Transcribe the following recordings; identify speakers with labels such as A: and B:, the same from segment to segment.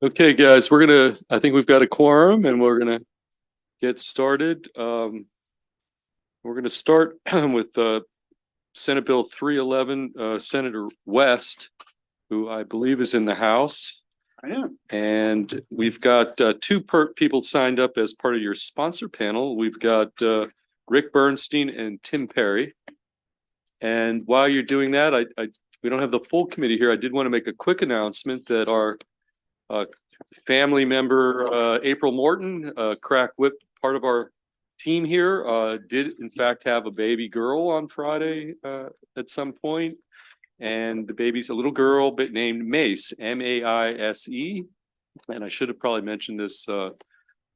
A: Okay, guys, I think we've got a quorum and we're gonna get started. We're gonna start with Senate Bill 311, Senator West, who I believe is in the House.
B: I am.
A: And we've got two people signed up as part of your sponsor panel. We've got Rick Bernstein and Tim Perry. And while you're doing that, we don't have the full committee here. I did want to make a quick announcement that our family member April Morton, crack whip, part of our team here, did in fact have a baby girl on Friday at some point. And the baby's a little girl but named Mace, M-A-I-S-E. And I should have probably mentioned this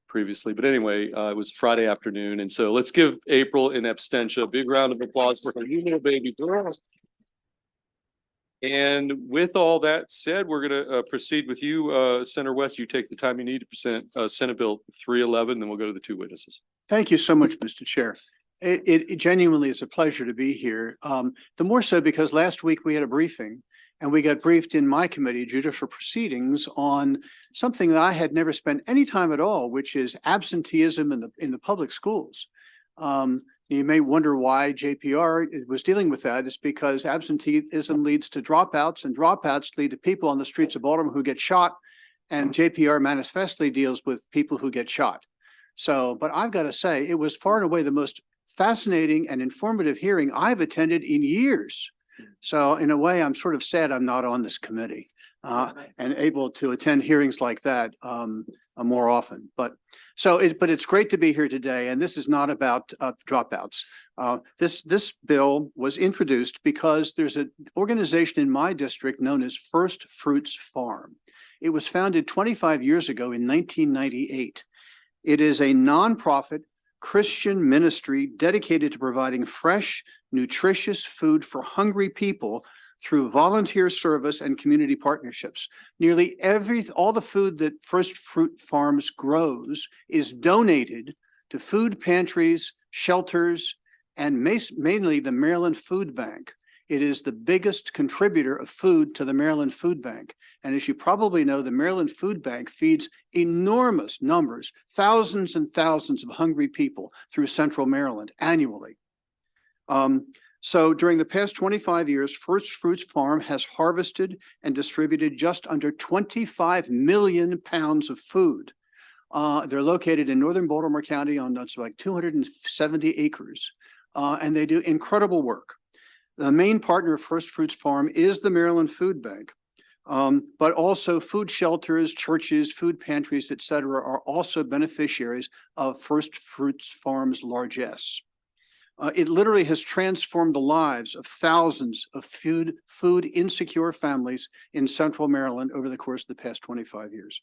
A: previously, but anyway, it was Friday afternoon. And so let's give April in absentia a big round of applause for her new little baby girl. And with all that said, we're going to proceed with you, Senator West. You take the time you need to present Senate Bill 311, then we'll go to the two witnesses.
B: Thank you so much, Mr. Chair. It genuinely is a pleasure to be here. The more so because last week we had a briefing and we got briefed in my committee, Judicial Proceedings, on something that I had never spent any time at all, which is absenteeism in the public schools. You may wonder why JPR was dealing with that. It's because absenteeism leads to dropouts, and dropouts lead to people on the streets of Baltimore who get shot, and JPR manifestly deals with people who get shot. So, but I've got to say, it was far and away the most fascinating and informative hearing I've attended in years. So in a way, I'm sort of sad I'm not on this committee and able to attend hearings like that more often. But it's great to be here today, and this is not about dropouts. This bill was introduced because there's an organization in my district known as First Fruits Farm. It was founded 25 years ago in 1998. It is a nonprofit Christian ministry dedicated to providing fresh, nutritious food for hungry people through volunteer service and community partnerships. Nearly all the food that First Fruit Farms grows is donated to food pantries, shelters, and mainly the Maryland Food Bank. It is the biggest contributor of food to the Maryland Food Bank. And as you probably know, the Maryland Food Bank feeds enormous numbers, thousands and thousands of hungry people through Central Maryland annually. So during the past 25 years, First Fruits Farm has harvested and distributed just under 25 million pounds of food. They're located in northern Baltimore County on like 270 acres, and they do incredible work. The main partner of First Fruits Farm is the Maryland Food Bank, but also food shelters, churches, food pantries, et cetera, are also beneficiaries of First Fruits Farm's largesse. It literally has transformed the lives of thousands of food insecure families in Central Maryland over the course of the past 25 years.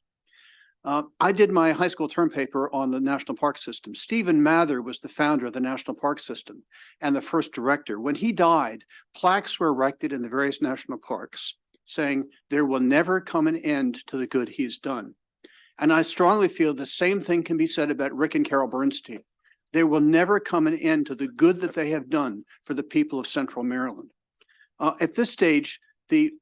B: I did my high school term paper on the National Park System. Stephen Mather was the founder of the National Park System and the first director. When he died, plaques were erected in the various national parks saying there will never come an end to the good he's done. And I strongly feel the same thing can be said about Rick and Carol Bernstein. There will never come an end to the good that they have done for the people of Central Maryland. At this stage, the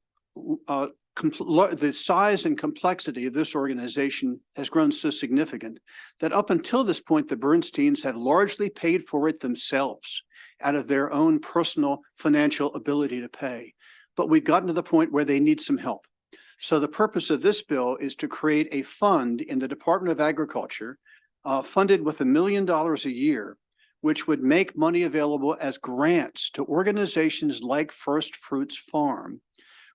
B: size and complexity of this organization has grown so significant that up until this point, the Bernsteins have largely paid for it themselves out of their own personal financial ability to pay. But we've gotten to the point where they need some help. So the purpose of this bill is to create a fund in the Department of Agriculture funded with $1 million a year, which would make money available as grants to organizations like First Fruits Farm,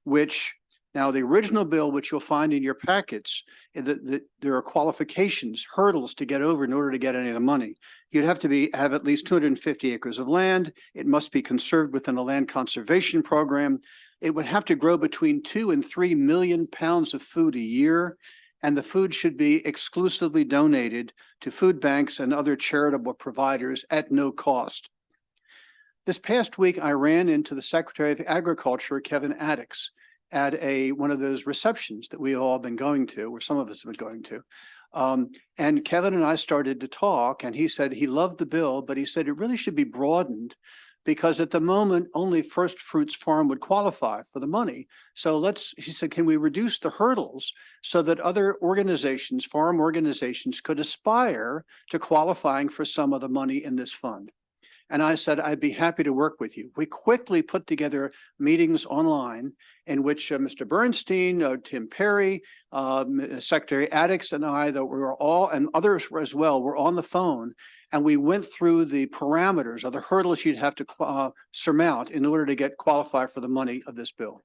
B: which now the original bill, which you'll find in your packets, there are qualifications, hurdles to get over in order to get any of the money. You'd have to have at least 250 acres of land. It must be conserved within a land conservation program. It would have to grow between 2 and 3 million pounds of food a year. And the food should be exclusively donated to food banks and other charitable providers at no cost. This past week, I ran into the Secretary of Agriculture, Kevin Addix, at one of those receptions that we all been going to, or some of us have been going to. And Kevin and I started to talk, and he said he loved the bill, but he said it really should be broadened because at the moment, only First Fruits Farm would qualify for the money. So he said, can we reduce the hurdles so that other organizations, farm organizations, could aspire to qualifying for some of the money in this fund? And I said, I'd be happy to work with you. We quickly put together meetings online in which Mr. Bernstein, Tim Perry, Secretary Addix and I, that we were all, and others as well, were on the phone. And we went through the parameters or the hurdles you'd have to surmount in order to get qualified for the money of this bill.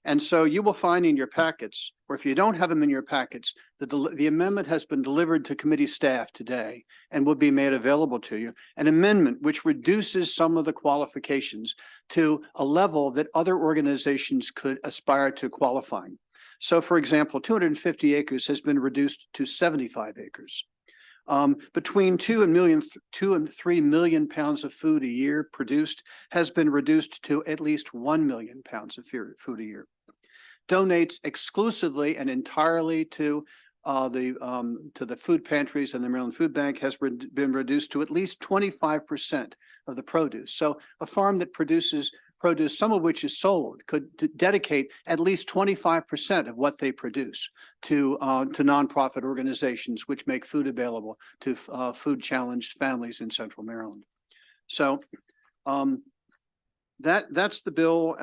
B: And so you will find in your packets, or if you don't have them in your packets, the amendment has been delivered to committee staff today and will be made available to you. An amendment which reduces some of the qualifications to a level that other organizations could aspire to qualifying. So for example, 250 acres has been reduced to 75 acres. Between 2 and 3 million pounds of food a year produced has been reduced to at least 1 million pounds of food a year. Donates exclusively and entirely to the food pantries and the Maryland Food Bank has been reduced to at least 25% of the produce. So a farm that produces produce, some of which is sold, could dedicate at least 25% of what they produce to nonprofit organizations which make food available to food-challenged families in Central Maryland. So that's the bill,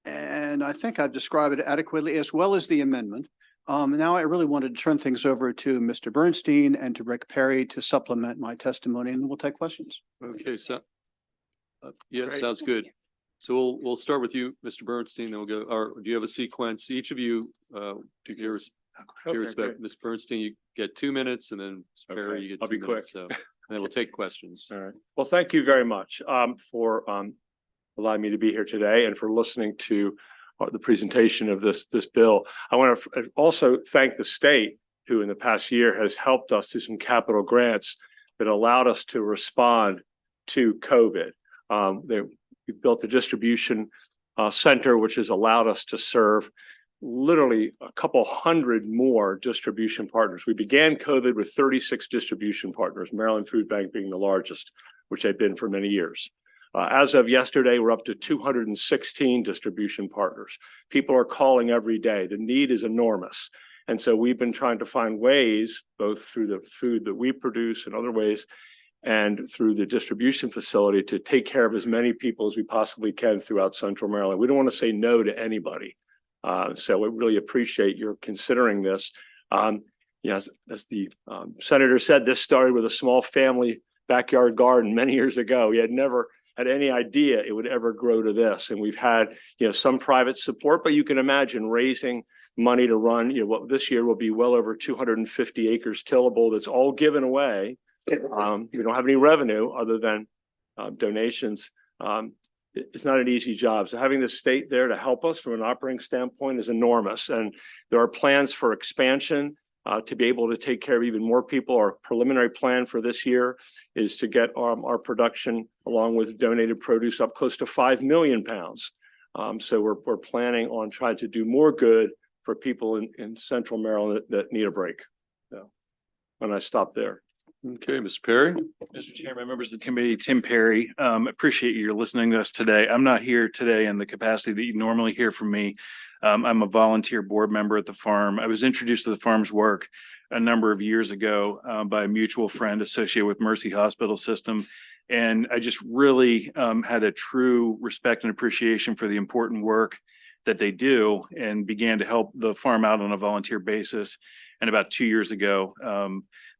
B: and I think I've described it adequately, as well as the amendment. Now I really wanted to turn things over to Mr. Bernstein and to Rick Perry to supplement my testimony, and then we'll take questions.
A: Okay, so yeah,
B: Great.
A: sounds good. So we'll start with you, Mr. Bernstein, then we'll go, or do you have a sequence? Each of you, do you respect? Ms. Bernstein, you get 2 minutes, and then Ms. Perry, you get
C: I'll
A: 2
C: be
A: minutes.
C: quick.
A: So, and then we'll take questions.
C: All right. Well, thank you very much for allowing me to be here today and for listening to the presentation of this bill. I want to also thank the state, who in the past year has helped us through some capital grants that allowed us to respond to COVID. We built a distribution center, which has allowed us to serve literally a couple hundred more distribution partners. We began COVID with 36 distribution partners, Maryland Food Bank being the largest, which they've been for many years. As of yesterday, we're up to 216 distribution partners. People are calling every day. The need is enormous. And so we've been trying to find ways, both through the food that we produce and other ways, and through the distribution facility, to take care of as many people as we possibly can throughout Central Maryland. We don't want to say no to anybody. So we really appreciate your considering this. Yes, as the senator said, this started with a small family backyard garden many years ago. We had never had any idea it would ever grow to this. And we've had, some private support, but you can imagine raising money to run, what this year will be well over 250 acres tillable that's all given away. We don't have any revenue other than donations. It's not an easy job. So having the state there to help us from an operating standpoint is enormous. And there are plans for expansion to be able to take care of even more people. Our preliminary plan for this year is to get our production, along with donated produce, up close to 5 million pounds. So we're planning on trying to do more good for people in Central Maryland that need a break. So, and I stop there.
A: Okay, Mr. Perry.
D: Mr. Chairman, members of the committee, Tim Perry, appreciate you listening to us today. I'm not here today in the capacity that you normally hear from me. I'm a volunteer board member at the farm. I was introduced to the farm's work a number of years ago by a mutual friend associated with Mercy Hospital System. And I just really had a true respect and appreciation for the important work that they do, and began to help the farm out on a volunteer basis. And about 2 years ago,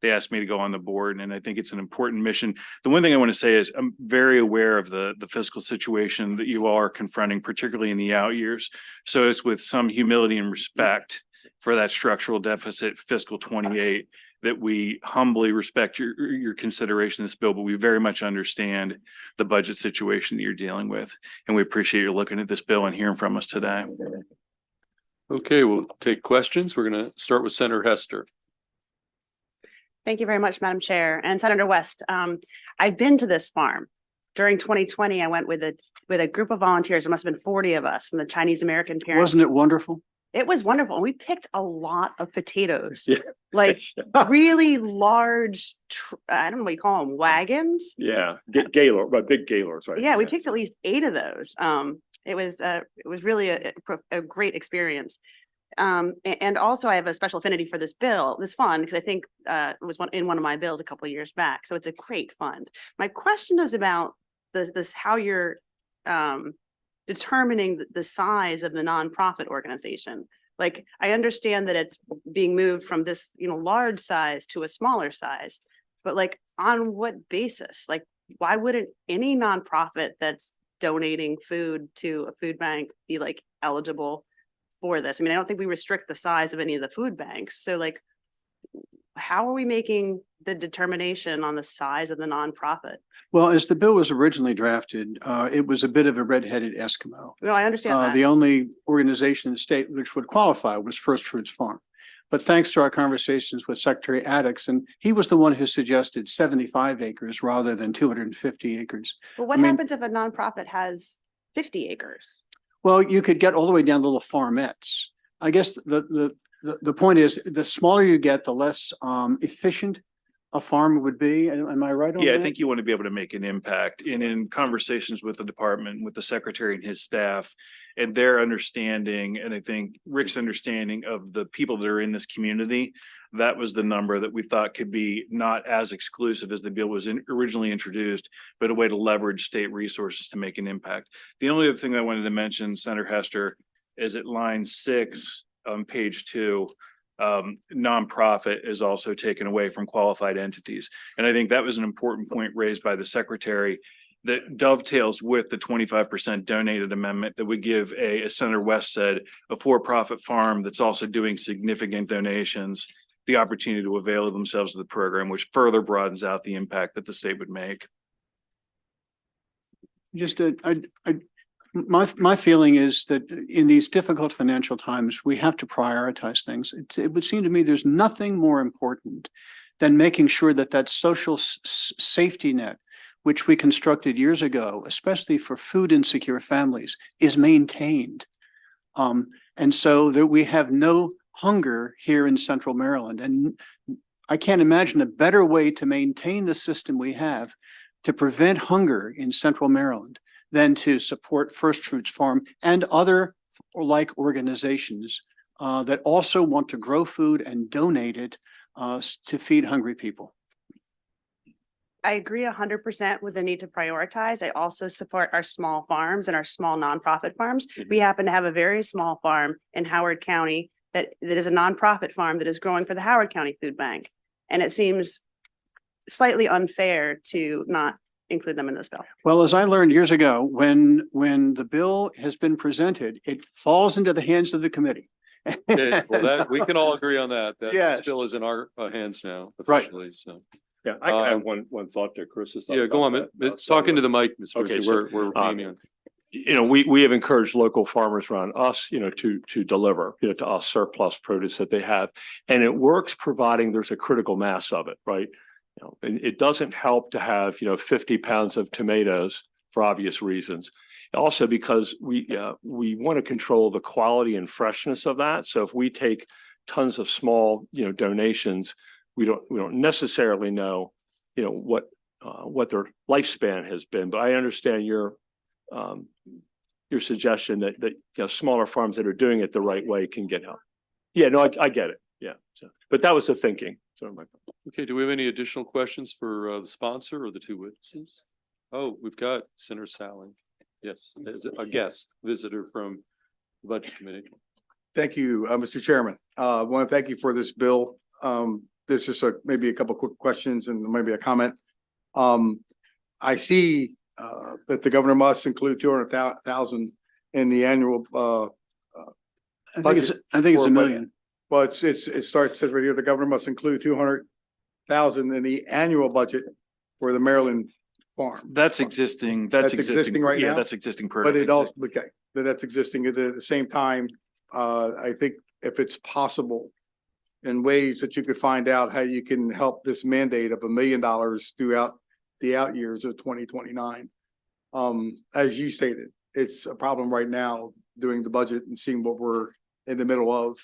D: they asked me to go on the board, and I think it's an important mission. The one thing I want to say is I'm very aware of the fiscal situation that you all are confronting, particularly in the out years. So it's with some humility and respect for that structural deficit, fiscal 28, that we humbly respect your consideration of this bill, but we very much understand the budget situation that you're dealing with. And we appreciate you looking at this bill and hearing from us today.
A: Okay, we'll take questions. We're going to start with Senator Hester.
E: Thank you very much, Madam Chair. And Senator West, I've been to this farm. During 2020, I went with a group of volunteers. There must have been 40 of us from the Chinese American parents.
B: Wasn't it wonderful?
E: It was wonderful. We picked a lot of potatoes,
C: Yeah.
E: like really large, I don't know what you call them, wagons.
C: Yeah, Gaylord, but big Gaylords, right?
E: Yeah, we picked at least 8 of those. It was really a great experience. And also I have a special affinity for this fund, because I think it was in one of my bills a couple of years back. So it's a great fund. My question is about how you're determining the size of the nonprofit organization. Like, I understand that it's being moved from this, large size to a smaller size, but like, on what basis? Like, why wouldn't any nonprofit that's donating food to a food bank be like eligible for this? I mean, I don't think we restrict the size of any of the food banks. So like, how are we making the determination on the size of the nonprofit?
B: Well, as the bill was originally drafted, it was a bit of a redheaded Eskimo.
E: No, I understand that.
B: The only organization in the state which would qualify was First Fruits Farm. But thanks to our conversations with Secretary Addix, and he was the one who suggested 75 acres rather than 250 acres.
E: But what
B: I mean,
E: happens if a nonprofit has 50 acres?
B: Well, you could get all the way down to little farmettes. I guess the point is, the smaller you get, the less efficient a farm would be. Am I right on
D: Yeah,
B: that?
D: I think you want to be able to make an impact. And in conversations with the department, with the secretary and his staff, and their understanding, and I think Rick's understanding of the people that are in this community, that was the number that we thought could be not as exclusive as the bill was originally introduced, but a way to leverage state resources to make an impact. The only other thing I wanted to mention, Senator Hester, is at line 6 on page 2. Nonprofit is also taken away from qualified entities. And I think that was an important point raised by the secretary that dovetails with the 25% donated amendment that would give as Senator West said, a for-profit farm that's also doing significant donations, the opportunity to avail themselves of the program, which further broadens out the impact that the state would make.
B: Just my feeling is that in these difficult financial times, we have to prioritize things. It would seem to me there's nothing more important than making sure that social safety net, which we constructed years ago, especially for food insecure families, is maintained. And so that we have no hunger here in Central Maryland. And I can't imagine a better way to maintain the system we have to prevent hunger in Central Maryland than to support First Fruits Farm and other like organizations that also want to grow food and donate it to feed hungry people.
E: I agree 100% with the need to prioritize. I also support our small farms and our small nonprofit farms. We happen to have a very small farm in Howard County that is a nonprofit farm that is growing for the Howard County Food Bank. And it seems slightly unfair to not include them in this bill.
B: Well, as I learned years ago, when the bill has been presented, it falls into the hands of the committee.
A: Okay, well, that we can all agree on that. That
B: Yes.
A: bill is in our hands now
B: Right.
A: officially. So
C: Yeah, I can have one thought there, Chris.
A: yeah, go on. Talk into the mic, Ms.
C: Okay,
A: Ritchie.
C: so,
A: We're repeating it.
C: We have encouraged local farmers around us, to deliver, to us surplus produce that they have. And it works providing there's a critical mass of it, right? And it doesn't help to have, 50 pounds of tomatoes for obvious reasons. Also because we want to control the quality and freshness of that. So if we take tons of small, donations, we don't necessarily know, what their lifespan has been. But I understand your suggestion that smaller farms that are doing it the right way can get help. Yeah, no, I get it. Yeah. So, but that was the thinking. So
A: Okay, do we have any additional questions for the sponsor or the two witnesses? Oh, we've got Senator Sally. Yes, as a guest visitor from the Budget Committee.
F: Thank you, Mr. Chairman. I want to thank you for this bill. This is maybe a couple quick questions and maybe a comment. I see that the governor must include 200,000 in the annual.
B: I think it's $1 million.
F: Well, it says right here, the governor must include 200,000 in the annual budget for the Maryland farm.
D: That's existing.
F: That's existing right now?
D: Yeah, that's existing.
F: But it also, okay, that's existing. At the same time, I think if it's possible in ways that you could find out how you can help this mandate of $1 million throughout the out years of 2029. As you stated, it's a problem right now doing the budget and seeing what we're in the middle of.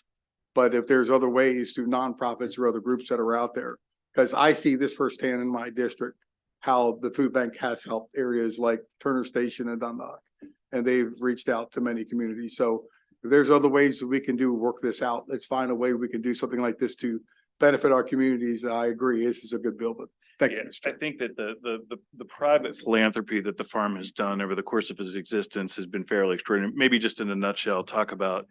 F: But if there's other ways through nonprofits or other groups that are out there, because I see this firsthand in my district, how the food bank has helped areas like Turner Station and Dundalk. And they've reached out to many communities. So if there's other ways that we can work this out, let's find a way we can do something like this to benefit our communities. I agree, this is a good bill, but thank you,
D: Yeah,
F: Mr.
D: I
F: Chair.
D: think that the private philanthropy that the farm has done over the course of its existence has been fairly extraordinary. Maybe just in a nutshell, talk about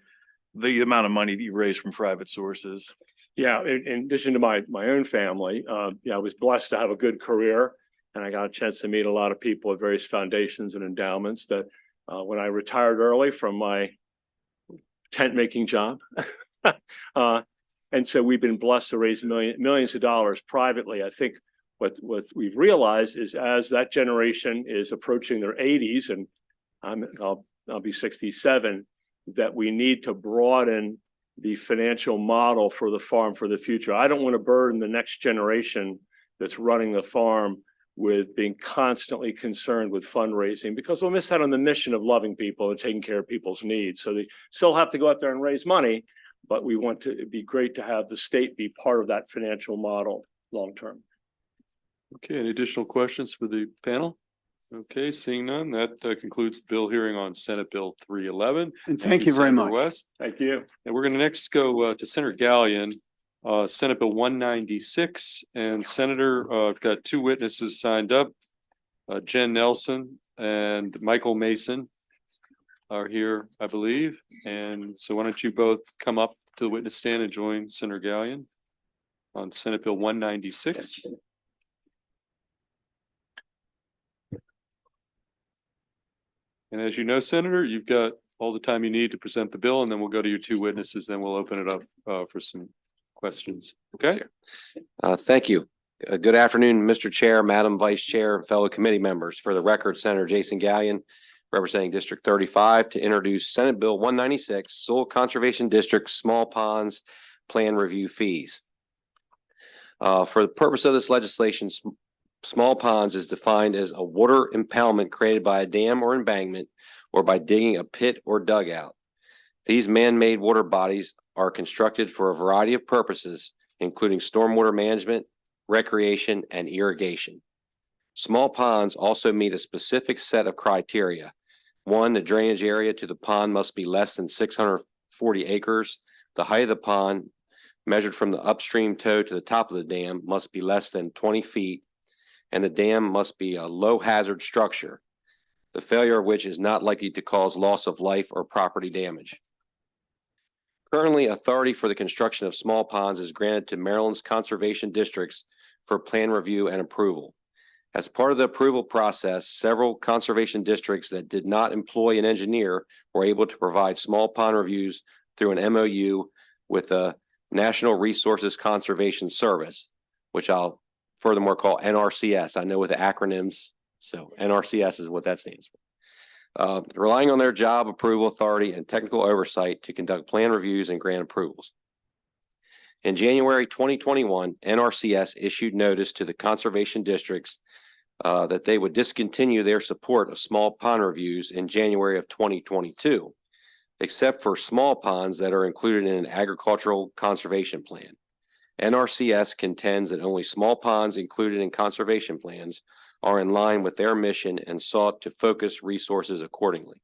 D: the amount of money that you raise from private sources.
C: Yeah, in addition to my own family, I was blessed to have a good career. And I got a chance to meet a lot of people at various foundations and endowments that when I retired early from my tent making job. And so we've been blessed to raise millions of dollars privately. I think what we've realized is as that generation is approaching their 80s, and I'll be 67, that we need to broaden the financial model for the farm for the future. I don't want to burden the next generation that's running the farm with being constantly concerned with fundraising, because we'll miss out on the mission of loving people and taking care of people's needs. So they still have to go out there and raise money, but we want to, it'd be great to have the state be part of that financial model long-term.
A: Okay, any additional questions for the panel? Okay, seeing none, that concludes the bill hearing on Senate Bill 311.
B: And thank you very
A: Senator
B: much.
A: West.
C: Thank you.
A: And we're going to next go to Senator Gallion, Senate Bill 196. And Senator, I've got two witnesses signed up. Jen Nelson and Michael Mason are here, I believe. And so why don't you both come up to the witness stand and join Senator Gallion on Senate Bill 196. And as you know, Senator, you've got all the time you need to present the bill, and then we'll go to your two witnesses, then we'll open it up for some questions. Okay?
G: Thank you. Good afternoon, Mr. Chair, Madam Vice Chair, and fellow committee members. For the record, Senator Jason Gallion, representing District 35, to introduce Senate Bill 196, Soil Conservation District Small Ponds Plan Review Fees. For the purpose of this legislation, small ponds is defined as a water impoundment created by a dam or embankment or by digging a pit or dugout. These man-made water bodies are constructed for a variety of purposes, including stormwater management, recreation, and irrigation. Small ponds also meet a specific set of criteria. One, the drainage area to the pond must be less than 640 acres. The height of the pond, measured from the upstream toe to the top of the dam, must be less than 20 feet. And the dam must be a low hazard structure, the failure of which is not likely to cause loss of life or property damage. Currently, authority for the construction of small ponds is granted to Maryland's conservation districts for plan review and approval. As part of the approval process, several conservation districts that did not employ an engineer were able to provide small pond reviews through an MOU with the National Resources Conservation Service, which I'll furthermore call NRCS. I know with the acronyms, so NRCS is what that stands for. Relying on their job approval authority and technical oversight to conduct plan reviews and grant approvals. In January 2021, NRCS issued notice to the conservation districts that they would discontinue their support of small pond reviews in January of 2022, except for small ponds that are included in an agricultural conservation plan. NRCS contends that only small ponds included in conservation plans are in line with their mission and sought to focus resources accordingly.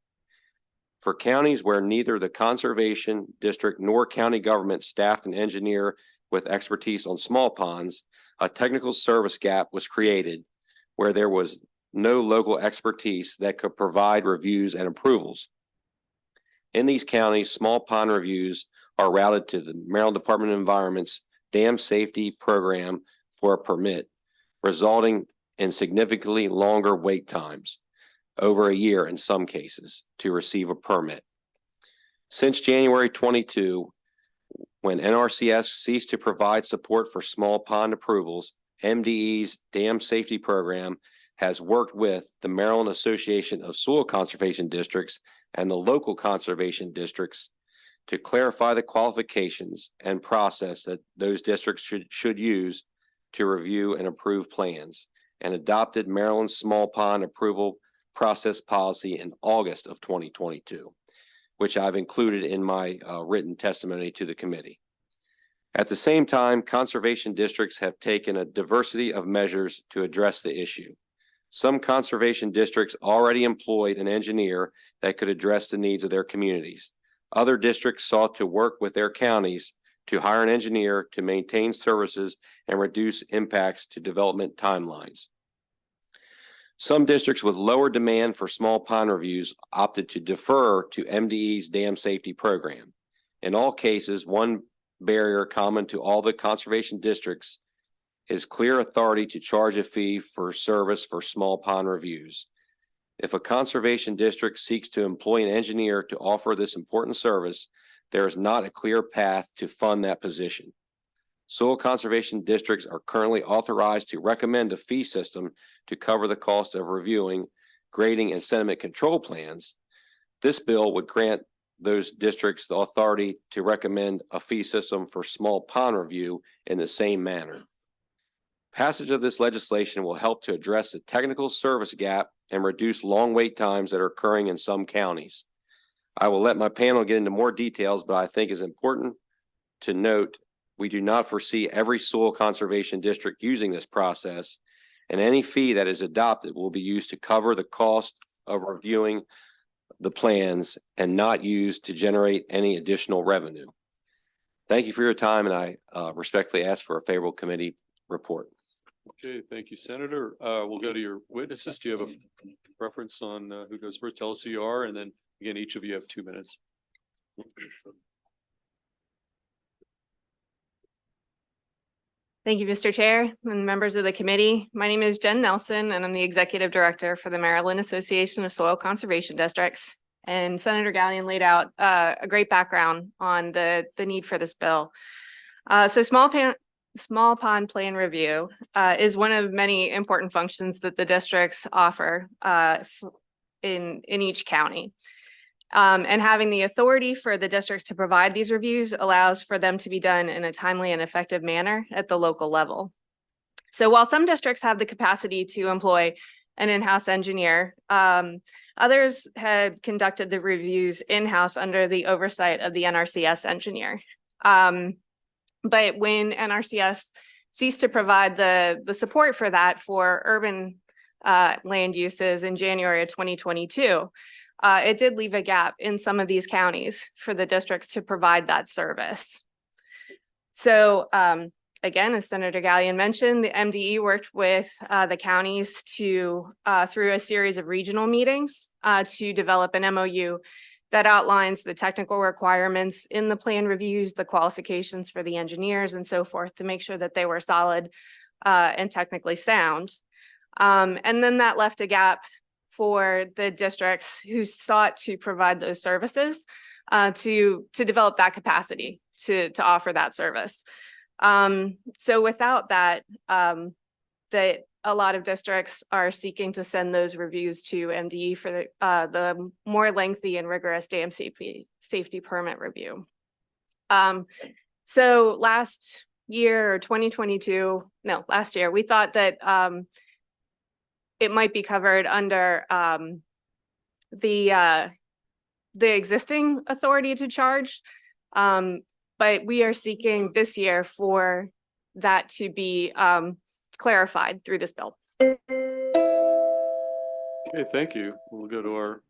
G: For counties where neither the conservation district nor county government staffed an engineer with expertise on small ponds, a technical service gap was created where there was no local expertise that could provide reviews and approvals. In these counties, small pond reviews are routed to the Maryland Department of Environment's Dam Safety Program for a permit, resulting in significantly longer wait times, over a year in some cases, to receive a permit. Since January 22, when NRCS ceased to provide support for small pond approvals, MDE's Dam Safety Program has worked with the Maryland Association of Soil Conservation Districts and the local conservation districts to clarify the qualifications and process that those districts should use to review and approve plans, and adopted Maryland's small pond approval process policy in August of 2022. which I've included in my written testimony to the committee. At the same time, conservation districts have taken a diversity of measures to address the issue. Some conservation districts already employed an engineer that could address the needs of their communities. Other districts sought to work with their counties to hire an engineer to maintain services and reduce impacts to development timelines. Some districts with lower demand for small pond reviews opted to defer to MDE's dam safety program. In all cases, one barrier common to all the conservation districts is clear authority to charge a fee for service for small pond reviews. If a conservation district seeks to employ an engineer to offer this important service, there is not a clear path to fund that position. Soil conservation districts are currently authorized to recommend a fee system to cover the cost of reviewing, grading, and sediment control plans. This bill would grant those districts the authority to recommend a fee system for small pond review in the same manner. Passage of this legislation will help to address the technical service gap and reduce long wait times that are occurring in some counties. I will let my panel get into more details, but I think it's important to note we do not foresee every soil conservation district using this process, and any fee that is adopted will be used to cover the cost of reviewing the plans and not used to generate any additional revenue. Thank you for your time, and I respectfully ask for a favorable committee report.
A: Okay, thank you, Senator. We'll go to your witnesses. Do you have a preference on who goes first? Tell us who you are, and then again, each of you have 2 minutes.
H: Thank you, Mr. Chair and members of the committee. My name is Jen Nelson, and I'm the Executive Director for the Maryland Association of Soil Conservation Districts. And Senator Gallion laid out a great background on the need for this bill. So small pond plan review is one of many important functions that the districts offer in each county. And having the authority for the districts to provide these reviews allows for them to be done in a timely and effective manner at the local level. So while some districts have the capacity to employ an in-house engineer, others had conducted the reviews in-house under the oversight of the NRCS engineer. But when NRCS ceased to provide the support for that for urban land uses in January of 2022, it did leave a gap in some of these counties for the districts to provide that service. So again, as Senator Gallion mentioned, the MDE worked with the counties to through a series of regional meetings to develop an MOU that outlines the technical requirements in the plan reviews, the qualifications for the engineers and so forth to make sure that they were solid and technically sound. And then that left a gap for the districts who sought to provide those services to develop that capacity to offer that service. So without that, that a lot of districts are seeking to send those reviews to MDE for the more lengthy and rigorous dam safety permit review. So last year or 2022, no, last year, we thought that it might be covered under the existing authority to charge, but we are seeking this year for that to be clarified through this bill.
A: Okay, thank you. We'll go to our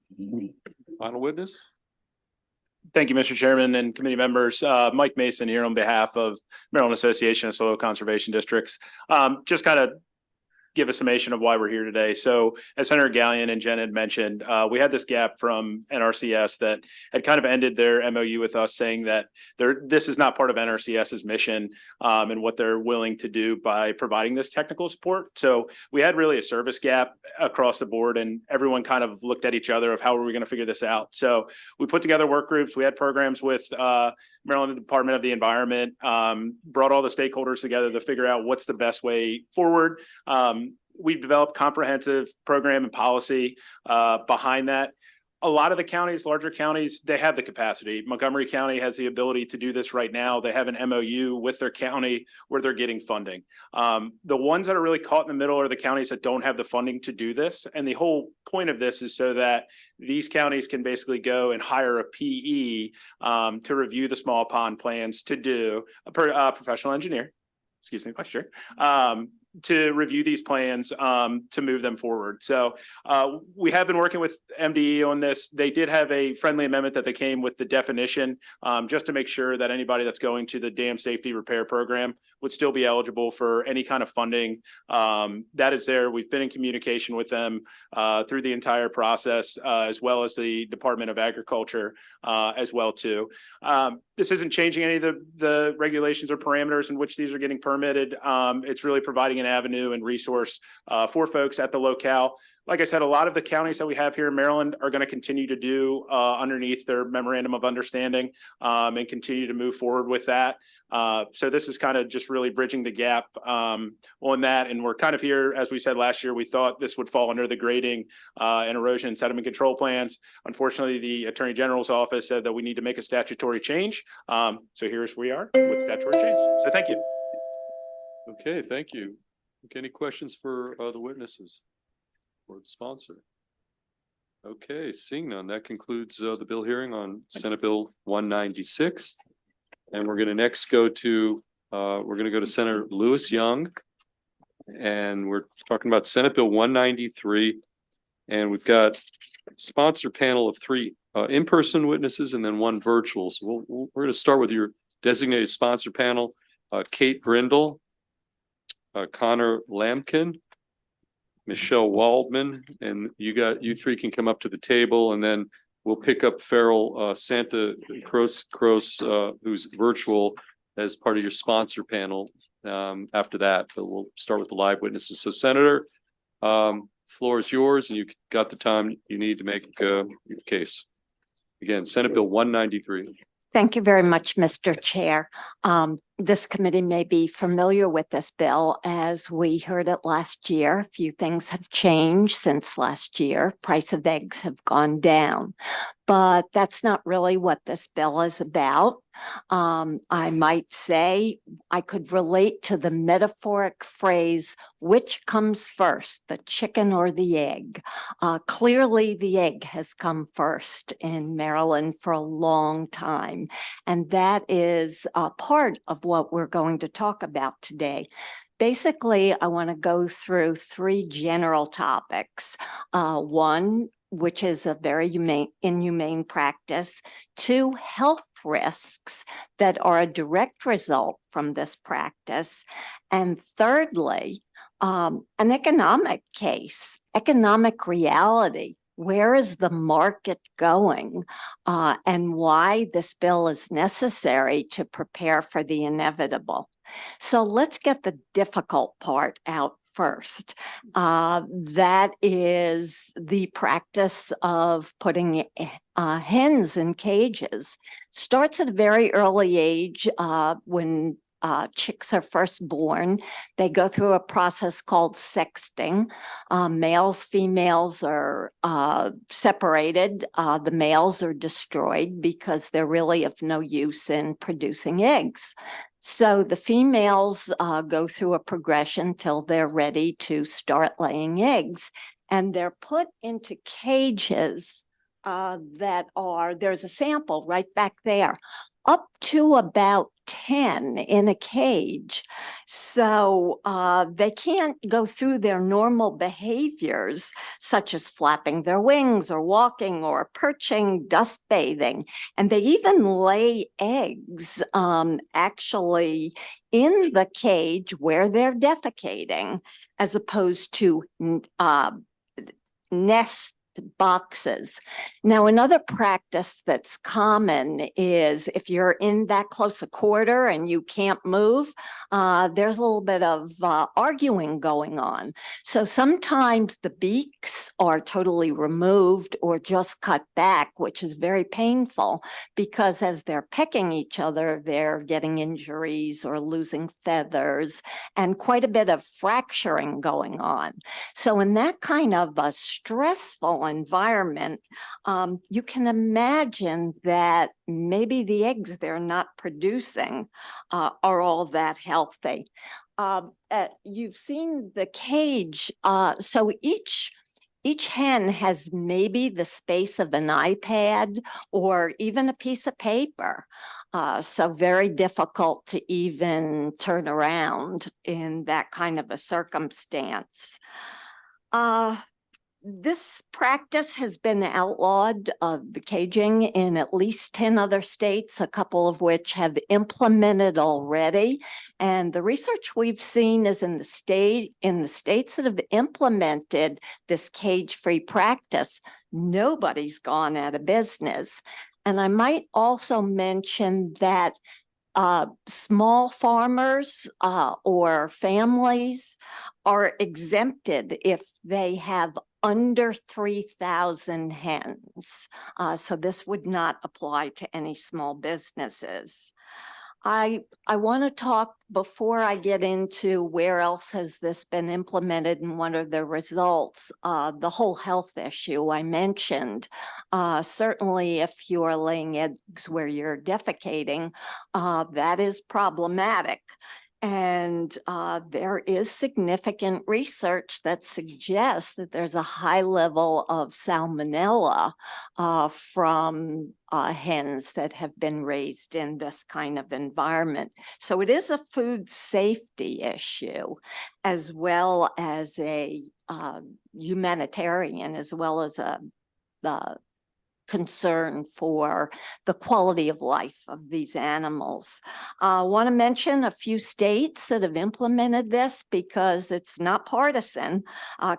A: final witness.
C: Thank you, Mr. Chairman and committee members. Mike Mason here on behalf of Maryland Association of Soil Conservation Districts. Just kind of give a summation of why we're here today. So as Senator Gallion and Jen had mentioned, we had this gap from NRCS that had kind of ended their MOU with us, saying that this is not part of NRCS's mission and what they're willing to do by providing this technical support. So we had really a service gap across the board, and everyone kind of looked at each other of how are we going to figure this out. So we put together work groups. We had programs with Maryland Department of the Environment, brought all the stakeholders together to figure out what's the best way forward. We've developed comprehensive program and policy behind that.
D: A lot of the counties, larger counties, they have the capacity. Montgomery County has the ability to do this right now. They have an MOU with their county where they're getting funding. The ones that are really caught in the middle are the counties that don't have the funding to do this. And the whole point of this is so that these counties can basically go and hire a PE to review the small pond plans to do a professional engineer, excuse me, Vice Chair, to review these plans to move them forward. So we have been working with MDE on this. They did have a friendly amendment that they came with the definition just to make sure that anybody that's going to the dam safety repair program would still be eligible for any kind of funding that is there. We've been in communication with them through the entire process as well as the Department of Agriculture as well too. This isn't changing any of the regulations or parameters in which these are getting permitted. It's really providing an avenue and resource for folks at the locale. Like I said, a lot of the counties that we have here in Maryland are going to continue to do underneath their memorandum of understanding and continue to move forward with that. So this is kind of just really bridging the gap on that. And we're kind of here, as we said last year, we thought this would fall under the grading and erosion and sediment control plans. Unfortunately, the Attorney General's office said that we need to make a statutory change. So here's where we are with statutory change. So thank you.
A: Okay, thank you. Okay, any questions for the witnesses or the sponsor? Okay, seeing none, that concludes the bill hearing on Senate Bill 196. And we're going to next go to Senator Lewis Young. And we're talking about Senate Bill 193. And we've got a sponsor panel of 3 in-person witnesses and then 1 virtual. So we're going to start with your designated sponsor panel, Kate Brindle, Connor Lampkin, Michelle Waldman, and you 3 can come up to the table, and then we'll pick up Farrell Santa Cruz, who's virtual as part of your sponsor panel after that. But we'll start with the live witnesses. So Senator, floor is yours, and you got the time you need to make your case. Again, Senate Bill 193.
I: Thank you very much, Mr. Chair. This committee may be familiar with this bill. As we heard it last year, a few things have changed since last year. Price of eggs have gone down, but that's not really what this bill is about. I might say I could relate to the metaphoric phrase, which comes first, the chicken or the egg? Clearly, the egg has come first in Maryland for a long time, and that is part of what we're going to talk about today. Basically, I want to go through 3 general topics. 1, which is a very inhumane practice. 2, health risks that are a direct result from this practice. And thirdly, an economic case, economic reality. Where is the market going and why this bill is necessary to prepare for the inevitable. So let's get the difficult part out first. That is the practice of putting hens in cages. Starts at a very early age when chicks are first born. They go through a process called sexting. Males, females are separated. The males are destroyed because they're really of no use in producing eggs. So the females go through a progression till they're ready to start laying eggs. And they're put into cages there's a sample right back there, up to about 10 in a cage. So they can't go through their normal behaviors, such as flapping their wings or walking or perching, dust bathing. And they even lay eggs actually in the cage where they're defecating, as opposed to nest boxes. Now, another practice that's common is if you're in that close a quarter and you can't move, there's a little bit of arguing going on. So sometimes the beaks are totally removed or just cut back, which is very painful because as they're pecking each other, they're getting injuries or losing feathers and quite a bit of fracturing going on. So in that kind of a stressful environment, you can imagine that maybe the eggs they're not producing are all that healthy. You've seen the cage. So each hen has maybe the space of an iPad or even a piece of paper. So very difficult to even turn around in that kind of a circumstance. This practice has been outlawed, the caging, in at least 10 other states, a couple of which have implemented already. And the research we've seen is in the states that have implemented this cage-free practice, nobody's gone out of business. And I might also mention that small farmers or families are exempted if they have under 3,000 hens. So this would not apply to any small businesses. I want to talk, before I get into where else has this been implemented and what are the results, the whole health issue I mentioned. Certainly if you are laying eggs where you're defecating, that is problematic. And there is significant research that suggests that there's a high level of salmonella from hens that have been raised in this kind of environment. So it is a food safety issue, as well as a humanitarian, as well as the concern for the quality of life of these animals. I want to mention a few states that have implemented this because it's not partisan.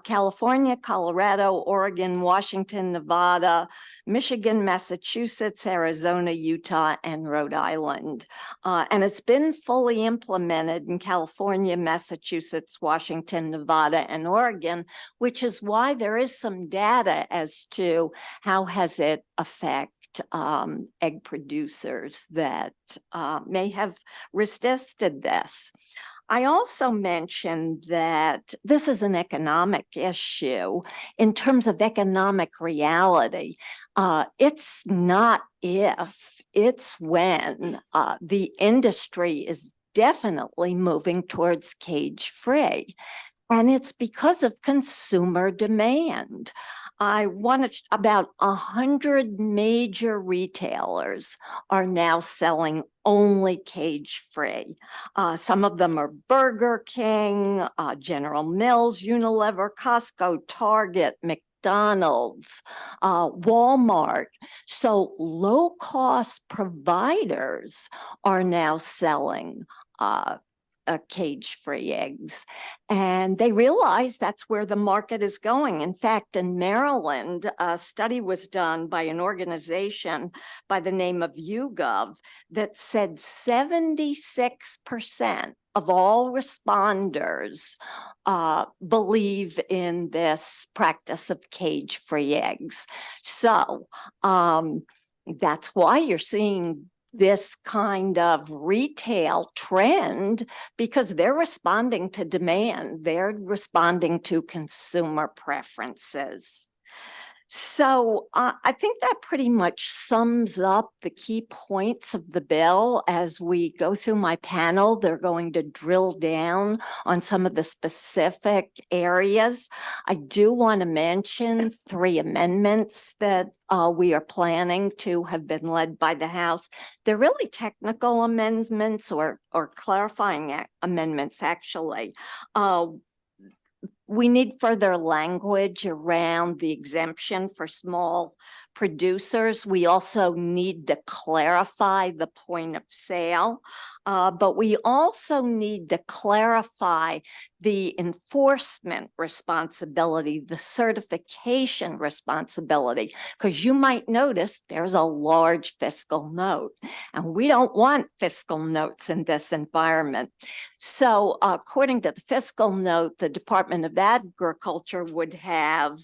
I: California, Colorado, Oregon, Washington, Nevada, Michigan, Massachusetts, Arizona, Utah, and Rhode Island. And it's been fully implemented in California, Massachusetts, Washington, Nevada, and Oregon, which is why there is some data as to how has it affect egg producers that may have resisted this. I also mentioned that this is an economic issue in terms of economic reality. It's not if, it's when. The industry is definitely moving towards cage-free. And it's because of consumer demand. About 100 major retailers are now selling only cage-free. Some of them are Burger King, General Mills, Unilever, Costco, Target, McDonald's, Walmart. So low-cost providers are now selling cage-free eggs. And they realize that's where the market is going. In fact, in Maryland, a study was done by an organization by the name of YouGov that said 76% of all responders believe in this practice of cage-free eggs. So that's why you're seeing this kind of retail trend, because they're responding to demand. They're responding to consumer preferences. So I think that pretty much sums up the key points of the bill. As we go through my panel, they're going to drill down on some of the specific areas. I do want to mention 3 amendments that we are planning to have been led by the House. They're really technical amendments or clarifying amendments, actually. We need further language around the exemption for small producers. We also need to clarify the point of sale, but we also need to clarify the enforcement responsibility, the certification responsibility, because you might notice there's a large fiscal note, and we don't want fiscal notes in this environment. So according to the fiscal note, the Department of Agriculture would have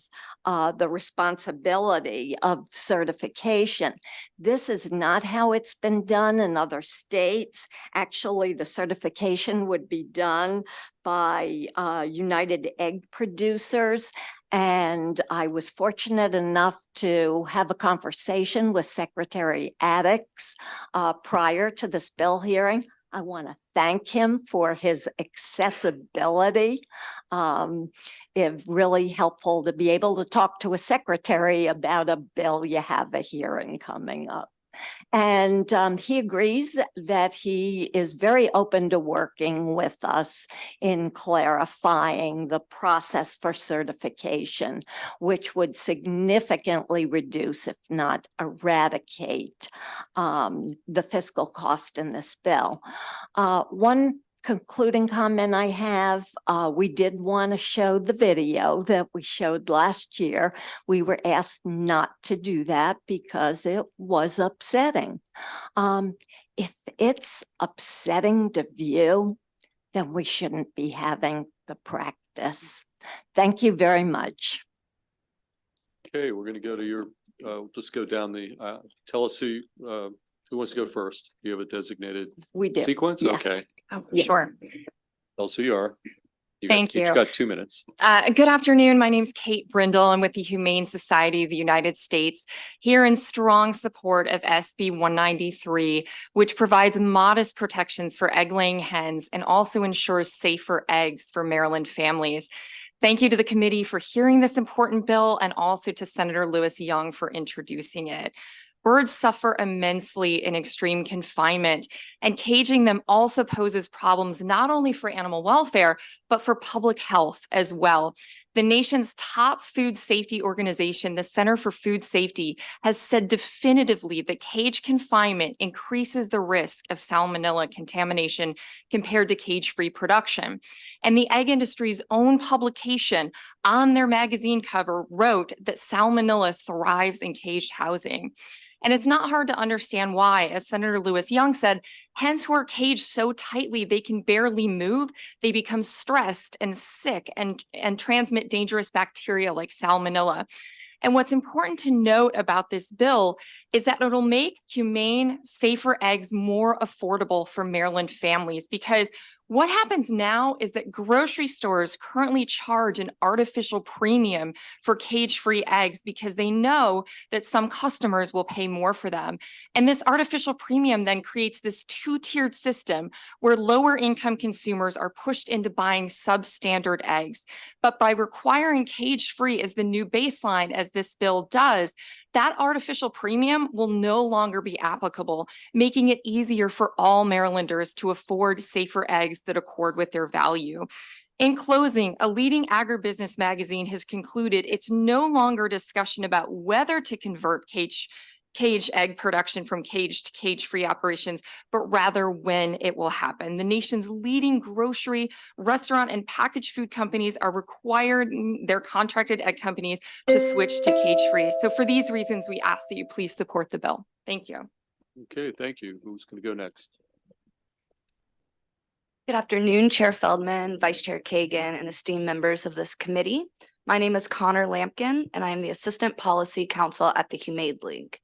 I: the responsibility of certification. This is not how it's been done in other states, Actually, the certification would be done by United Egg Producers. And I was fortunate enough to have a conversation with Secretary Addicks prior to this bill hearing. I want to thank him for his accessibility. It's really helpful to be able to talk to a secretary about a bill you have a hearing coming up. And he agrees that he is very open to working with us in clarifying the process for certification, which would significantly reduce, if not eradicate, the fiscal cost in this bill. One concluding comment I have, we did want to show the video that we showed last year. We were asked not to do that because it was upsetting. If it's upsetting to view, then we shouldn't be having the practice. Thank you very much.
A: Okay, we're gonna go to your, just go down the, tell us who wants to go first? Do you have a designated
I: We do.
A: sequence?
I: Yes.
A: Okay,
H: Oh,
I: Yeah.
H: sure.
A: tell us who you are.
H: Thank
A: You've
H: you.
A: got 2 minutes.
H: Good afternoon. My name is Kate Brindle. I'm with the Humane Society of the United States, here in strong support of SB 193, which provides modest protections for egg-laying hens and also ensures safer eggs for Maryland families. Thank you to the committee for hearing this important bill and also to Senator Lewis Young for introducing it. Birds suffer immensely in extreme confinement, and caging them also poses problems not only for animal welfare, but for public health as well. The nation's top food safety organization, the Center for Food Safety, has said definitively that cage confinement increases the risk of salmonella contamination compared to cage-free production. And the egg industry's own publication on their magazine cover wrote that salmonella thrives in caged housing. And it's not hard to understand why, as Senator Lewis Young said, hens who are caged so tightly they can barely move, they become stressed and sick and transmit dangerous bacteria like salmonella. And what's important to note about this bill is that it'll make humane, safer eggs more affordable for Maryland families, because what happens now is that grocery stores currently charge an artificial premium for cage-free eggs because they know that some customers will pay more for them. And this artificial premium then creates this two-tiered system where lower income consumers are pushed into buying substandard eggs. But by requiring cage-free as the new baseline, as this bill does, that artificial premium will no longer be applicable, making it easier for all Marylanders to afford safer eggs that accord with their value. In closing, a leading agribusiness magazine has concluded it's no longer a discussion about whether to convert cage egg production from caged to cage-free operations, but rather when it will happen. The nation's leading grocery, restaurant, and packaged food companies are requiring their contracted egg companies to switch to cage-free. So for these reasons, we ask that you please support the bill. Thank you.
A: Okay, thank you. Who's gonna go next?
J: Good afternoon, Chair Feldman, Vice Chair Kagan, and esteemed members of this committee. My name is Connor Lampkin, and I am the Assistant Policy Counsel at the Humane League,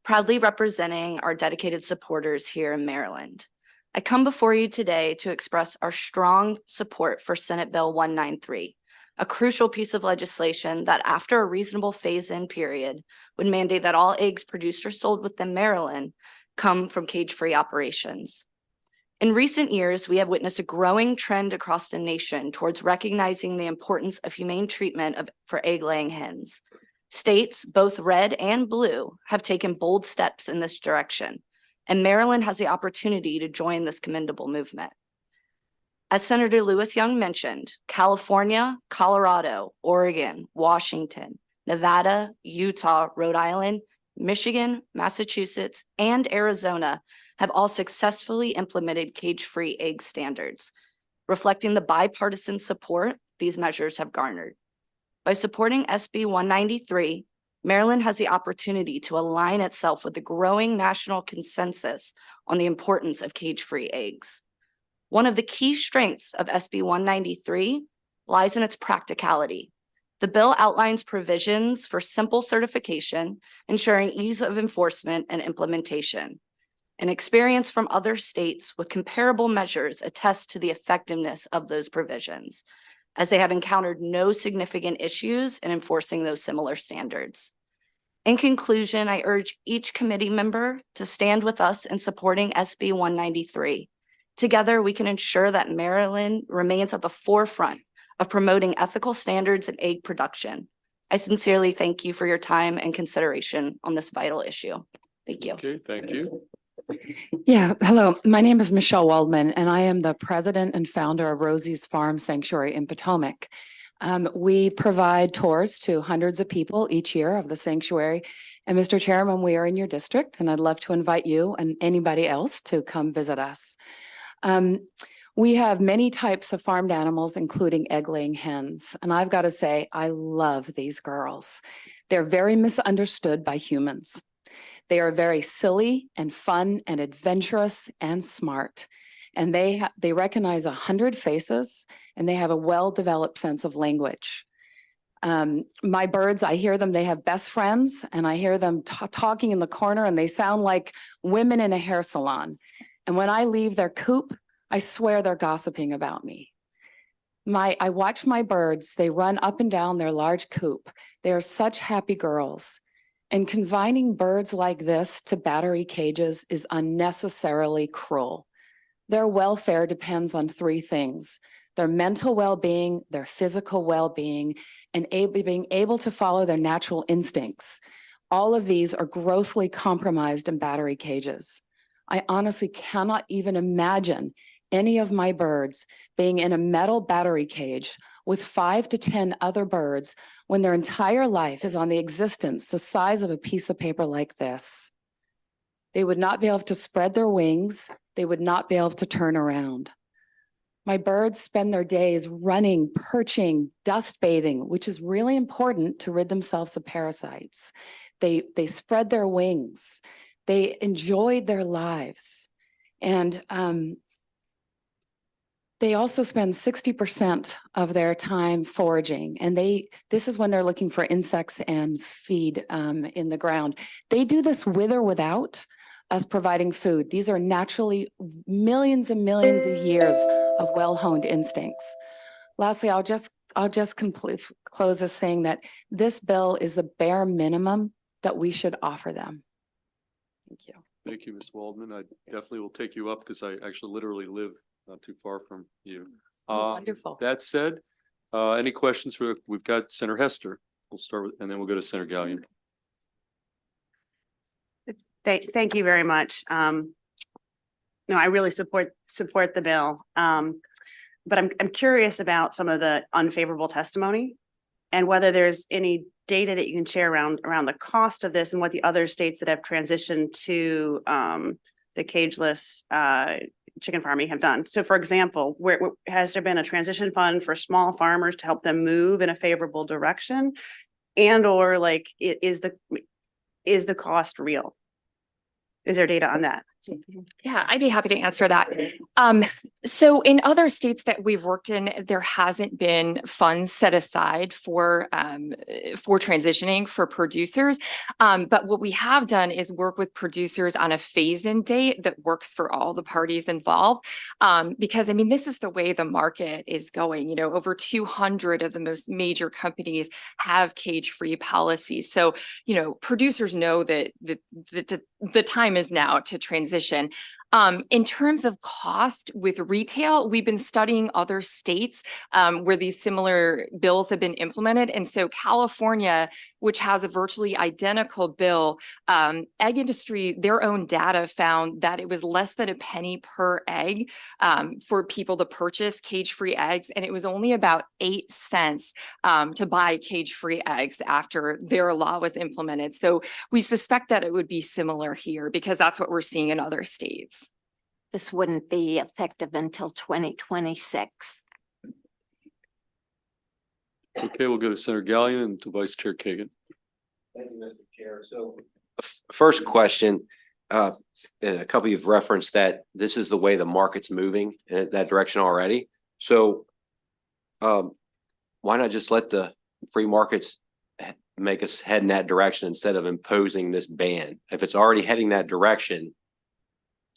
J: proudly representing our dedicated supporters here in Maryland. I come before you today to express our strong support for Senate Bill 193, a crucial piece of legislation that, after a reasonable phase-in period, would mandate that all eggs produced or sold within Maryland come from cage-free operations. In recent years, we have witnessed a growing trend across the nation towards recognizing the importance of humane treatment for egg-laying hens. States, both red and blue, have taken bold steps in this direction, and Maryland has the opportunity to join this commendable movement. As Senator Lewis Young mentioned, California, Colorado, Oregon, Washington, Nevada, Utah, Rhode Island, Michigan, Massachusetts, and Arizona have all successfully implemented cage-free egg standards, reflecting the bipartisan support these measures have garnered. By supporting SB 193, Maryland has the opportunity to align itself with the growing national consensus on the importance of cage-free eggs. One of the key strengths of SB 193 lies in its practicality. The bill outlines provisions for simple certification, ensuring ease of enforcement and implementation. and experience from other states with comparable measures attest to the effectiveness of those provisions, as they have encountered no significant issues in enforcing those similar standards. In conclusion, I urge each committee member to stand with us in supporting SB 193. Together, we can ensure that Maryland remains at the forefront of promoting ethical standards in egg production. I sincerely thank you for your time and consideration on this vital issue. Thank you.
A: Okay, thank you.
K: Yeah, hello. My name is Michelle Waldman, and I am the president and founder of Rosie's Farm Sanctuary in Potomac. We provide tours to hundreds of people each year of the sanctuary. And Mr. Chairman, we are in your district, and I'd love to invite you and anybody else to come visit us. We have many types of farmed animals, including egg-laying hens. And I've got to say, I love these girls. They're very misunderstood by humans. They are very silly and fun and adventurous and smart. And they recognize 100 faces, and they have a well-developed sense of language. My birds, I hear them, they have best friends, and I hear them talking in the corner, and they sound like women in a hair salon. And when I leave their coop, I swear they're gossiping about me. I watch my birds, they run up and down their large coop. They are such happy girls. And confining birds like this to battery cages is unnecessarily cruel. Their welfare depends on 3 things: their mental well-being, their physical well-being, and being able to follow their natural instincts. All of these are grossly compromised in battery cages. I honestly cannot even imagine any of my birds being in a metal battery cage with 5 to 10 other birds when their entire life is on the existence the size of a piece of paper like this. They would not be able to spread their wings. They would not be able to turn around. My birds spend their days running, perching, dust bathing, which is really important to rid themselves of parasites. They spread their wings. They enjoyed their lives. And they also spend 60% of their time foraging, and this is when they're looking for insects and feed in the ground. They do this with or without us providing food. These are naturally millions and millions of years of well-honed instincts. Lastly, I'll just close this saying that this bill is a bare minimum that we should offer them. Thank you.
A: Thank you, Ms. Waldman. I definitely will take you up because I actually literally live not too far from you.
K: Wonderful.
A: That said, any questions we've got Senator Hester. We'll start with, and then we'll go to Senator Gallion.
E: Thank you very much. No, I really support the bill. But I'm curious about some of the unfavorable testimony and whether there's any data that you can share around the cost of this and what the other states that have transitioned to the cageless chicken farming have done. So for example, where has there been a transition fund for small farmers to help them move in a favorable direction? And or like, is the cost real? Is there data on that?
L: Yeah, I'd be happy to answer that. So in other states that we've worked in, there hasn't been funds set aside for transitioning for producers. But what we have done is work with producers on a phase-in date that works for all the parties involved. Because I mean, this is the way the market is going. You know, over 200 of the most major companies have cage-free policies. So, you know, producers know that the time is now to transition. In terms of cost with retail, we've been studying other states where these similar bills have been implemented. And so California, which has a virtually identical bill, egg industry, their own data found that it was less than a penny per egg for people to purchase cage-free eggs. And it was only about 8 cents to buy cage-free eggs after their law was implemented. So we suspect that it would be similar here because that's what we're seeing in other states.
I: This wouldn't be effective until 2026.
A: Okay, we'll go to Senator Gallion and to Vice Chair Kagan.
G: Thank you, Mr. Chair. So first question, and a couple you've referenced that this is the way the market's moving in that direction already. So why not just let the free markets make us head in that direction instead of imposing this ban? If it's already heading that direction,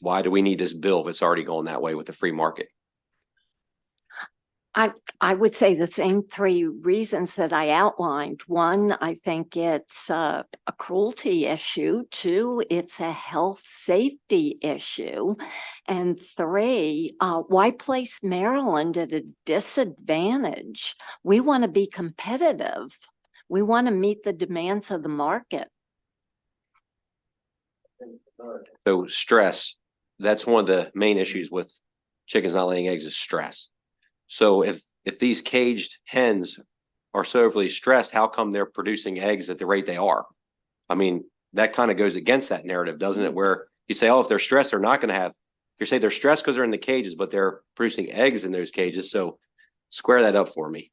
G: Why do we need this bill if it's already going that way with the free market?
I: I would say the same three reasons that I outlined. One, I think it's a cruelty issue. Two, it's a health safety issue. And three, why place Maryland at a disadvantage? We want to be competitive. We want to meet the demands of the market.
G: So stress, that's one of the main issues with chickens not laying eggs is stress. So if these caged hens are so overly stressed, how come they're producing eggs at the rate they are? I mean, that kind of goes against that narrative, doesn't it? Where you say, oh, if they're stressed, they're not going to have, you say they're stressed because they're in the cages, but they're producing eggs in those cages. So square that up for me.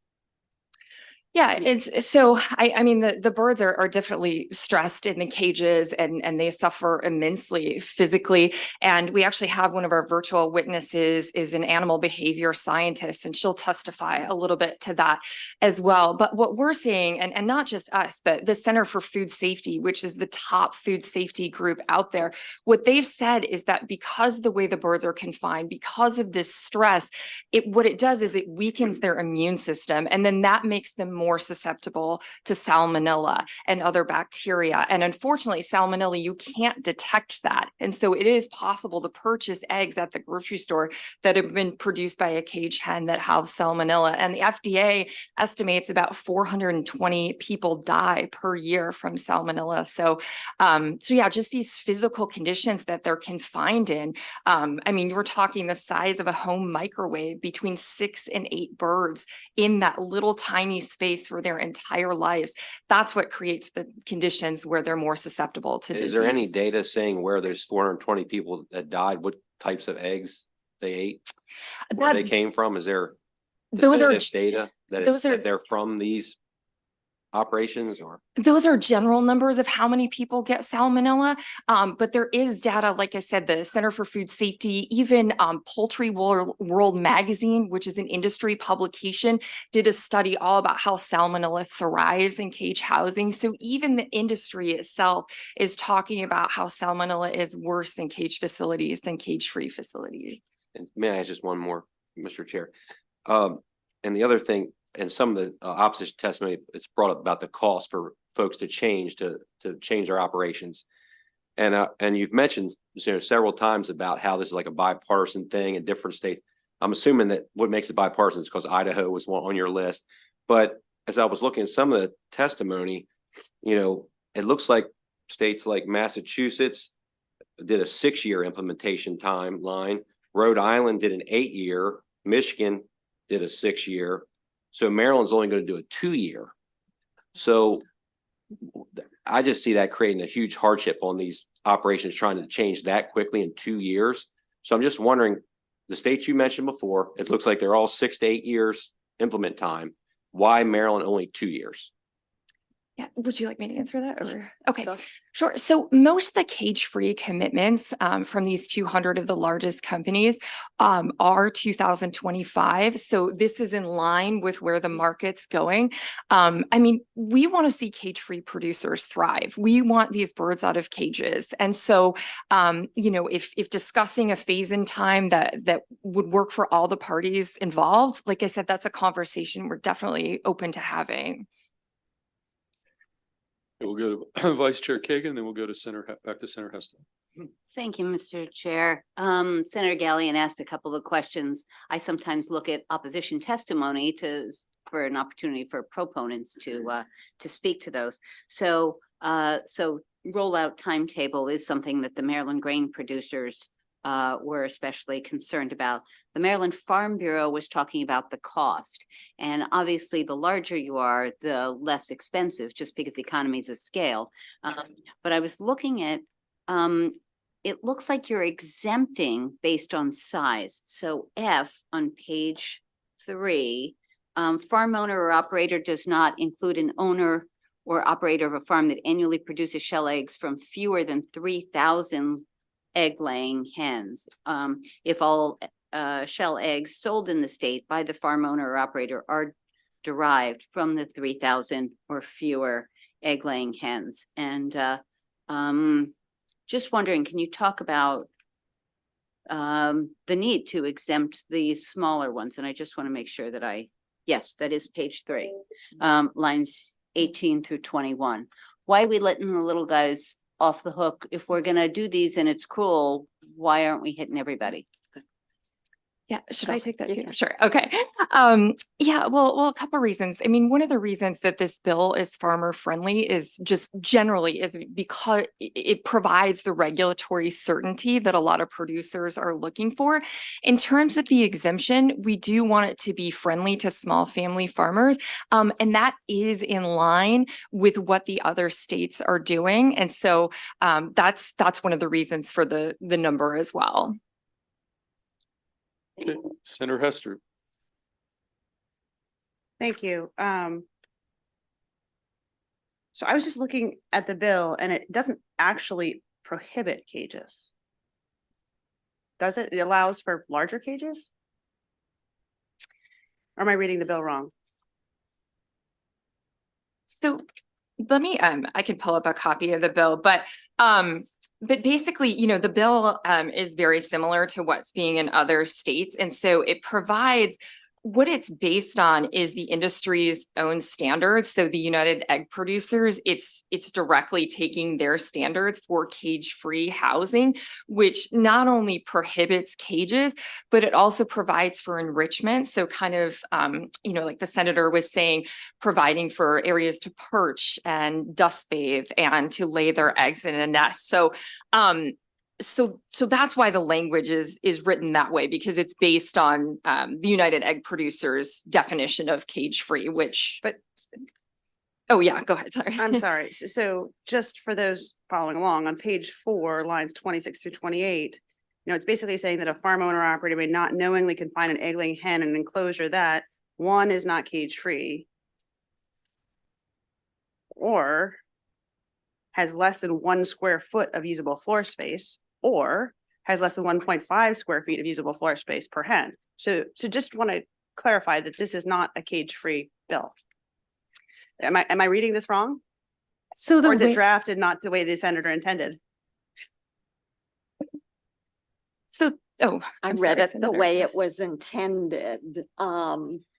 L: Yeah, it's so I mean the birds are definitely stressed in the cages and they suffer immensely physically. And we actually have one of our virtual witnesses is an animal behavior scientist, and she'll testify a little bit to that as well. But what we're seeing, and not just us, but the Center for Food Safety, which is the top food safety group out there, what they've said is that because of the way the birds are confined, because of this stress, what it does is it weakens their immune system, and then that makes them more susceptible to salmonella and other bacteria. And unfortunately, salmonella, you can't detect that. And so it is possible to purchase eggs at the grocery store that have been produced by a cage hen that have salmonella. And the FDA estimates about 420 people die per year from salmonella. So yeah, just these physical conditions that they're confined in. I mean, we're talking the size of a home microwave, between 6 and 8 birds in that little tiny space for their entire lives. That's what creates the conditions where they're more susceptible to disease.
G: Is there any data saying where there's 420 people that died, what types of eggs they ate, where they came from? Is there
L: those are
G: data that they're from these operations? Or
L: those are general numbers of how many people get salmonella, but there is data, like I said, the Center for Food Safety, even Poultry World Magazine, which is an industry publication, did a study all about how salmonella thrives in cage housing. So even the industry itself is talking about how salmonella is worse in cage facilities than cage-free facilities.
G: And may I ask just one more, Mr. Chair? And the other thing, and some of the opposition testimony, it's brought up about the cost for folks to change their operations. And you've mentioned several times about how this is like a bipartisan thing in different states. I'm assuming that what makes it bipartisan is because Idaho was one on your list. But as I was looking at some of the testimony, it looks like states like Massachusetts did a 6-year implementation timeline. Rhode Island did an 8-year. Michigan did a 6-year. So Maryland's only going to do a 2-year. So I just see that creating a huge hardship on these operations trying to change that quickly in 2 years. So I'm just wondering, the states you mentioned before, it looks like they're all 6 to 8 years implement time. Why Maryland only 2 years?
L: Yeah, would you like me to answer that? Or okay, sure. So most of the cage-free commitments from these 200 of the largest companies are 2025. So this is in line with where the market's going. I mean, we want to see cage-free producers thrive. We want these birds out of cages. And so, if discussing a phase-in time that would work for all the parties involved, like I said, that's a conversation we're definitely open to having.
A: We'll go to Vice Chair Kagan, then we'll go to back to Senator Heston.
M: Thank you, Mr. Chair. Senator Gallion asked a couple of questions. I sometimes look at opposition testimony for an opportunity for proponents to speak to those. So rollout timetable is something that the Maryland grain producers were especially concerned about. The Maryland Farm Bureau was talking about the cost. And obviously, the larger you are, the less expensive, just because economies of scale. But I was looking at, it looks like you're exempting based on size. So F on page 3, farm owner or operator does not include an owner or operator of a farm that annually produces shell eggs from fewer than 3,000 egg-laying hens. If all shell eggs sold in the state by the farm owner or operator are derived from the 3,000 or fewer egg-laying hens. And just wondering, can you talk about the need to exempt the smaller ones. And I just want to make sure that yes, that is page 3, lines 18 through 21. Why are we letting the little guys off the hook? If we're gonna do these and it's cruel, why aren't we hitting everybody?
L: Yeah, should I take that too?
I: Yeah.
L: Sure. Okay. Yeah, well, a couple of reasons. I mean, one of the reasons that this bill is farmer friendly is just generally is because it provides the regulatory certainty that a lot of producers are looking for. In terms of the exemption, we do want it to be friendly to small family farmers. And that is in line with what the other states are doing. And so that's one of the reasons for the number as well.
A: Okay, Senator Hester.
E: Thank you. So I was just looking at the bill and it doesn't actually prohibit cages. Does it? It allows for larger cages? Or am I reading the bill wrong?
L: So let me, I can pull up a copy of the bill, but basically, you know, the bill is very similar to what's being in other states. And so it provides what it's based on is the industry's own standards. So the United Egg Producers, it's directly taking their standards for cage-free housing, which not only prohibits cages, but it also provides for enrichment. So kind of, you know, like the senator was saying, providing for areas to perch and dust bathe and to lay their eggs in a nest. So So that's why the language is written that way, because it's based on the United Egg Producers definition of cage-free, which.
E: But
L: oh yeah, go ahead. Sorry.
E: I'm sorry. So just for those following along, on page 4, lines 26 through 28, you know, it's basically saying that a farm owner or operator may not knowingly confine an egg-laying hen in an enclosure that, 1, is not cage-free, or has less than 1 square foot of usable floor space, or has less than 1.5 square feet of usable floor space per hen. So just want to clarify that this is not a cage-free bill. Am I reading this wrong?
L: So
E: Or is it drafted not the way the senator intended?
L: So,
I: I read it the way it was intended.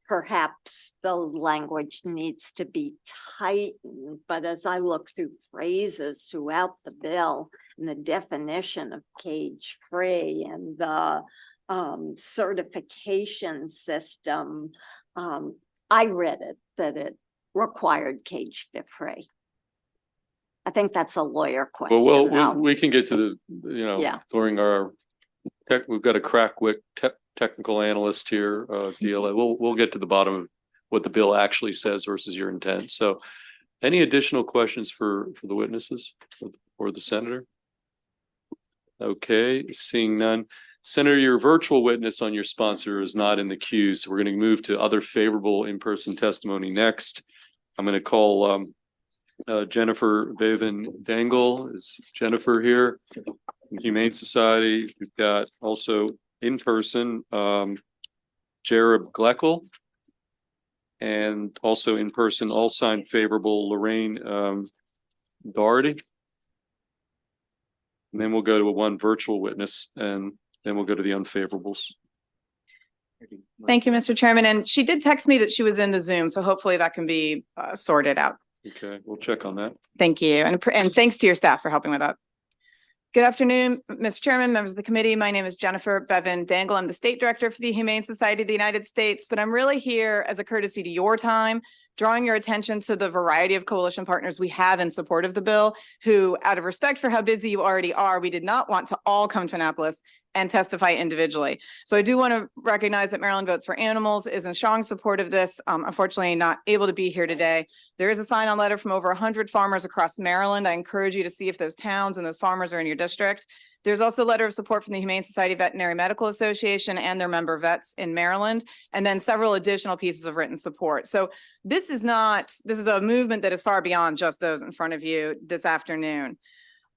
I: Perhaps the language needs to be tightened, but as I look through phrases throughout the bill and the definition of cage-free and the certification system, I read it that it required cage-free. I think that's a lawyer question.
A: Well, we can get to the, you know,
I: Yeah.
A: during our we've got a crackwick technical analyst here, deal. We'll get to the bottom of what the bill actually says versus your intent. So any additional questions for the witnesses or the senator? Okay, seeing none. Senator, your virtual witness on your sponsor is not in the queue, so we're going to move to other favorable in-person testimony next. I'm going to call Jennifer Bavin Dangle. Is Jennifer here? Humane Society. We've got also in person Jared Gleckel, and also in person, all signed favorable, Lorraine Doherty. And then we'll go to one virtual witness, and then we'll go to the unfavorables.
N: Thank you, Mr. Chairman. And she did text me that she was in the Zoom, so hopefully that can be sorted out.
A: Okay, we'll check on that.
N: Thank you. And thanks to your staff for helping with that. Good afternoon, Mr. Chairman, members of the committee. My name is Jennifer Bevin Dangle. I'm the State Director for the Humane Society of the United States, but I'm really here as a courtesy to your time, drawing your attention to the variety of coalition partners we have in support of the bill, who, out of respect for how busy you already are, we did not want to all come to Annapolis and testify individually. So I do want to recognize that Maryland Votes for Animals is in strong support of this. Unfortunately, not able to be here today. There is a sign-on letter from over 100 farmers across Maryland. I encourage you to see if those towns and those farmers are in your district. There's also a letter of support from the Humane Society Veterinary Medical Association and their member vets in Maryland, and then several additional pieces of written support. So this is a movement that is far beyond just those in front of you this afternoon.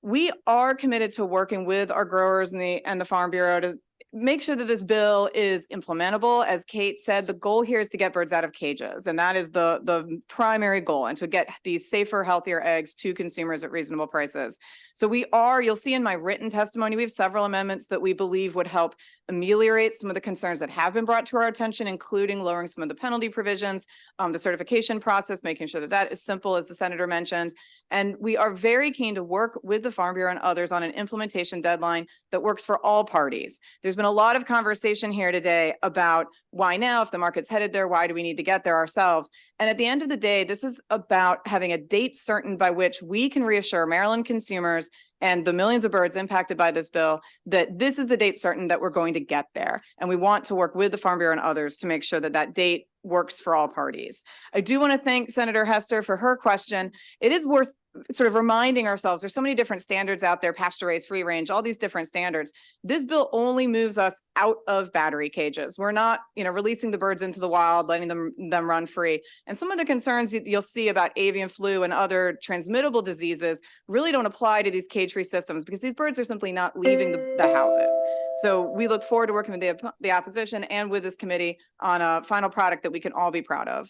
N: We are committed to working with our growers and the Farm Bureau to make sure that this bill is implementable. As Kate said, the goal here is to get birds out of cages, and that is the primary goal, and to get these safer, healthier eggs to consumers at reasonable prices. So you'll see in my written testimony, we have several amendments that we believe would help ameliorate some of the concerns that have been brought to our attention, including lowering some of the penalty provisions, the certification process, making sure that that is simple, as the senator mentioned. And we are very keen to work with the Farm Bureau and others on an implementation deadline that works for all parties. There's been a lot of conversation here today about why now, if the market's headed there, why do we need to get there ourselves? And at the end of the day, this is about having a date certain by which we can reassure Maryland consumers and the millions of birds impacted by this bill that this is the date certain that we're going to get there. And we want to work with the Farm Bureau and others to make sure that that date works for all parties. I do want to thank Senator Hester for her question. It is worth sort of reminding ourselves, there's so many different standards out there, pasture raised, free range, all these different standards. This bill only moves us out of battery cages. We're not, releasing the birds into the wild, letting them run free. And some of the concerns you'll see about avian flu and other transmittable diseases really don't apply to these cage-free systems, because these birds are simply not leaving the houses. So we look forward to working with the opposition and with this committee on a final product that we can all be proud of.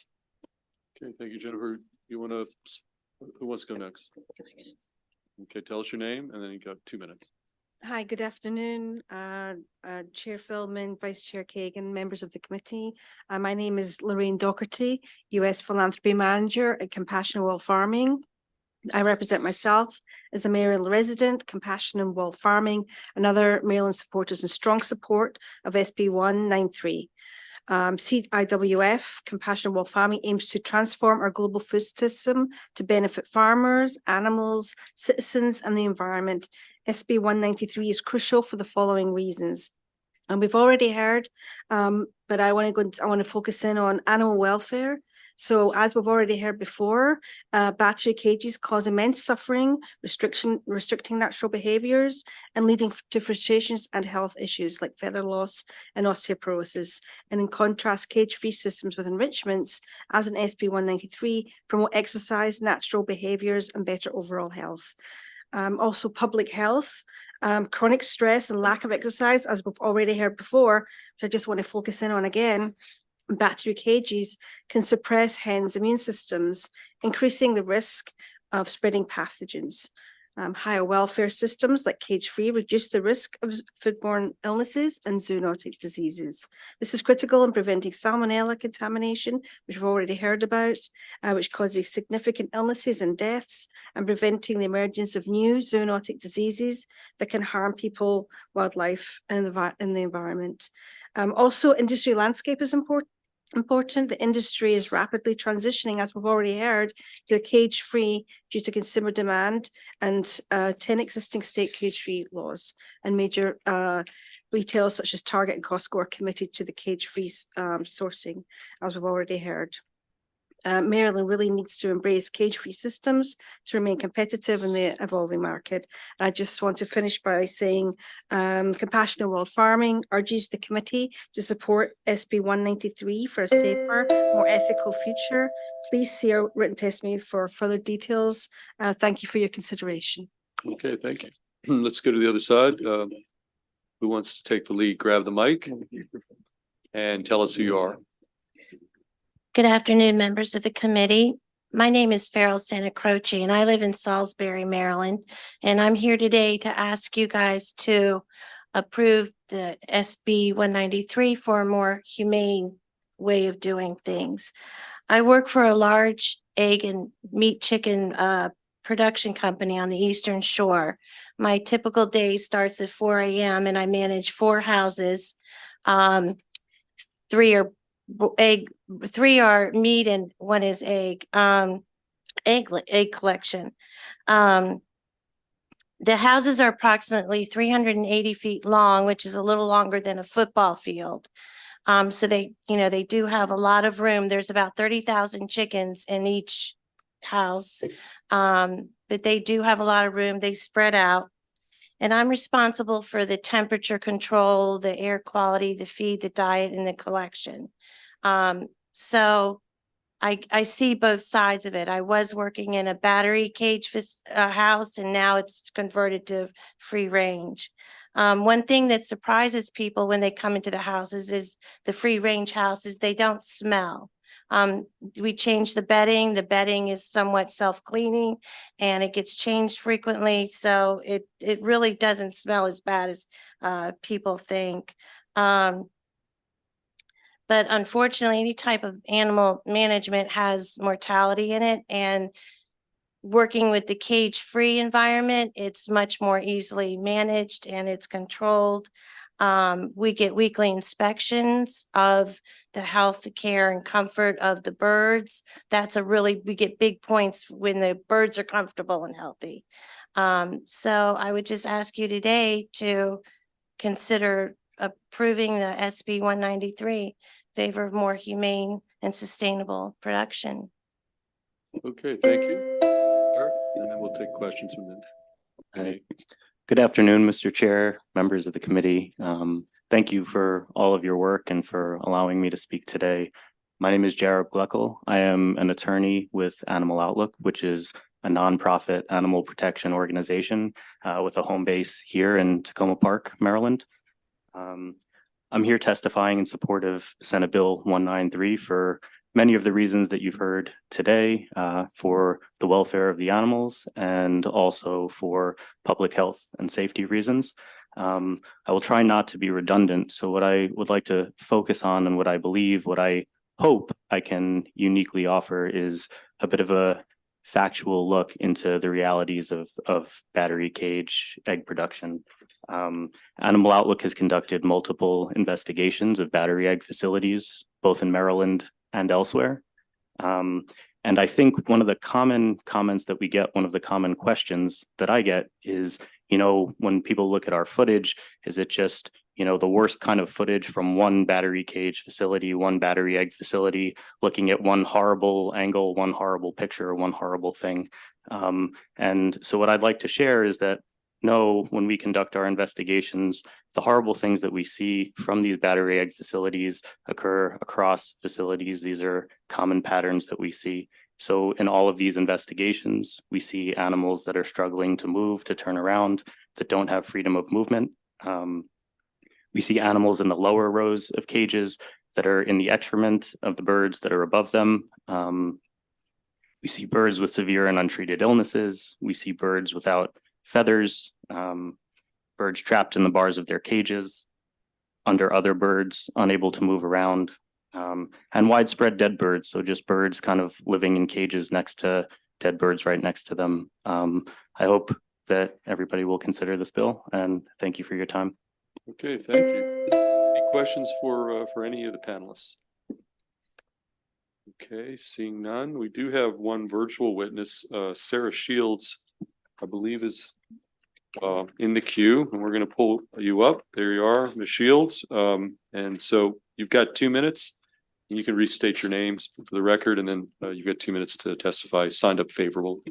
A: Okay, thank you, Jennifer. Who wants to go next? Okay, tell us your name and then you got 2 minutes.
O: Hi, good afternoon, Chair Feldman, Vice Chair Kagan, members of the committee. My name is Lorraine Doherty, U.S. Philanthropy Manager at Compassion World Farming. I represent myself as a Maryland resident, Compassion and World Farming, and other Maryland supporters in strong support of SB 193. CIWF, Compassion World Farming, aims to transform our global food system to benefit farmers, animals, citizens, and the environment. SB 193 is crucial for the following reasons. And we've already heard, but I want to focus in on animal welfare. So as we've already heard before, battery cages cause immense suffering, restricting natural behaviors and leading to frustrations and health issues like feather loss and osteoporosis. And in contrast, cage-free systems with enrichments, as in SB 193, promote exercise, natural behaviors and better overall health. Also public health, chronic stress and lack of exercise, as we've already heard before, which I just want to focus in on again. Battery cages can suppress hens' immune systems, increasing the risk of spreading pathogens. Higher welfare systems like cage-free reduce the risk of foodborne illnesses and zoonotic diseases. This is critical in preventing salmonella contamination, which we've already heard about, which causes significant illnesses and deaths, and preventing the emergence of new zoonotic diseases that can harm people, wildlife, and the environment. Also, industry landscape is important. The industry is rapidly transitioning, as we've already heard, to a cage-free due to consumer demand and 10 existing state cage-free laws. And major retailers such as Target and Costco are committed to the cage-free sourcing, as we've already heard. Maryland really needs to embrace cage-free systems to remain competitive in the evolving market. I just want to finish by saying Compassionate World Farming urges the committee to support SB 193 for a safer, more ethical future. Please see our written testimony for further details. Thank you for your consideration.
A: Okay, thank you. Let's go to the other side. Who wants to take the lead? Grab the mic and tell us who you are.
P: Good afternoon, members of the committee. My name is Farrell Santa Croce, and I live in Salisbury, Maryland. And I'm here today to ask you guys to approve the SB 193 for a more humane way of doing things. I work for a large egg and meat chicken production company on the Eastern Shore. My typical day starts at 4 a.m. and I manage 4 houses. 3 are meat and 1 is egg collection. The houses are approximately 380 feet long, which is a little longer than a football field. So they do have a lot of room. There's about 30,000 chickens in each house. But they do have a lot of room. They spread out. And I'm responsible for the temperature control, the air quality, the feed, the diet, and the collection. So I see both sides of it. I was working in a battery cage house, and now it's converted to free range. One thing that surprises people when they come into the houses is the free range houses, they don't smell. We change the bedding. The bedding is somewhat self-cleaning and it gets changed frequently. So it really doesn't smell as bad as people think. But unfortunately, any type of animal management has mortality in it, and working with the cage-free environment, it's much more easily managed and it's controlled. We get weekly inspections of the health care and comfort of the birds. We get big points when the birds are comfortable and healthy. So I would just ask you today to consider approving the SB 193, favor of more humane and sustainable production.
A: Okay, thank you. Eric, and then we'll take questions from them.
Q: Hi. Good afternoon, Mr. Chair, members of the committee. Thank you for all of your work and for allowing me to speak today. My name is Jared Gleckel. I am an attorney with Animal Outlook, which is a nonprofit animal protection organization with a home base here in Tacoma Park, Maryland. I'm here testifying in support of Senate Bill 193 for many of the reasons that you've heard today, for the welfare of the animals and also for public health and safety reasons. I will try not to be redundant. So what I would like to focus on and what I hope I can uniquely offer is a bit of a factual look into the realities of battery cage egg production. Animal Outlook has conducted multiple investigations of battery egg facilities, both in Maryland and elsewhere. And I think one of the common comments that we get, one of the common questions that I get is, when people look at our footage, is it just, the worst kind of footage from one battery cage facility, one battery egg facility, looking at one horrible angle, one horrible picture, one horrible thing. And so what I'd like to share is that no, when we conduct our investigations, the horrible things that we see from these battery egg facilities occur across facilities. These are common patterns that we see. So in all of these investigations, we see animals that are struggling to move, to turn around, that don't have freedom of movement. We see animals in the lower rows of cages that are in the detriment of the birds that are above them. We see birds with severe and untreated illnesses. We see birds without feathers, birds trapped in the bars of their cages, under other birds, unable to move around, and widespread dead birds. So just birds kind of living in cages next to dead birds right next to them. I hope that everybody will consider this bill, and thank you for your time.
A: Okay, thank you. Any questions for any of the panelists? Okay, seeing none. We do have one virtual witness, Sarah Shields, I believe is in the queue, and we're going to pull you up. There you are, Ms. Shields. And so you've got 2 minutes. And you can restate your names for the record, and then you've got 2 minutes to testify. Signed up favorable.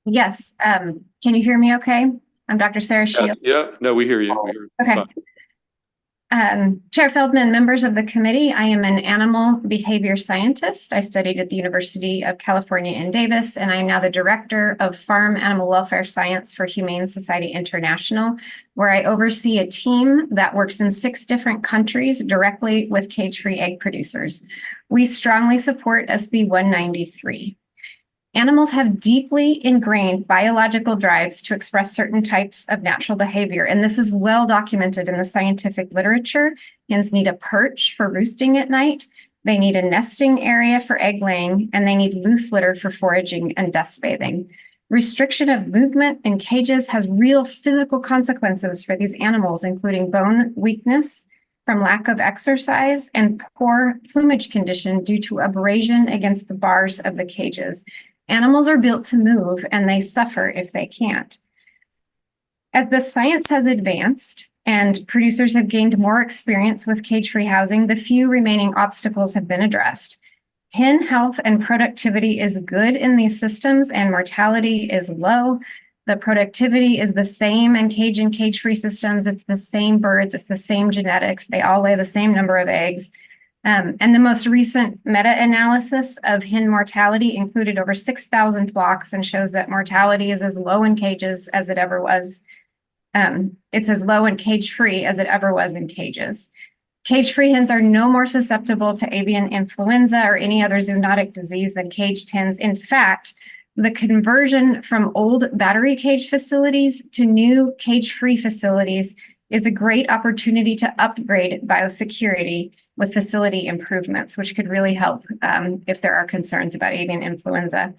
R: Yes. Can you hear me okay? I'm Dr. Sarah Shields.
A: Yes, yeah, no, we hear you. We hear you.
R: Okay.
A: Fine.
R: Chair Feldman, members of the committee, I am an animal behavior scientist. I studied at the University of California in Davis, and I'm now the director of Farm Animal Welfare Science for Humane Society International, where I oversee a team that works in 6 different countries directly with cage-free egg producers. We strongly support SB 193. Animals have deeply ingrained biological drives to express certain types of natural behavior, and this is well documented in the scientific literature. Hens need a perch for roosting at night, they need a nesting area for egg laying, and they need loose litter for foraging and dust bathing. Restriction of movement in cages has real physical consequences for these animals, including bone weakness from lack of exercise and poor plumage condition due to abrasion against the bars of the cages. Animals are built to move, and they suffer if they can't. As the science has advanced and producers have gained more experience with cage-free housing, the few remaining obstacles have been addressed. Hen health and productivity is good in these systems, and mortality is low. The productivity is the same in cage and cage-free systems. It's the same birds, it's the same genetics. They all lay the same number of eggs. And the most recent meta-analysis of hen mortality included over 6,000 flocks and shows that mortality is as low in cages as it ever was. It's as low and cage-free as it ever was in cages. Cage-free hens are no more susceptible to avian influenza or any other zoonotic disease than caged hens. In fact, the conversion from old battery cage facilities to new cage-free facilities is a great opportunity to upgrade biosecurity with facility improvements, which could really help if there are concerns about avian influenza.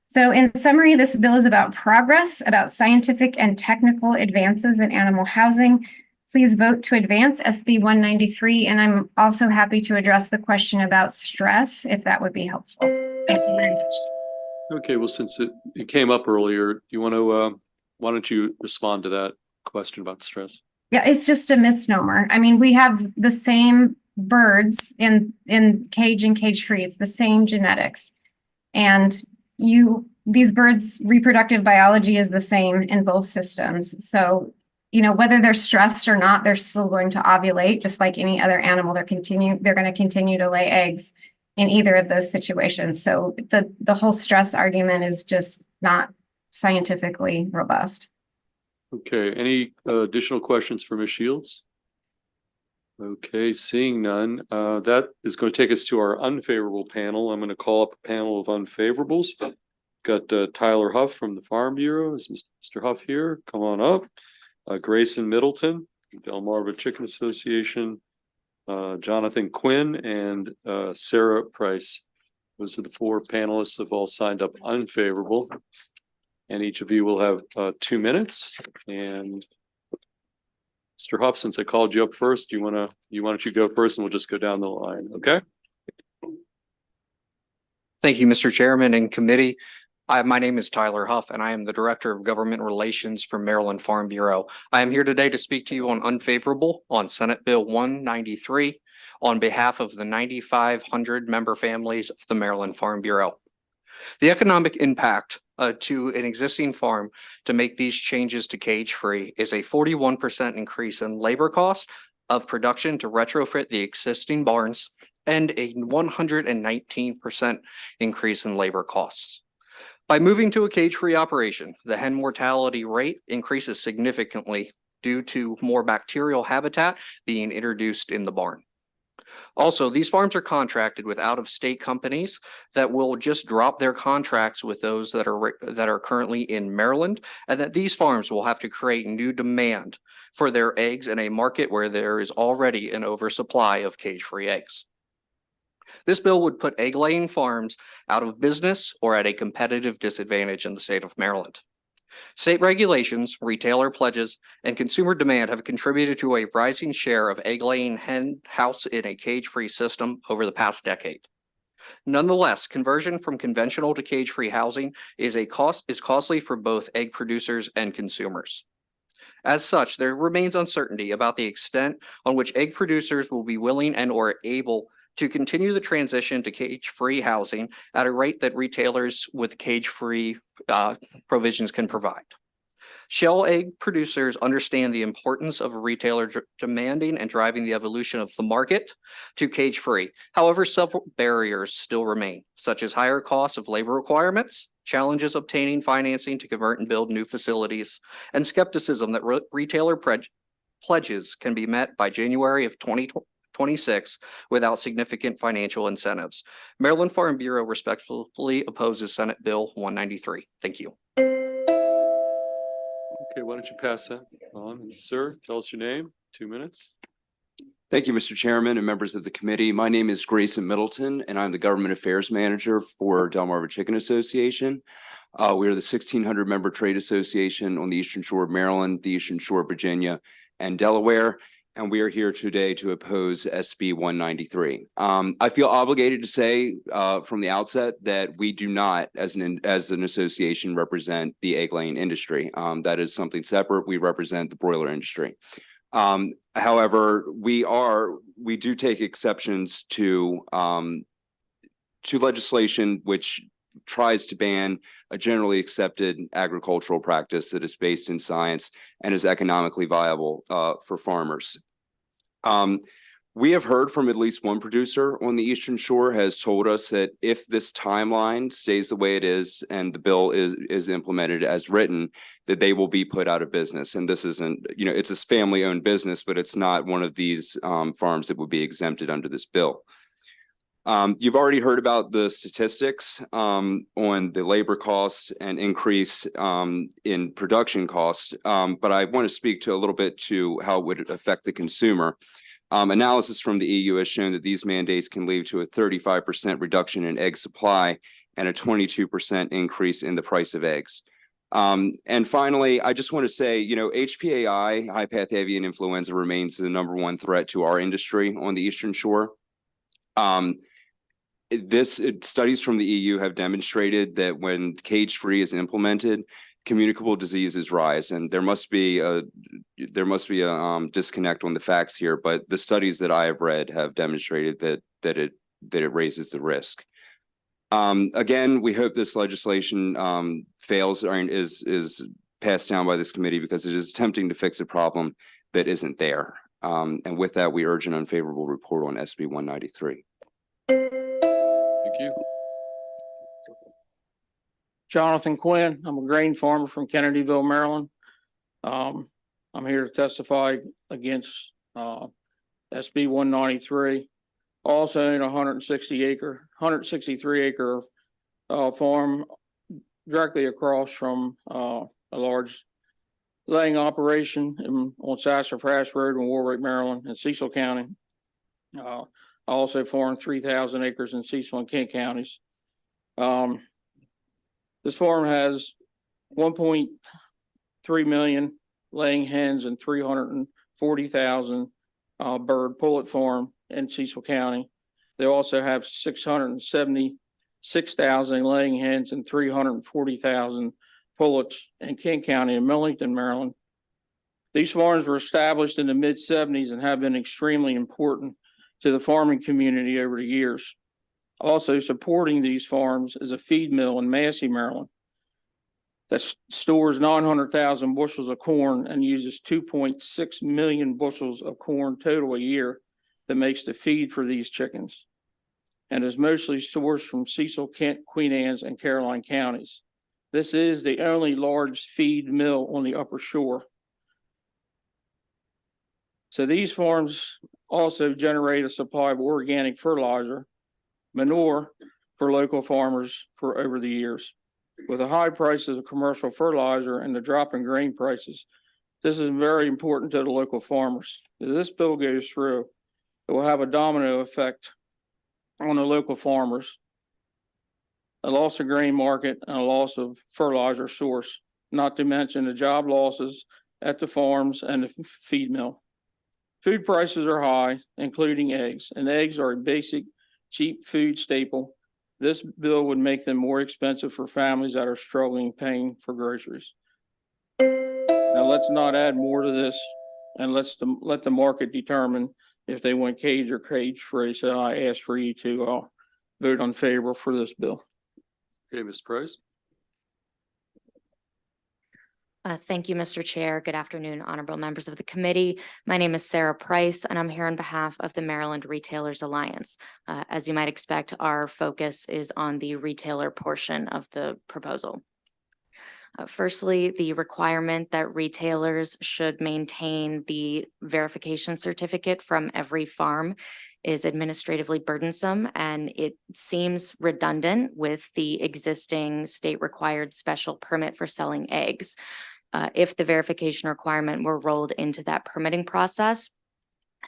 R: So in summary, this bill is about progress, about scientific and technical advances in animal housing. Please vote to advance SB 193, and I'm also happy to address the question about stress, if that would be helpful. Thank you very much.
A: Okay, well, since it came up earlier, you want to, why don't you respond to that question about stress?
R: Yeah, it's just a misnomer. I mean, we have the same birds in cage and cage-free. It's the same genetics. And these birds' reproductive biology is the same in both systems. So, you know, whether they're stressed or not, they're still going to ovulate just like any other animal. They're going to continue to lay eggs in either of those situations. So the whole stress argument is just not scientifically robust.
A: Okay, any additional questions for Ms. Shields? Okay, seeing none, that is going to take us to our unfavorable panel. I'm going to call up a panel of unfavorables. Got Tyler Huff from the Farm Bureau. Is Mr. Huff here? Come on up. Grayson Middleton, Delmarva Chicken Association, Jonathan Quinn, and Sarah Price. Those are the four panelists have all signed up unfavorable. And each of you will have 2 minutes. And Mr. Huff, since I called you up first, why don't you go first and we'll just go down the line, okay?
S: Thank you, Mr. Chairman and committee. My name is Tyler Huff, and I am the Director of Government Relations for Maryland Farm Bureau. I am here today to speak to you on unfavorable on Senate Bill 193 on behalf of the 9,500 member families of the Maryland Farm Bureau. The economic impact to an existing farm to make these changes to cage-free is a 41% increase in labor costs of production to retrofit the existing barns and a 119% increase in labor costs. By moving to a cage-free operation, the hen mortality rate increases significantly due to more bacterial habitat being introduced in the barn. Also, these farms are contracted with out-of-state companies that will just drop their contracts with those that are currently in Maryland, and that these farms will have to create new demand for their eggs in a market where there is already an oversupply of cage-free eggs. This bill would put egg-laying farms out of business or at a competitive disadvantage in the state of Maryland. State regulations, retailer pledges, and consumer demand have contributed to a rising share of egg-laying hen house in a cage-free system over the past decade. Nonetheless, conversion from conventional to cage-free housing is costly for both egg producers and consumers. As such, there remains uncertainty about the extent on which egg producers will be willing and or able to continue the transition to cage-free housing at a rate that retailers with cage-free provisions can provide. Shell egg producers understand the importance of a retailer demanding and driving the evolution of the market to cage-free. However, several barriers still remain, such as higher costs of labor requirements, challenges obtaining financing to convert and build new facilities, and skepticism that retailer pledges can be met by January of 2026 without significant financial incentives. Maryland Farm Bureau respectfully opposes Senate Bill 193. Thank you.
A: Okay, why don't you pass that on? Sir, tell us your name, 2 minutes.
T: Thank you, Mr. Chairman and members of the committee. My name is Grayson Middleton, and I'm the Government Affairs Manager for Delmarva Chicken Association. We are the 1,600 member trade association on the Eastern Shore of Maryland, the Eastern Shore of Virginia, and Delaware. And we are here today to oppose SB 193. I feel obligated to say from the outset that we do not, as an association, represent the egg-laying industry. That is something separate. We represent the broiler industry. However, we do take exceptions to legislation which tries to ban a generally accepted agricultural practice that is based in science and is economically viable for farmers. We have heard from at least one producer on the Eastern Shore has told us that if this timeline stays the way it is and the bill is implemented as written, that they will be put out of business. And this isn't, you know, it's a family-owned business, but it's not one of these farms that would be exempted under this bill. You've already heard about the statistics on the labor costs and increase in production costs, but I want to speak to a little bit to how it would affect the consumer. Analysis from the EU has shown that these mandates can lead to a 35% reduction in egg supply and a 22% increase in the price of eggs. And finally, I just want to say, you know, HPAI, high path avian influenza, remains the #1 threat to our industry on the Eastern Shore. Studies from the EU have demonstrated that when cage-free is implemented, communicable diseases rise, and there must be a disconnect on the facts here. But the studies that I have read have demonstrated that it raises the risk. Again, we hope this legislation fails or is passed down by this committee because it is attempting to fix a problem that isn't there. And with that, we urge an unfavorable report on SB 193.
A: Thank you.
U: Jonathan Quinn. I'm a grain farmer from Kennedyville, Maryland. I'm here to testify against SB 193. Also in a 163 acre farm directly across from a large laying operation on Sassafras Road in Warwick, Maryland, in Cecil County. I also farm 3,000 acres in Cecil and Kent counties. This farm has 1.3 million laying hens and 340,000 bird pullet farm in Cecil County. They also have 676,000 laying hens and 340,000 pullets in Kent County in Millington, Maryland. These farms were established in the mid-70s and have been extremely important to the farming community over the years. Also supporting these farms is a feed mill in Massey, Maryland, that stores 900,000 bushels of corn and uses 2.6 million bushels of corn total a year that makes the feed for these chickens, and is mostly sourced from Cecil, Kent, Queen Anne's, and Caroline counties. This is the only large feed mill on the Upper Shore. So these farms also generate a supply of organic fertilizer, manure for local farmers for over the years. With the high prices of commercial fertilizer and the drop in grain prices, this is very important to the local farmers. If this bill goes through, it will have a domino effect on the local farmers, a loss of grain market and a loss of fertilizer source, not to mention the job losses at the farms and the feed mill. Food prices are high, including eggs, and eggs are a basic, cheap food staple. This bill would make them more expensive for families that are struggling paying for groceries. Now, let's not add more to this, and let the market determine if they want cage or cage-free. So I ask for you to vote on favor for this bill.
A: Okay, Ms. Price.
V: Thank you, Mr. Chair. Good afternoon, honorable members of the committee. My name is Sarah Price, and I'm here on behalf of the Maryland Retailers Alliance. As you might expect, our focus is on the retailer portion of the proposal. Firstly, the requirement that retailers should maintain the verification certificate from every farm is administratively burdensome, and it seems redundant with the existing state-required special permit for selling eggs. If the verification requirement were rolled into that permitting process,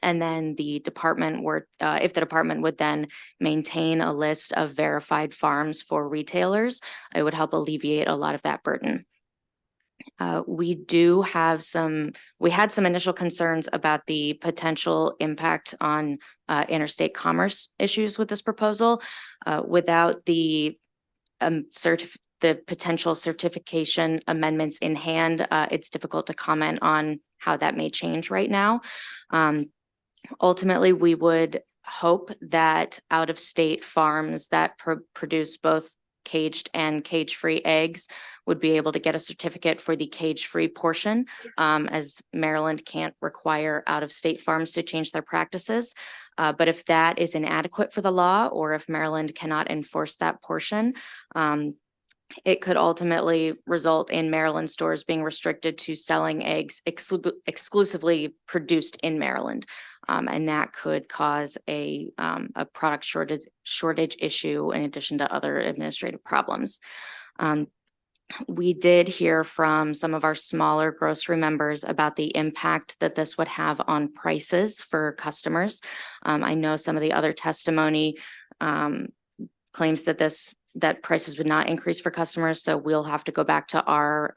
V: and then the department if the department would then maintain a list of verified farms for retailers, it would help alleviate a lot of that burden. We had some initial concerns about the potential impact on interstate commerce issues with this proposal. Without the potential certification amendments in hand, it's difficult to comment on how that may change right now. Ultimately, we would hope that out-of-state farms that produce both caged and cage-free eggs would be able to get a certificate for the cage-free portion, as Maryland can't require out-of-state farms to change their practices. But if that is inadequate for the law, or if Maryland cannot enforce that portion, it could ultimately result in Maryland stores being restricted to selling eggs exclusively produced in Maryland. And that could cause a product shortage issue in addition to other administrative problems. We did hear from some of our smaller grocery members about the impact that this would have on prices for customers. I know some of the other testimony claims that prices would not increase for customers. So we'll have to go back to our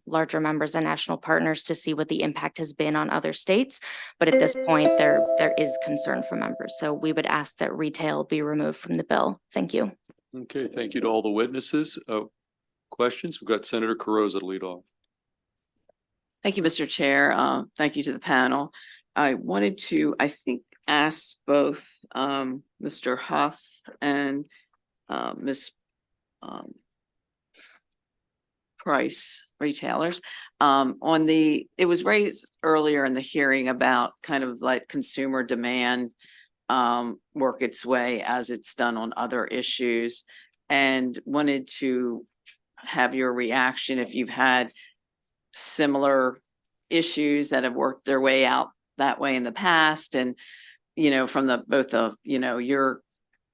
V: larger members and national partners to see what the impact has been on other states. But at this point, there is concern for members. So we would ask that retail be removed from the bill. Thank you.
A: Okay, thank you to all the witnesses. Questions? We've got Senator Carrozza to lead off.
B: Thank you, Mr. Chair. Thank you to the panel. I wanted to, ask both Mr. Huff and Ms. Price, retailers, it was raised earlier in the hearing about kind of like consumer demand work its way as it's done on other issues, and wanted to have your reaction if you've had similar issues that have worked their way out that way in the past, and from both of your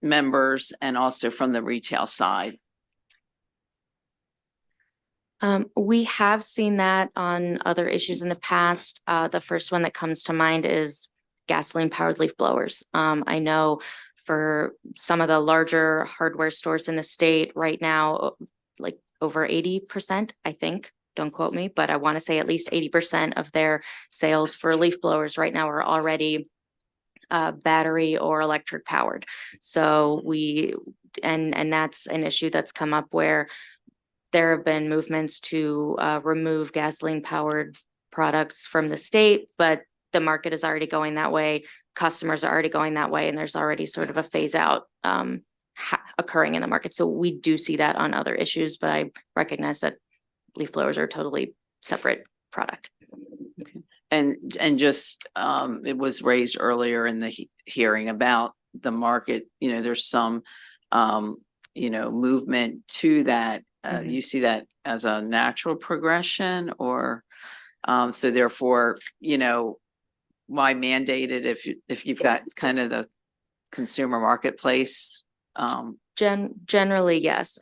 B: members and also from the retail side.
V: We have seen that on other issues in the past. The first one that comes to mind is gasoline powered leaf blowers. I know for some of the larger hardware stores in the state right now, like over 80%, I think, don't quote me, but I want to say at least 80% of their sales for leaf blowers right now are already battery or electric powered. So and that's an issue that's come up where there have been movements to remove gasoline powered products from the state, but the market is already going that way. Customers are already going that way, and there's already sort of a phase out occurring in the market. So we do see that on other issues, but I recognize that leaf blowers are a totally separate product.
B: Okay. And just it was raised earlier in the hearing about the market. There's some movement to that. You see that as a natural progression, or so therefore, why mandate it if you've got kind of the consumer marketplace?
V: Generally, yes.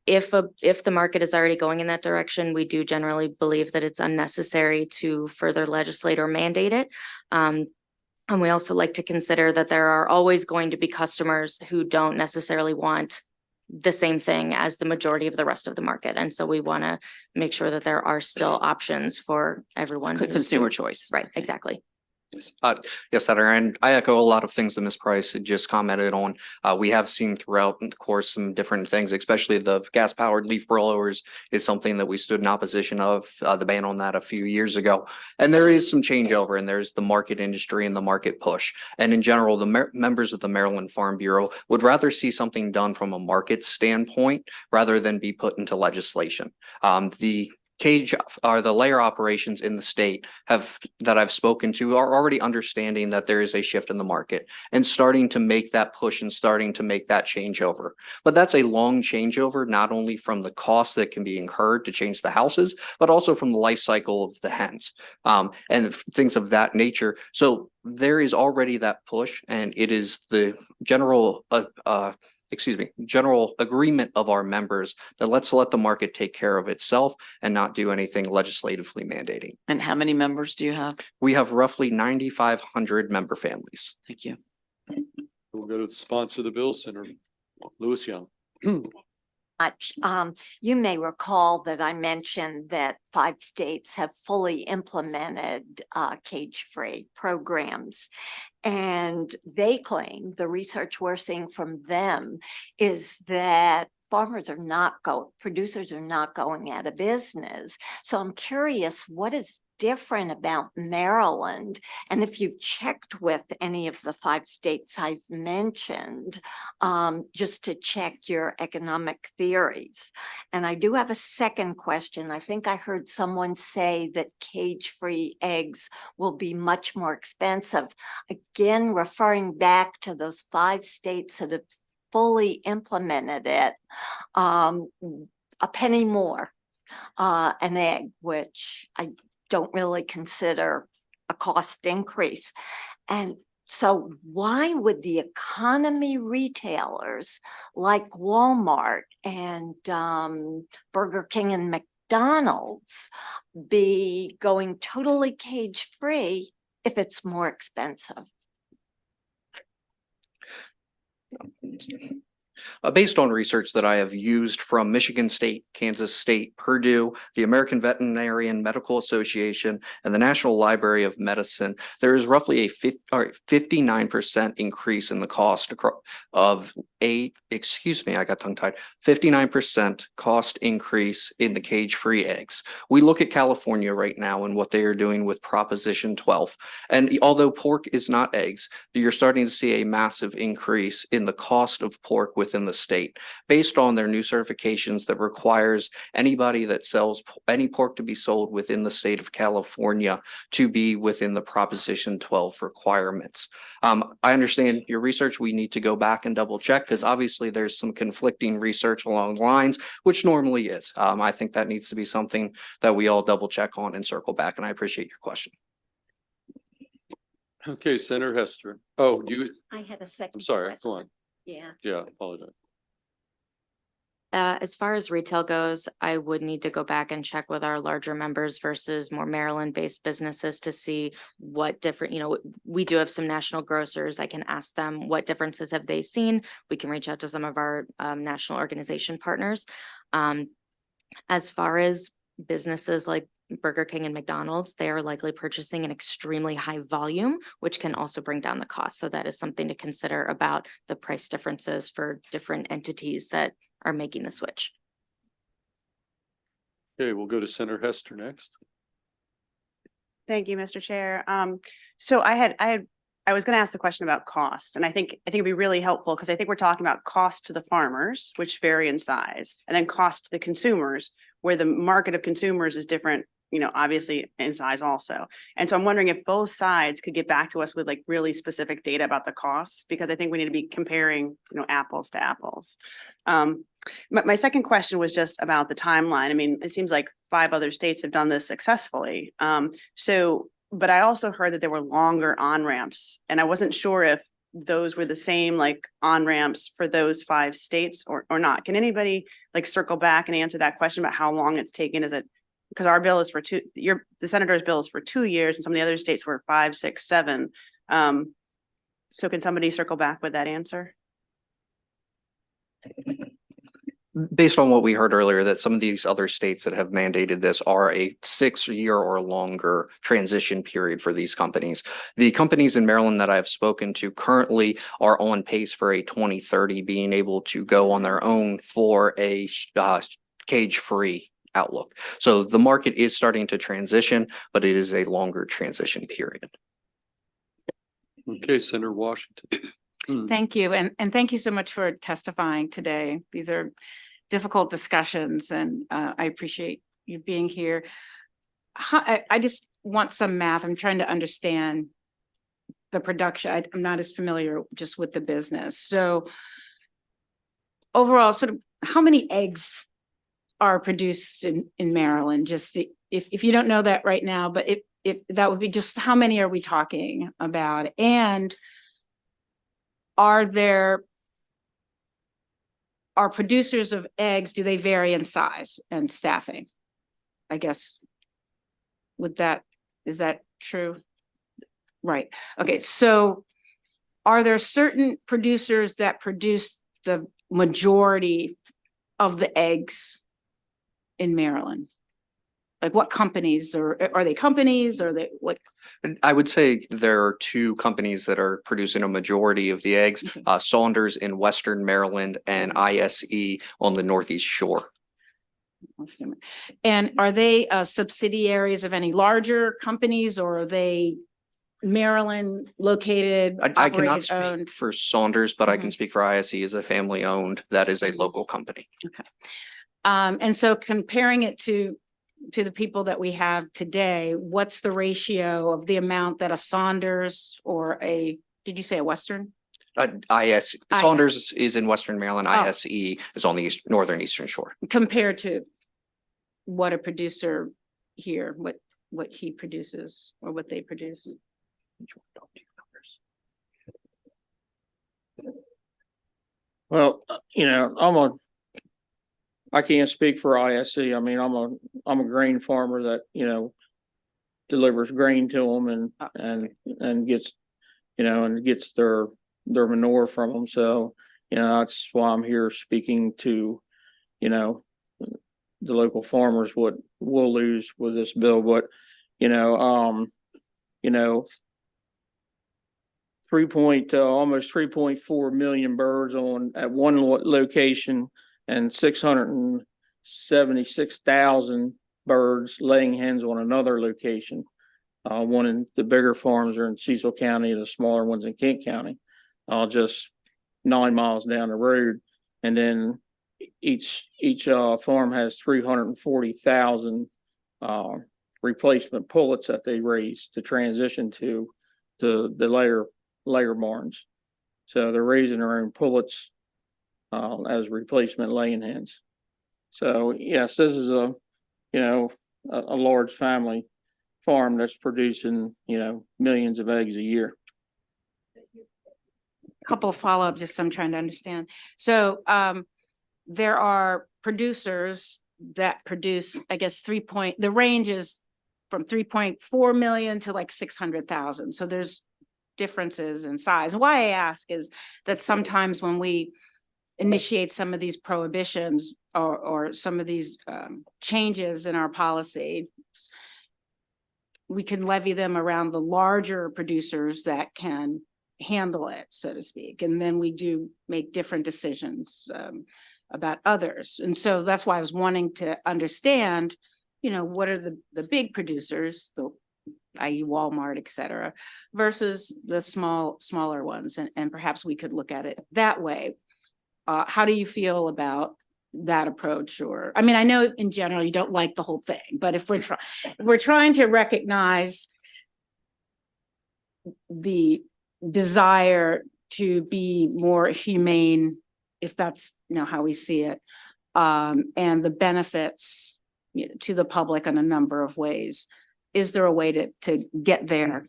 V: If the market is already going in that direction, we do generally believe that it's unnecessary to further legislate or mandate it. And we also like to consider that there are always going to be customers who don't necessarily want the same thing as the majority of the rest of the market. And so we want to make sure that there are still options for everyone.
B: Consumer choice.
V: Right, exactly.
S: Yes, Senator, and I echo a lot of things that Ms. Price had just commented on. We have seen throughout the course some different things, especially the gas-powered leaf blowers is something that we stood in opposition of, the ban on that a few years ago. And there is some changeover, and there's the market industry and the market push. And in general, the members of the Maryland Farm Bureau would rather see something done from a market standpoint rather than be put into legislation. The cage or the layer operations in the state that I've spoken to are already understanding that there is a shift in the market and starting to make that push and starting to make that changeover. But that's a long changeover, not only from the cost that can be incurred to change the houses, but also from the life cycle of the hens and things of that nature. So there is already that push, and it is the general agreement of our members that let's let the market take care of itself and not do anything legislatively mandating.
B: And how many members do you have?
S: We have roughly 9,500 member families.
B: Thank you.
A: We'll go to the sponsor of the bill, Senator Lewis Young.
I: Much. You may recall that I mentioned that 5 states have fully implemented cage-free programs. And they claim, the research we're seeing from them is that producers are not going out of business. So I'm curious, what is different about Maryland? And if you've checked with any of the 5 states I've mentioned, just to check your economic theories. And I do have a second question. I think I heard someone say that cage-free eggs will be much more expensive. Again, referring back to those 5 states that have fully implemented it, a penny more an egg, which I don't really consider a cost increase. And so why would the economy retailers like Walmart and Burger King and McDonald's be going totally cage-free if it's more expensive?
S: Based on research that I have used from Michigan State, Kansas State, Purdue, the American Veterinarian Medical Association, and the National Library of Medicine, there is roughly a 59% increase in the cost of 59% cost increase in the cage-free eggs. We look at California right now and what they are doing with Proposition 12. And although pork is not eggs, you're starting to see a massive increase in the cost of pork within the state based on their new certifications that requires anybody that sells any pork to be sold within the state of California to be within the Proposition 12 requirements. I understand your research. We need to go back and double check because obviously there's some conflicting research along the lines, which normally is. I think that needs to be something that we all double check on and circle back. And I appreciate your question.
A: Okay, Senator Hester. Oh,
I: I had a second.
A: I'm sorry,
I: question.
A: go on.
I: Yeah.
A: Yeah, apologize.
V: As far as retail goes, I would need to go back and check with our larger members versus more Maryland-based businesses to see what different, we do have some national grocers. I can ask them what differences have they seen. We can reach out to some of our national organization partners. As far as businesses like Burger King and McDonald's, they are likely purchasing an extremely high volume, which can also bring down the cost. So that is something to consider about the price differences for different entities that are making the switch.
A: Okay, we'll go to Senator Hester next.
E: Thank you, Mr. Chair. So I was going to ask the question about cost, and I think it'd be really helpful because I think we're talking about cost to the farmers, which vary in size, and then cost to the consumers, where the market of consumers is different, obviously in size also. And so I'm wondering if both sides could get back to us with like really specific data about the costs, because I think we need to be comparing, apples to apples. My second question was just about the timeline. I mean, it seems like 5 other states have done this successfully. But I also heard that there were longer on-ramps, and I wasn't sure if those were the same like on-ramps for those 5 states or not. Can anybody like circle back and answer that question about how long it's taken? Is it because our bill is for the senator's bill is for 2 years and some of the other states were 5, 6, 7. So can somebody circle back with that answer?
S: Based on what we heard earlier, that some of these other states that have mandated this are a 6-year or longer transition period for these companies. The companies in Maryland that I've spoken to currently are on pace for a 2030 being able to go on their own for a cage-free outlook. So the market is starting to transition, but it is a longer transition period.
A: Okay, Senator Washington.
C: Thank you. And thank you so much for testifying today. These are difficult discussions, and I appreciate you being here. I just want some math. I'm trying to understand the production. I'm not as familiar just with the business. So overall, sort of how many eggs are produced in Maryland? Just if you don't know that right now, but if that would be just how many are we talking about? And are producers of eggs, do they vary in size and staffing? I guess, is that true? Right. Okay. So are there certain producers that produce the majority of the eggs in Maryland? Like what companies, or are they companies, or they like?
S: I would say there are 2 companies that are producing a majority of the eggs, Saunders in Western Maryland and ISE on the Northeast Shore.
C: And are they subsidiaries of any larger companies, or are they Maryland located,
S: I cannot
C: operated,
S: speak
C: owned?
S: for Saunders, but I
C: Mhm.
S: can speak for ISE as a family owned. That is a local company.
C: Okay. And so comparing it to the people that we have today, what's the ratio of the amount that a Saunders or did you say a Western?
S: Saunders is in Western Maryland.
C: Oh.
S: ISE is on the northern eastern shore.
C: Compared to what a producer here, what he produces or what they produce?
U: Well, I can't speak for ISE. I mean, I'm a grain farmer that, delivers grain to them and gets, and gets their manure from them. So, that's why I'm here speaking to, the local farmers, what we'll lose with this bill. But, almost 3.4 million birds at one location, and 676,000 birds laying hens on another location. One in the bigger farms are in Cecil County, and the smaller ones in Kent County, just 9 miles down the road. And then each farm has 340,000 replacement pullets that they raise to transition to the layer barns. So they're raising their own pullets as replacement laying hens. So yes, this is a large family farm that's producing, millions of eggs a year.
C: Couple of follow-ups, just I'm trying to understand. So there are producers that produce, I guess, the range is from 3.4 million to like 600,000. So there's differences in size. Why I ask is that sometimes when we initiate some of these prohibitions or some of these changes in our policy, we can levy them around the larger producers that can handle it, so to speak. And then we do make different decisions about others. And so that's why I was wanting to understand, what are the big producers, i.e. Walmart, et cetera, versus the smaller ones. And perhaps we could look at it that way. How do you feel about that approach? Or, I mean, I know in general you don't like the whole thing, but if we're trying to recognize the desire to be more humane, if that's how we see it, and the benefits to the public in a number of ways, is there a way to get there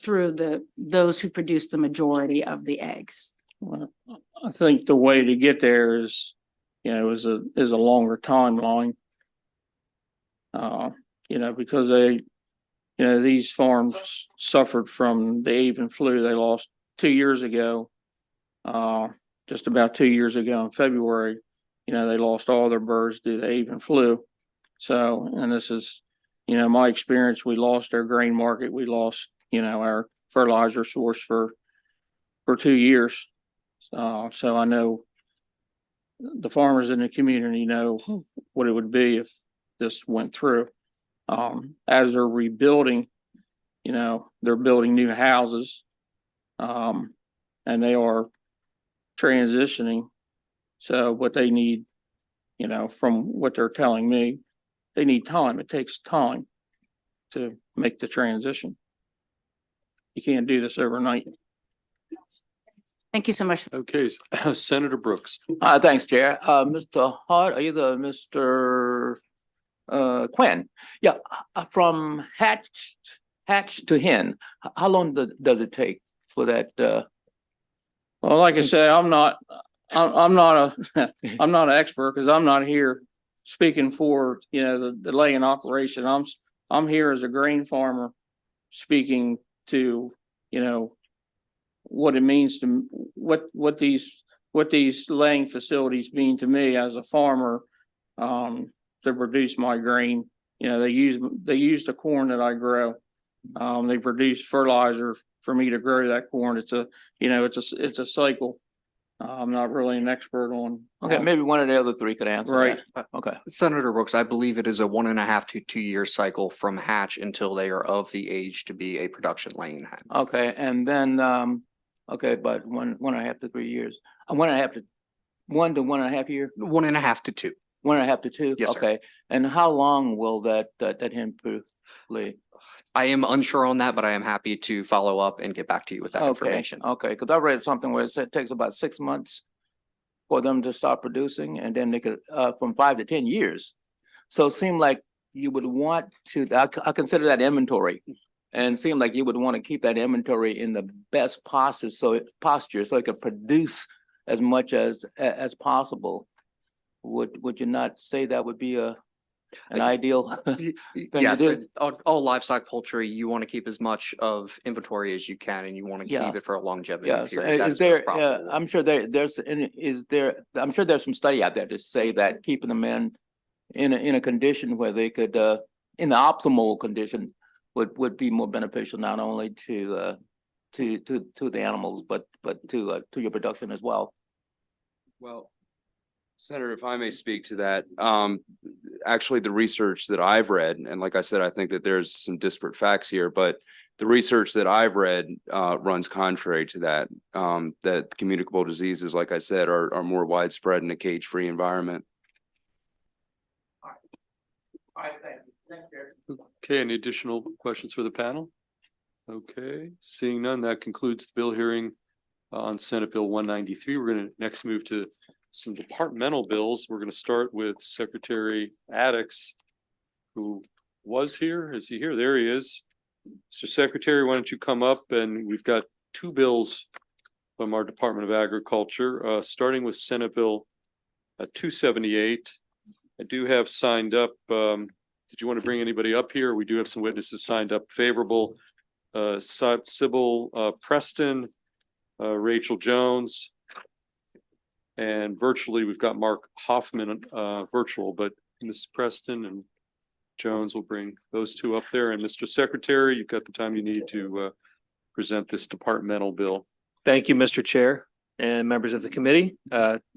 C: through those who produce the majority of the eggs?
U: Well, I think the way to get there is a longer timeline. Because these farms suffered from the avian flu. They lost 2 years ago, just about 2 years ago in February. They lost all their birds due to avian flu. So, and this is, my experience. We lost our grain market. We lost, our fertilizer source for 2 years. So I know the farmers in the community know what it would be if this went through. As they're rebuilding, they're building new houses, and they are transitioning. So what they need, from what they're telling me, they need time. It takes time to make the transition. You can't do this overnight.
C: Thank you so much.
A: Okay, Senator Brooks.
D: Thanks, Chair. Mr. Hart, either Mr. Quinn. Yeah, from hatch to hen, how long does it take for that?
U: Well, like I said, I'm not an expert because I'm not here speaking for, the laying operation. I'm here as a grain farmer speaking to, what it means to what these laying facilities mean to me as a farmer, to produce my grain. They use the corn that I grow. They produce fertilizer for me to grow that corn. It's a cycle. I'm not really an expert on.
D: Okay, maybe one of the other three could answer
U: Right.
D: that. Okay.
S: Senator Brooks, I believe it is a 1.5 to 2 year cycle from hatch until they are of the age to be a production laying hen.
D: Okay, and then, okay, but 1.5 to 3 years, 1.5 to 1.5 year,
S: 1.5 to 2.
D: 1.5 to 2?
S: Yes, sir.
D: Okay, and how long will that hen lay?
S: I am unsure on that, but I am happy to follow up and get back to you with that
D: Okay,
S: information.
D: okay, because I read something where it said it takes about 6 months for them to start producing, and then they could, from 5 to 10 years. So it seemed like you would want to, I consider that inventory. And it seemed like you would want to keep that inventory in the best posture, so it could produce as much as possible. Would you not say that would be an ideal thing
S: Yes,
D: to do?
S: all livestock poultry, you want to keep as much of inventory as you can, and you want to
D: Yeah.
S: keep it for a longevity
D: Yeah, so
S: period. That
D: is
S: most
D: there,
S: profitable.
D: I'm sure I'm sure there's some study out there to say that keeping them in a condition where they could, in the optimal condition, would be more beneficial not only to the animals, but to your production as well.
T: Well, Senator, if I may speak to that, actually the research that I've read, and like I said, I think that there's some disparate facts here, but the research that I've read runs contrary to that, that communicable diseases, like I said, are more widespread in a cage-free environment.
D: All right, thank you. Thanks, Chair.
A: Okay, any additional questions for the panel? Okay, seeing none, that concludes the bill hearing on Senate Bill 193. We're going to next move to some departmental bills. We're going to start with Secretary Addix, who was here. Is he here? There he is. Mr. Secretary, why don't you come up? And we've got two bills from our Department of Agriculture, starting with Senate Bill 278. I do have signed up. Did you want to bring anybody up here? We do have some witnesses signed up favorable. Sybil Preston, Rachel Jones, and virtually we've got Mark Hoffman virtual, but Ms. Preston and Jones will bring those two up there. And Mr. Secretary, you've got the time you need to present this departmental bill.
F: Thank you, Mr. Chair and members of the committee.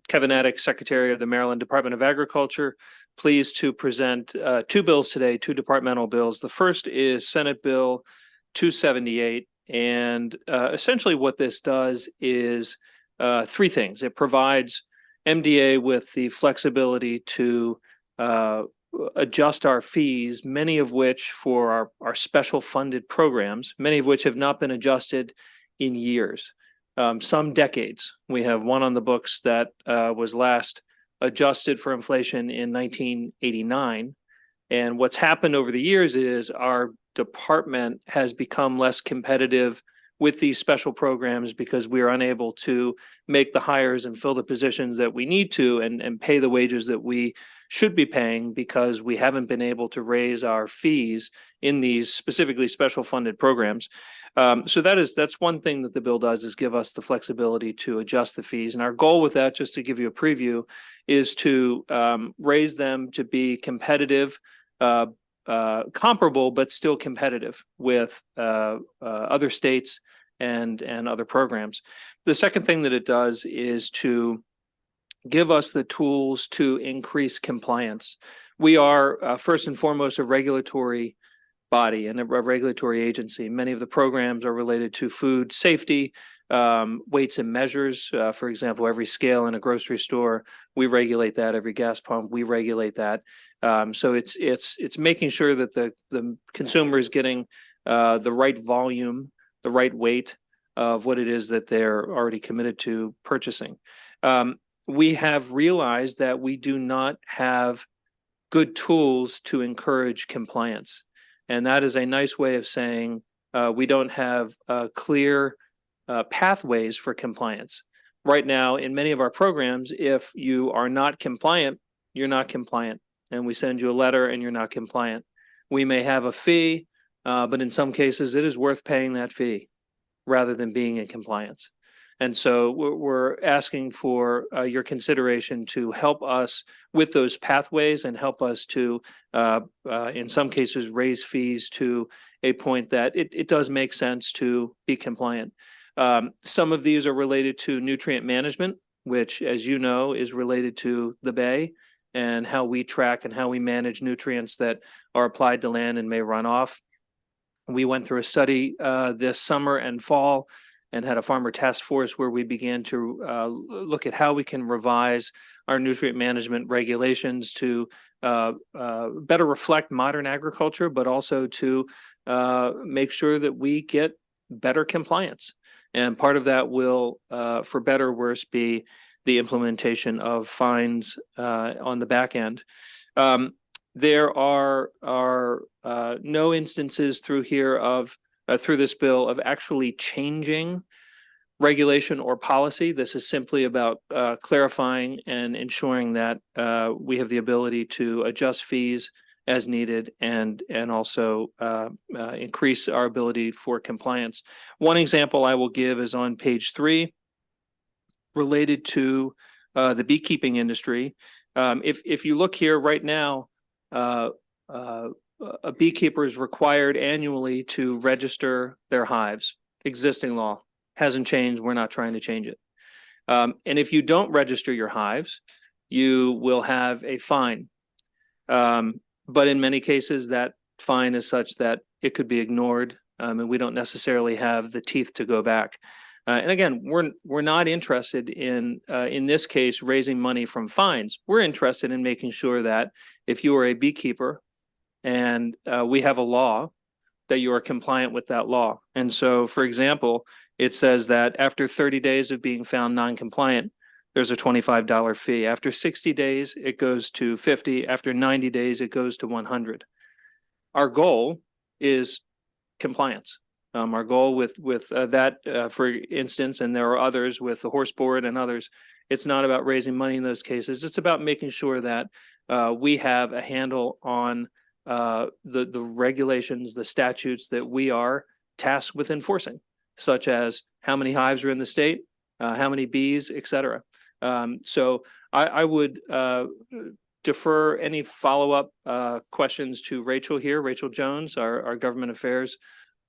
F: Kevin Addix, Secretary of the Maryland Department of Agriculture, pleased to present two bills today, two departmental bills. The first is Senate Bill 278. And essentially what this does is three things. It provides MDA with the flexibility to adjust our fees, many of which for our special funded programs, many of which have not been adjusted in years, some decades. We have one on the books that was last adjusted for inflation in 1989. And what's happened over the years is our department has become less competitive with these special programs because we are unable to make the hires and fill the positions that we need to and pay the wages that we should be paying because we haven't been able to raise our fees in these specifically special funded programs. So that's one thing that the bill does, is give us the flexibility to adjust the fees. And our goal with that, just to give you a preview, is to raise them to be competitive, comparable, but still competitive with other states and other programs. The second thing that it does is to give us the tools to increase compliance. We are first and foremost a regulatory body and a regulatory agency. Many of the programs are related to food safety, weights and measures. For example, every scale in a grocery store, we regulate that. Every gas pump, we regulate that. So it's making sure that the consumer is getting the right volume, the right weight of what it is that they're already committed to purchasing. We have realized that we do not have good tools to encourage compliance. And that is a nice way of saying we don't have clear pathways for compliance. Right now, in many of our programs, if you are not compliant, you're not compliant. And we send you a letter and you're not compliant. We may have a fee, but in some cases, it is worth paying that fee rather than being in compliance. And so we're asking for your consideration to help us with those pathways and help us to, in some cases, raise fees to a point that it does make sense to be compliant. Some of these are related to nutrient management. which, as you know, is related to the bay and how we track and how we manage nutrients that are applied to land and may run off. We went through a study this summer and fall and had a farmer task force where we began to look at how we can revise our nutrient management regulations to better reflect modern agriculture, but also to make sure that we get better compliance. And part of that will, for better or worse, be the implementation of fines on the back end. There are no instances through here of through this bill of actually changing regulation or policy. This is simply about clarifying and ensuring that we have the ability to adjust fees as needed and also increase our ability for compliance. One example I will give is on page 3, related to the beekeeping industry. If you look here right now, a beekeeper is required annually to register their hives. Existing law hasn't changed. We're not trying to change it. And if you don't register your hives, you will have a fine. But in many cases, that fine is such that it could be ignored, and we don't necessarily have the teeth to go back. And again, we're not interested in this case, raising money from fines. We're interested in making sure that if you are a beekeeper and we have a law, that you are compliant with that law. And so, for example, it says that after 30 days of being found non-compliant, there's a $25 fee. After 60 days, it goes to $50. After 90 days, it goes to $100. Our goal is compliance. Our goal with that, for instance, and there are others with the horse board and others, it's not about raising money in those cases. It's about making sure that we have a handle on the regulations, the statutes that we are tasked with enforcing, such as how many hives are in the state, how many bees, et cetera. So I would defer any follow-up questions to Rachel here, Rachel Jones, our government affairs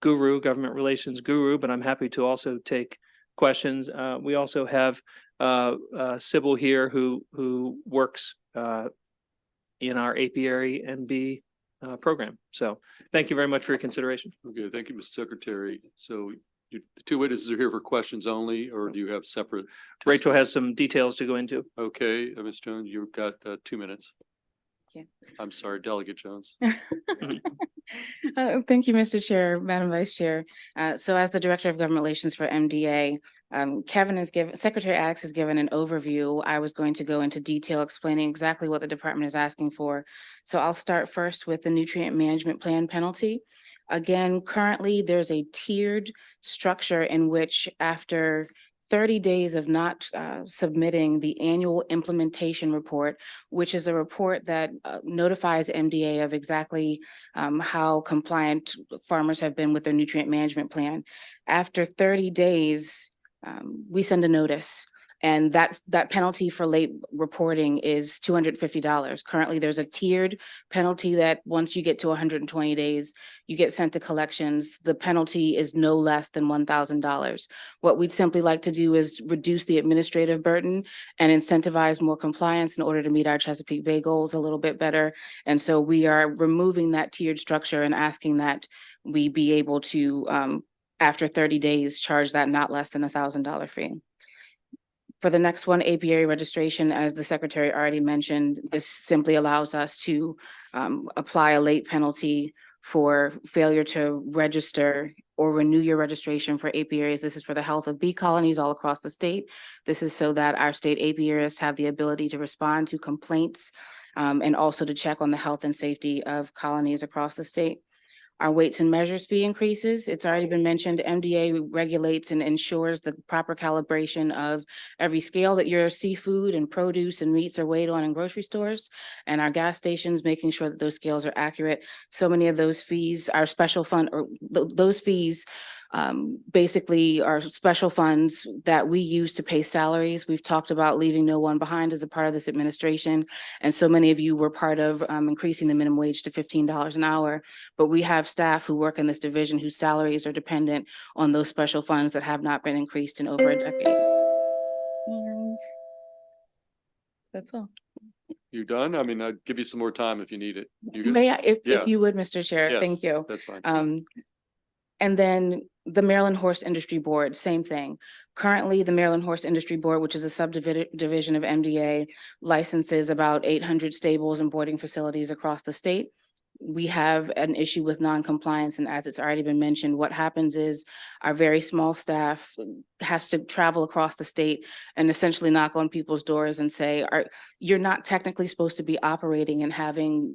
F: guru, government relations guru, but I'm happy to also take questions. We also have Sybil here who works in our apiary and bee program. So thank you very much for your consideration.
A: Okay, thank you, Mr. Secretary. So the two witnesses are here for questions only, or do you have separate?
F: Rachel has some details to go into.
A: Okay, Ms. Jones, you've got 2 minutes.
C: Okay.
A: I'm sorry, Delegate Jones.
H: Thank you, Mr. Chair, Madam Vice Chair. So as the Director of Government Relations for MDA, Secretary Alex has given an overview. I was going to go into detail explaining exactly what the department is asking for. So I'll start first with the nutrient management plan penalty. Again, currently there's a tiered structure in which after 30 days of not submitting the annual implementation report, which is a report that notifies MDA of exactly how compliant farmers have been with their nutrient management plan. After 30 days, we send a notice. And that penalty for late reporting is $250. Currently, there's a tiered penalty that once you get to 120 days, you get sent to collections. The penalty is no less than $1,000. What we'd simply like to do is reduce the administrative burden and incentivize more compliance in order to meet our Chesapeake Bay goals a little bit better. And so we are removing that tiered structure and asking that we be able to, after 30 days, charge that not less than $1,000 fee. For the next one, apiary registration, as the Secretary already mentioned, this simply allows us to apply a late penalty for failure to register or renew your registration for apiaries. This is for the health of bee colonies all across the state. This is so that our state apiarists have the ability to respond to complaints and also to check on the health and safety of colonies across the state. Our weights and measures fee increases. It's already been mentioned, MDA regulates and ensures the proper calibration of every scale that your seafood and produce and meats are weighed on in grocery stores, and our gas stations, making sure that those scales are accurate. So many of those fees are special fund, or those fees basically are special funds that we use to pay salaries. We've talked about leaving no one behind as a part of this administration. And so many of you were part of increasing the minimum wage to $15 an hour. But we have staff who work in this division whose salaries are dependent on those special funds that have not been increased in over a decade. And That's all.
A: You done? I mean, I'd give you some more time if you need it. You good?
H: May I,
A: Yeah.
H: if you would, Mr. Chair,
A: Yes,
H: thank you.
A: That's fine.
H: And then the Maryland Horse Industry Board, same thing. Currently, the Maryland Horse Industry Board, which is a subdivision of MDA, licenses about 800 stables and boarding facilities across the state. We have an issue with non-compliance, and as it's already been mentioned, what happens is our very small staff has to travel across the state and essentially knock on people's doors and say, you're not technically supposed to be operating and having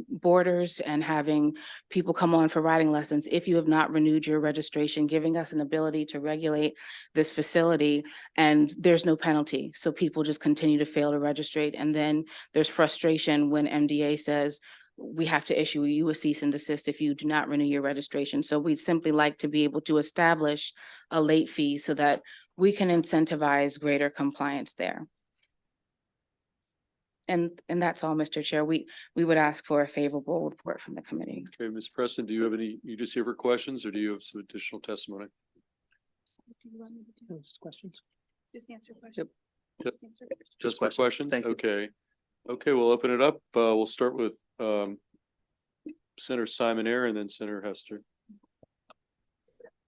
H: boarders and having people come on for riding lessons if you have not renewed your registration, giving us an ability to regulate this facility, and there's no penalty. So people just continue to fail to registrate, and then there's frustration when MDA says, we have to issue you a cease and desist if you do not renew your registration. So we'd simply like to be able to establish a late fee so that we can incentivize greater compliance there. And that's all, Mr. Chair. We would ask for a favorable report from the committee.
A: Okay, Ms. Preston, do you have any, you just here for questions, or do you have some additional testimony?
F: Questions?
O: Just answer questions.
A: Yep.
O: answer
A: Just for questions?
F: Thank you.
A: Okay. Okay, we'll open it up. We'll start with Senator Simon Air and then Senator Hester.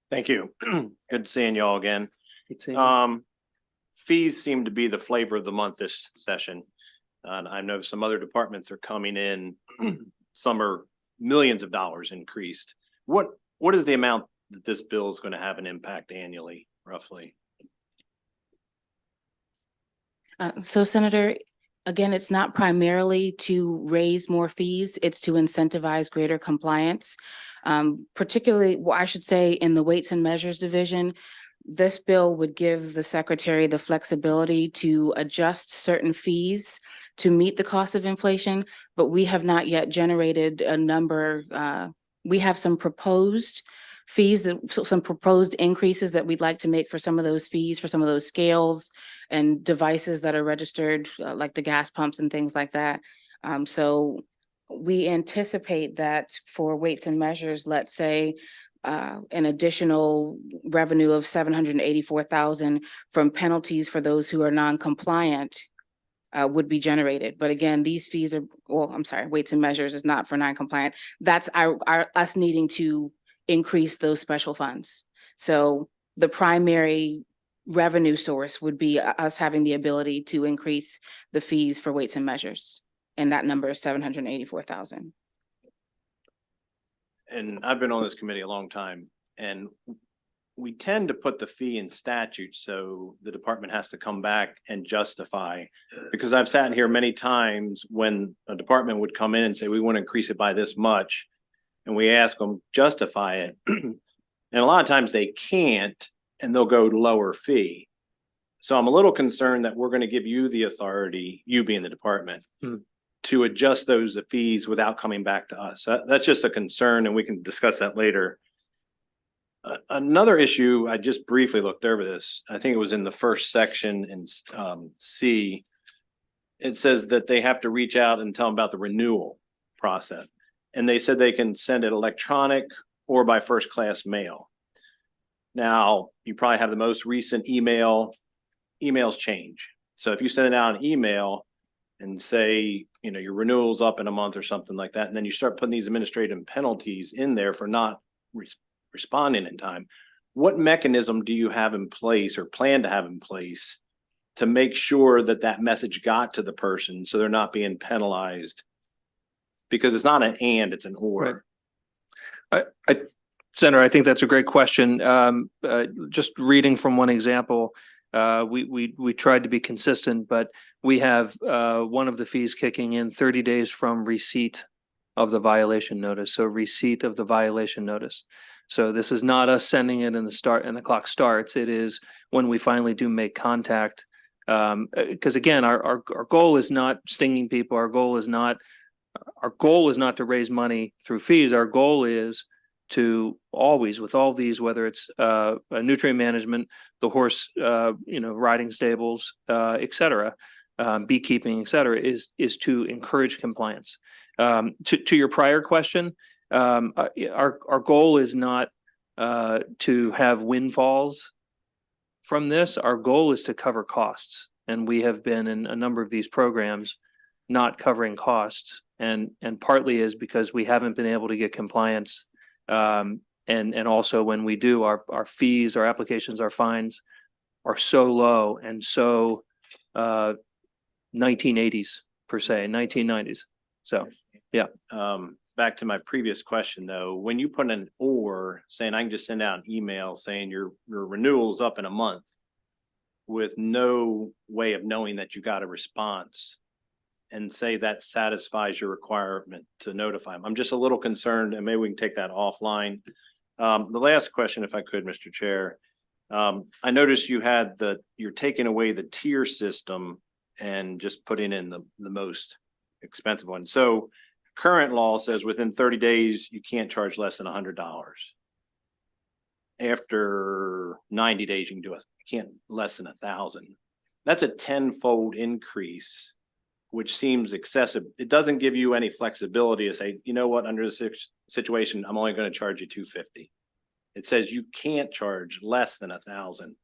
J: Thank you. Good seeing you all again.
F: Good seeing you.
J: Fees seem to be the flavor of the month this session. And I know some other departments are coming in, some are millions of dollars increased. What is the amount that this bill is going to have an impact annually, roughly?
H: So Senator, again, it's not primarily to raise more fees, it's to incentivize greater compliance. Particularly, well, I should say in the Weights and Measures Division, this bill would give the secretary the flexibility to adjust certain fees to meet the cost of inflation, but we have not yet generated a number. We have some proposed fees, some proposed increases that we'd like to make for some of those fees, for some of those scales and devices that are registered, like the gas pumps and things like that. So we anticipate that for Weights and Measures, let's say, an additional revenue of $784,000 from penalties for those who are non-compliant would be generated. But again, these fees are, well, I'm sorry, Weights and Measures is not for non-compliant. That's us needing to increase those special funds. So the primary revenue source would be us having the ability to increase the fees for Weights and Measures. And that number is $784,000.
J: And I've been on this committee a long time, and we tend to put the fee in statute, so the department has to come back and justify. Because I've sat here many times when a department would come in and say, we want to increase it by this much, and we ask them justify it. And a lot of times they can't, and they'll go lower fee. So I'm a little concerned that we're going to give you the authority, you being the department, to adjust those fees without coming back to us. That's just a concern, and we can discuss that later. Another issue, I just briefly looked over this. I think it was in the first section in C. It says that they have to reach out and tell them about the renewal process. And they said they can send it electronic or by first class mail. Now, you probably have the most recent emails change. So if you send out an email and say, you know, your renewal's up in a month or something like that, and then you start putting these administrative penalties in there for not responding in time, what mechanism do you have in place or plan to have in place to make sure that that message got to the person so they're not being penalized? Because it's not an and, it's an or.
F: Right. Senator, I think that's a great question. Just reading from one example, we tried to be consistent, but we have one of the fees kicking in 30 days from receipt of the violation notice. So receipt of the violation notice. So this is not us sending it in the start and the clock starts. It is when we finally do make contact. Because again, our goal is not stinging people. Our goal is not to raise money through fees. Our goal is to always, with all these, whether it's nutrient management, the horse, riding stables, et cetera, beekeeping, et cetera, is to encourage compliance. To your prior question, our goal is not to have windfalls from this. Our goal is to cover costs. And we have been in a number of these programs not covering costs. And partly is because we haven't been able to get compliance. And also when we do, our fees, our applications, our fines are so low and so 1980s per se, 1990s. So, yeah.
J: Back to my previous question though, when you put an or saying I can just send out an email saying your renewal's up in a month with no way of knowing that you got a response and say that satisfies your requirement to notify them. I'm just a little concerned, and maybe we can take that offline. The last question, if I could, Mr. Chair. I noticed you had you're taking away the tier system and just putting in the most expensive one. So current law says within 30 days, you can't charge less than $100. After 90 days, you can do can't less than 1,000. That's a 10-fold increase, which seems excessive. It doesn't give you any flexibility to say, you know what, under this situation, I'm only going to charge you $250. It says you can't charge less than 1,000.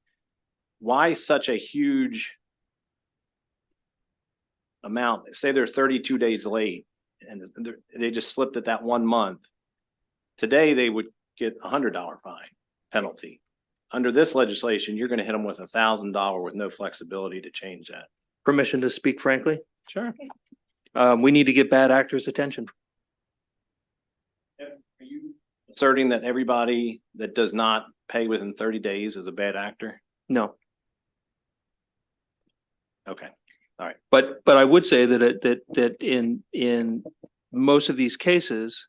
J: Why such a huge amount? Say they're 32 days late and they just slipped it that 1 month. Today, they would get $100 fine penalty. Under this legislation, you're going to hit them with $1,000 with no flexibility to change that.
F: Permission to speak frankly?
J: Sure.
F: We need to get bad actors' attention.
J: Are you asserting that everybody that does not pay within 30 days is a bad actor?
F: No.
J: Okay. All right.
F: But I would say that in most of these cases,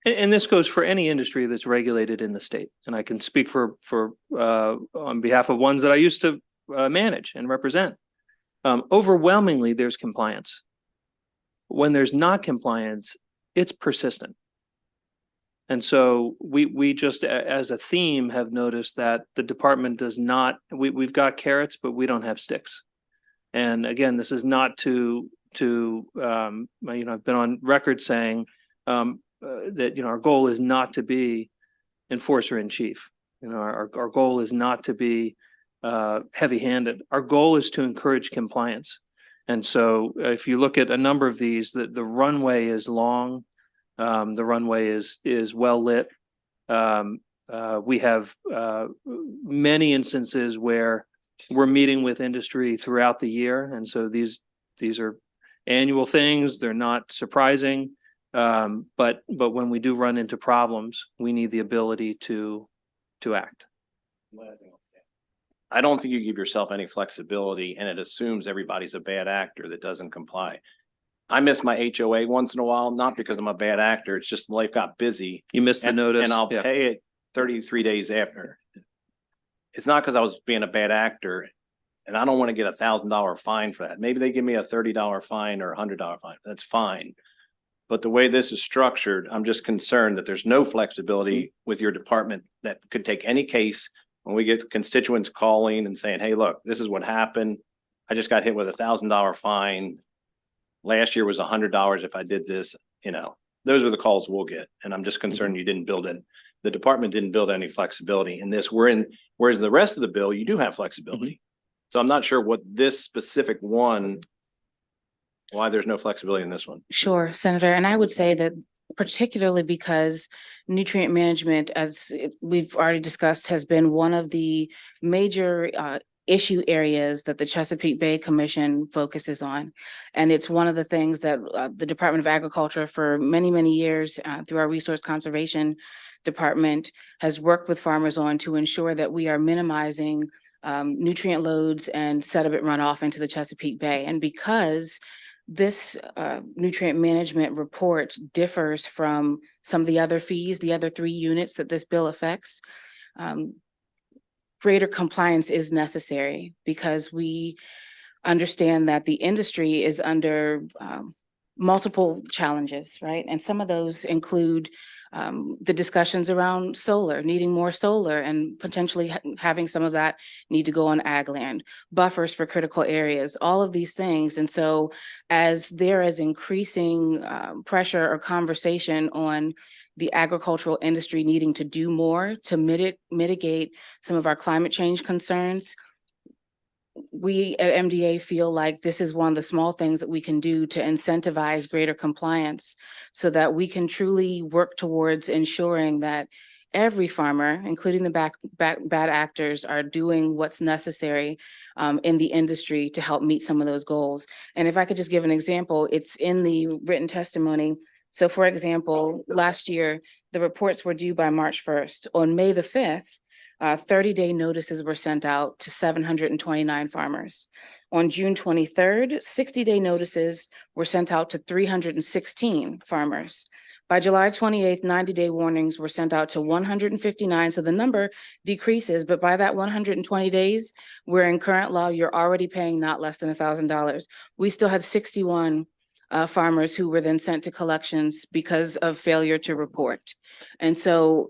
F: and this goes for any industry that's regulated in the state, and I can speak for on behalf of ones that I used to manage and represent. Overwhelmingly, there's compliance. When there's not compliance, it's persistent. And so we just as a theme have noticed that the department does not, we've got carrots, but we don't have sticks. And again, this is not to I've been on record saying that, our goal is not to be enforcer in chief. Our goal is not to be heavy-handed. Our goal is to encourage compliance. And so if you look at a number of these, the runway is long. The runway is well lit. We have many instances where we're meeting with industry throughout the year. And so these are annual things. They're not surprising. But when we do run into problems, we need the ability to act.
J: I don't think you give yourself any flexibility, and it assumes everybody's a bad actor that doesn't comply. I miss my HOA once in a while, not because I'm a bad actor. It's just life got busy.
F: You missed the notice.
J: And I'll
F: Yeah.
J: pay it 33 days after. It's not because I was being a bad actor, and I don't want to get $1,000 fine for that. Maybe they give me a $30 fine or $100 fine. That's fine. But the way this is structured, I'm just concerned that there's no flexibility with your department that could take any case. When we get constituents calling and saying, hey, look, this is what happened. I just got hit with $1,000 fine. Last year was $100 if I did this, those are the calls we'll get. And I'm just concerned you didn't build in, the department didn't build any flexibility in this. Whereas the rest of the bill, you do have flexibility. So I'm not sure what this specific one, why there's no flexibility in this one.
H: Sure, Senator. And I would say that particularly because nutrient management, as we've already discussed, has been one of the major issue areas that the Chesapeake Bay Commission focuses on. And it's one of the things that the Department of Agriculture for many, many years through our Resource Conservation Department has worked with farmers on to ensure that we are minimizing nutrient loads and sediment runoff into the Chesapeake Bay. And because this nutrient management report differs from some of the other fees, the other 3 units that this bill affects, greater compliance is necessary because we understand that the industry is under multiple challenges, right? And some of those include the discussions around solar, needing more solar and potentially having some of that need to go on ag land, buffers for critical areas, all of these things. And so as there is increasing pressure or conversation on the agricultural industry needing to do more to mitigate some of our climate change concerns, we at MDA feel like this is one of the small things that we can do to incentivize greater compliance so that we can truly work towards ensuring that every farmer, including the bad actors, are doing what's necessary in the industry to help meet some of those goals. And if I could just give an example, it's in the written testimony. So for example, last year, the reports were due by March 1st. On May the 5th, 30-day notices were sent out to 729 farmers. On June 23rd, 60-day notices were sent out to 316 farmers. By July 28th, 90-day warnings were sent out to 159. So the number decreases, but by that 120 days, where in current law, you're already paying not less than $1,000. We still had 61 farmers who were then sent to collections because of failure to report. And so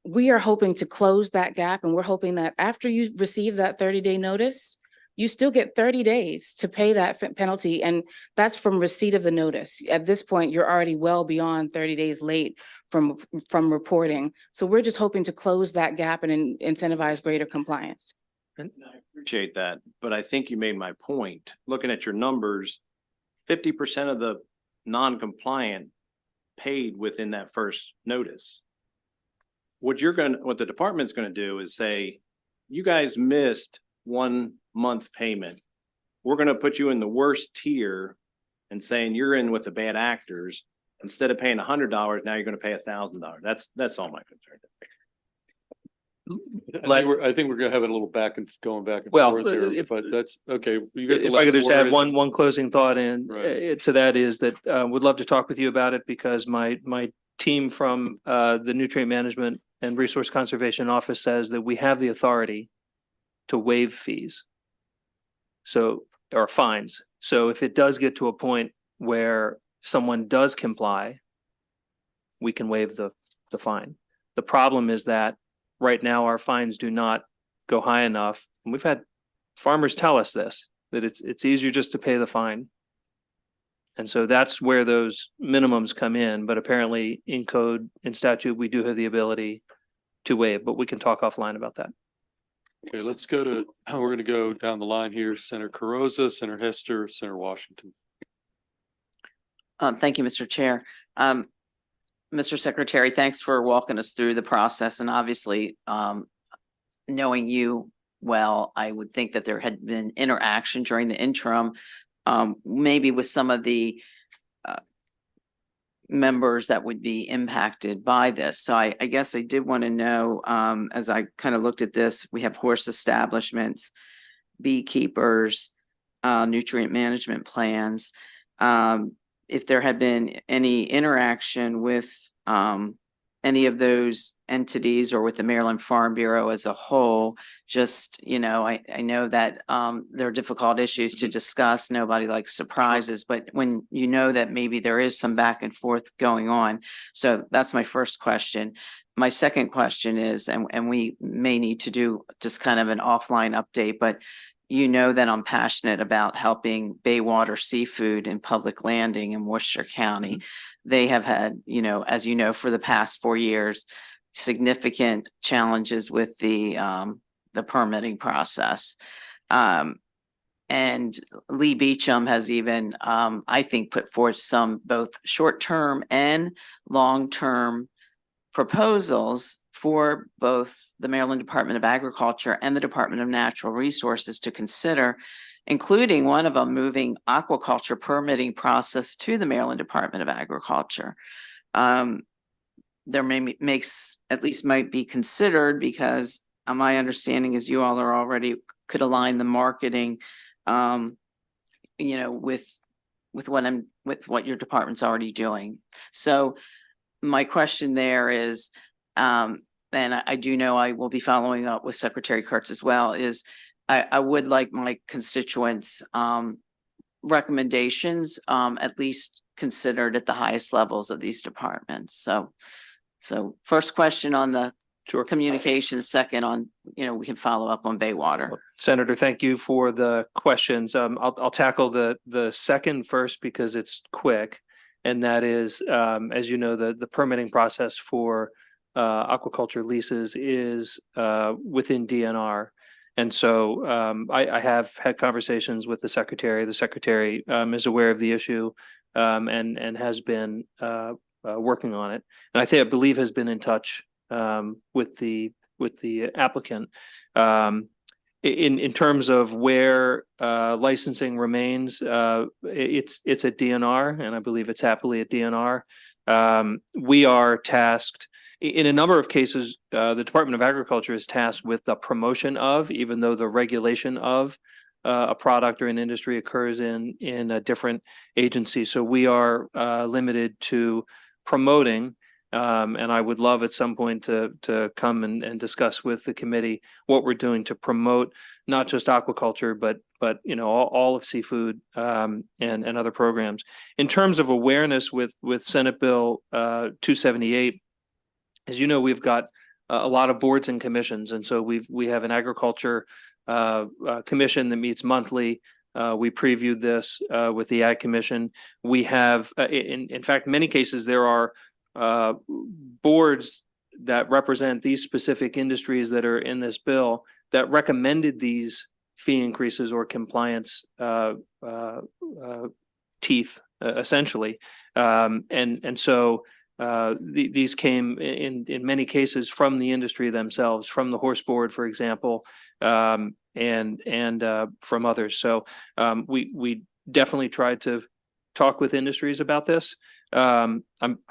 H: we are hoping to close that gap, and we're hoping that after you receive that 30-day notice, you still get 30 days to pay that penalty. And that's from receipt of the notice. At this point, you're already well beyond 30 days late from reporting. So we're just hoping to close that gap and incentivize greater compliance.
J: I appreciate that, but I think you made my point. Looking at your numbers, 50% of the non-compliant paid within that first notice. What the department's gonna do is say, you guys missed 1 month payment. We're gonna put you in the worst tier and saying you're in with the bad actors. Instead of paying $100, now you're gonna pay $1,000. That's all my concern.
A: I think we're gonna have it a little going back and
F: Well,
A: forth here, but that's okay.
F: If I could just add
A: one.
F: one closing thought in
A: Right.
F: to that is that would love to talk with you about it because my team from the Nutrient Management and Resource Conservation Office says that we have the authority to waive fees. So, or fines. So if it does get to a point where someone does comply, we can waive the fine. The problem is that right now our fines do not go high enough. And we've had farmers tell us this, that it's easier just to pay the fine. And so that's where those minimums come in. But apparently in code, in statute, we do have the ability to waive, but we can talk offline about that.
A: Okay, let's go to, we're gonna go down the line here. Senator Carrozza, Senator Hester, Senator Washington.
B: Thank you, Mr. Chair. Mr. Secretary, thanks for walking us through the process, and obviously, knowing you well, I would think that there had been interaction during the interim, maybe with some of the members that would be impacted by this. So I guess I did want to know, as I kind of looked at this, we have horse establishments, beekeepers, nutrient management plans. If there had been any interaction with any of those entities or with the Maryland Farm Bureau as a whole, just, you know, I know that there are difficult issues to discuss. Nobody likes surprises, but when you know that maybe there is some back and forth going on. So that's my first question. My second question is, and we may need to do just kind of an offline update, but you know that I'm passionate about helping Baywater Seafood and Public Landing in Worcester County. They have had, you know, as you know, for the past 4 years, significant challenges with the permitting process. And Lee Beecham has even, I think, put forth some both short-term and long-term proposals for both the Maryland Department of Agriculture and the Department of Natural Resources to consider, including one of them moving aquaculture permitting process to the Maryland Department of Agriculture. There might be considered, because my understanding is you all are already could align the marketing, you know, with what your department's already doing. So my question there is, and I do know I will be following up with Secretary Kurtz as well, is I would like my constituents' recommendations at least considered at the highest levels of these departments. So first question on the communication, second on, you know, we can follow up on Baywater.
F: Senator, thank you for the questions. I'll tackle the second first because it's quick. And that is, as you know, the permitting process for aquaculture leases is within DNR. And so I have had conversations with the secretary. The secretary is aware of the issue and has been working on it. And I believe has been in touch with the applicant. In terms of where licensing remains, it's at DNR, and I believe it's happily at DNR. We are tasked in a number of cases. The Department of Agriculture is tasked with the promotion of, even though the regulation of a product or an industry occurs in a different agency. So we are limited to promoting. And I would love at some point to come and discuss with the committee what we're doing to promote not just aquaculture, but all of seafood and other programs. In terms of awareness with Senate Bill 278, as you know, we've got a lot of boards and commissions, and so we have an agriculture commission that meets monthly. We previewed this with the Ag Commission. We have, in fact, many cases there are boards that represent these specific industries that are in this bill that recommended these fee increases or compliance teeth, essentially. And so these came in many cases from the industry themselves, from the horse board, for example, and from others. So we definitely tried to talk with industries about this. I'm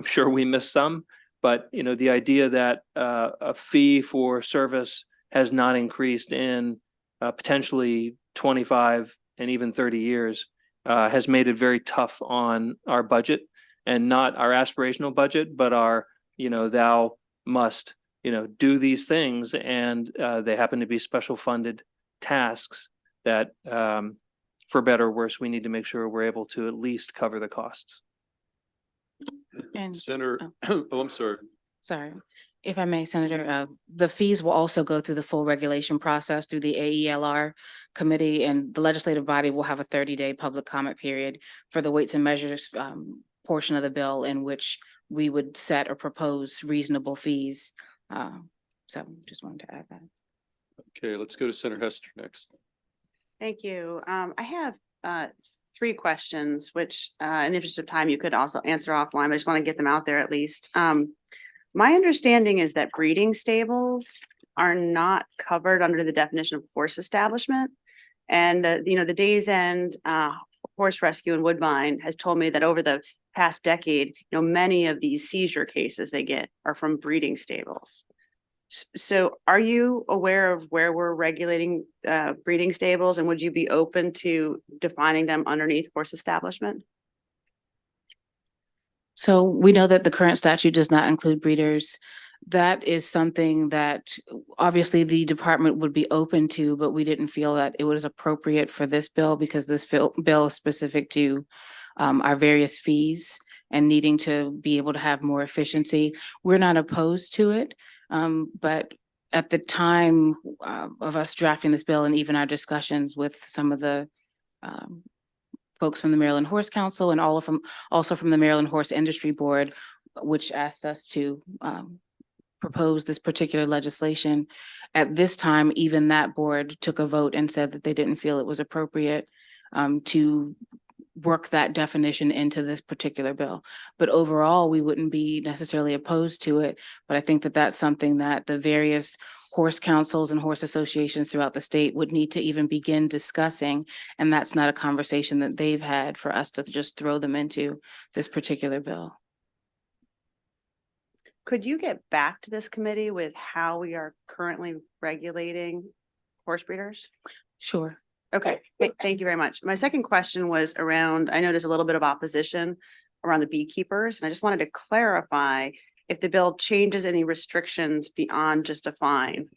F: sure we missed some, but the idea that a fee for service has not increased in potentially 25 and even 30 years has made it very tough on our budget, and not our aspirational budget, but our thou must do these things, and they happen to be special funded tasks that for better or worse we need to make sure we're able to at least cover the costs.
H: And
A: Senator, oh, I'm sorry.
H: sorry, if I may, Senator, the fees will also go through the full regulation process through the AELR committee, and the legislative body will have a 30-day public comment period for the weights and measures portion of the bill, in which we would set or propose reasonable fees. So just wanted to add that.
A: Okay, let's go to Senator Hester next.
E: Thank you. I have 3 questions, which in the interest of time, you could also answer offline, but I just want to get them out there at least. My understanding is that breeding stables are not covered under the definition of horse establishment. And, the Days End Horse Rescue in Woodbine has told me that over the past decade, many of these seizure cases they get are from breeding stables. So are you aware of where we're regulating breeding stables, and would you be open to defining them underneath horse establishment?
H: So we know that the current statute does not include breeders. That is something that obviously the department would be open to, but we didn't feel that it was appropriate for this bill, because this bill is specific to our various fees and needing to be able to have more efficiency. We're not opposed to it. But at the time of us drafting this bill, and even our discussions with some of the folks from the Maryland Horse Council and also from the Maryland Horse Industry Board, which asked us to propose this particular legislation, at this time, even that board took a vote and said that they didn't feel it was appropriate to work that definition into this particular bill. But overall, we wouldn't be necessarily opposed to it. But I think that that's something that the various horse councils and horse associations throughout the state would need to even begin discussing. And that's not a conversation that they've had for us to just throw them into this particular bill.
E: Could you get back to this committee with how we are currently regulating horse breeders?
H: Sure.
E: Okay, thank you very much. My second question was around, I noticed a little bit of opposition around the beekeepers, and I just wanted to clarify if the bill changes any restrictions beyond just a fine.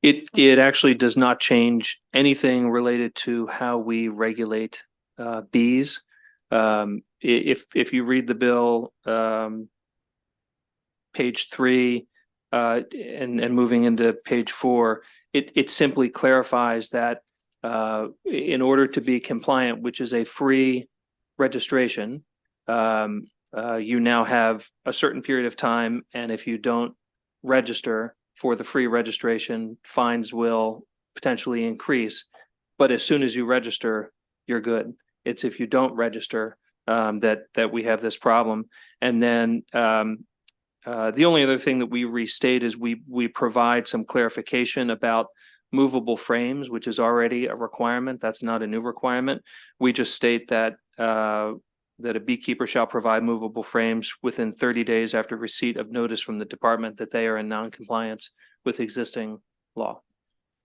F: It actually does not change anything related to how we regulate bees. If you read the bill, page 3 and moving into page 4, it simply clarifies that in order to be compliant, which is a free registration, you now have a certain period of time, and if you don't register for the free registration, fines will potentially increase. But as soon as you register, you're good. It's if you don't register that we have this problem. And then the only other thing that we restate is we provide some clarification about movable frames, which is already a requirement. That's not a new requirement. We just state that that a beekeeper shall provide movable frames within 30 days after receipt of notice from the department that they are in non-compliance with existing law.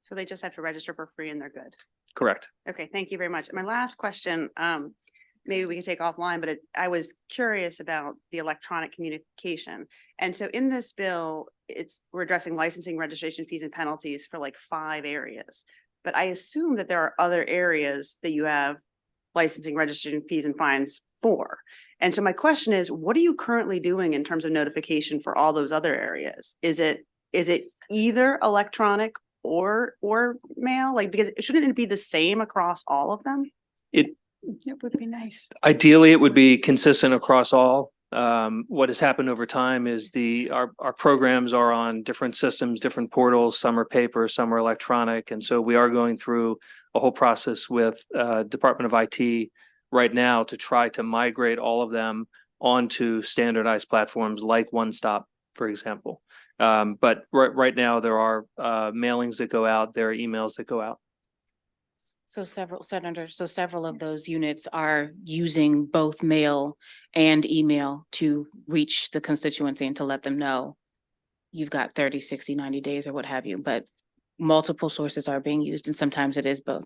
E: So they just have to register for free and they're good.
F: Correct.
E: Okay, thank you very much. My last question, maybe we can take offline, but I was curious about the electronic communication. And so in this bill, we're addressing licensing, registration fees and penalties for like 5 areas. But I assume that there are other areas that you have licensing, registration fees and fines for. And so my question is, what are you currently doing in terms of notification for all those other areas? Is it either electronic or mail? Like, because shouldn't it be the same across all of them?
C: It would be nice.
F: Ideally, it would be consistent across all. What has happened over time is our programs are on different systems, different portals. Some are paper, some are electronic. And so we are going through a whole process with Department of IT right now to try to migrate all of them onto standardized platforms like One Stop, for example. But right now there are mailings that go out, there are emails that go out.
H: So several of those units are using both mail and email to reach the constituency and to let them know you've got 30, 60, 90 days or what have you, but multiple sources are being used and sometimes it is both.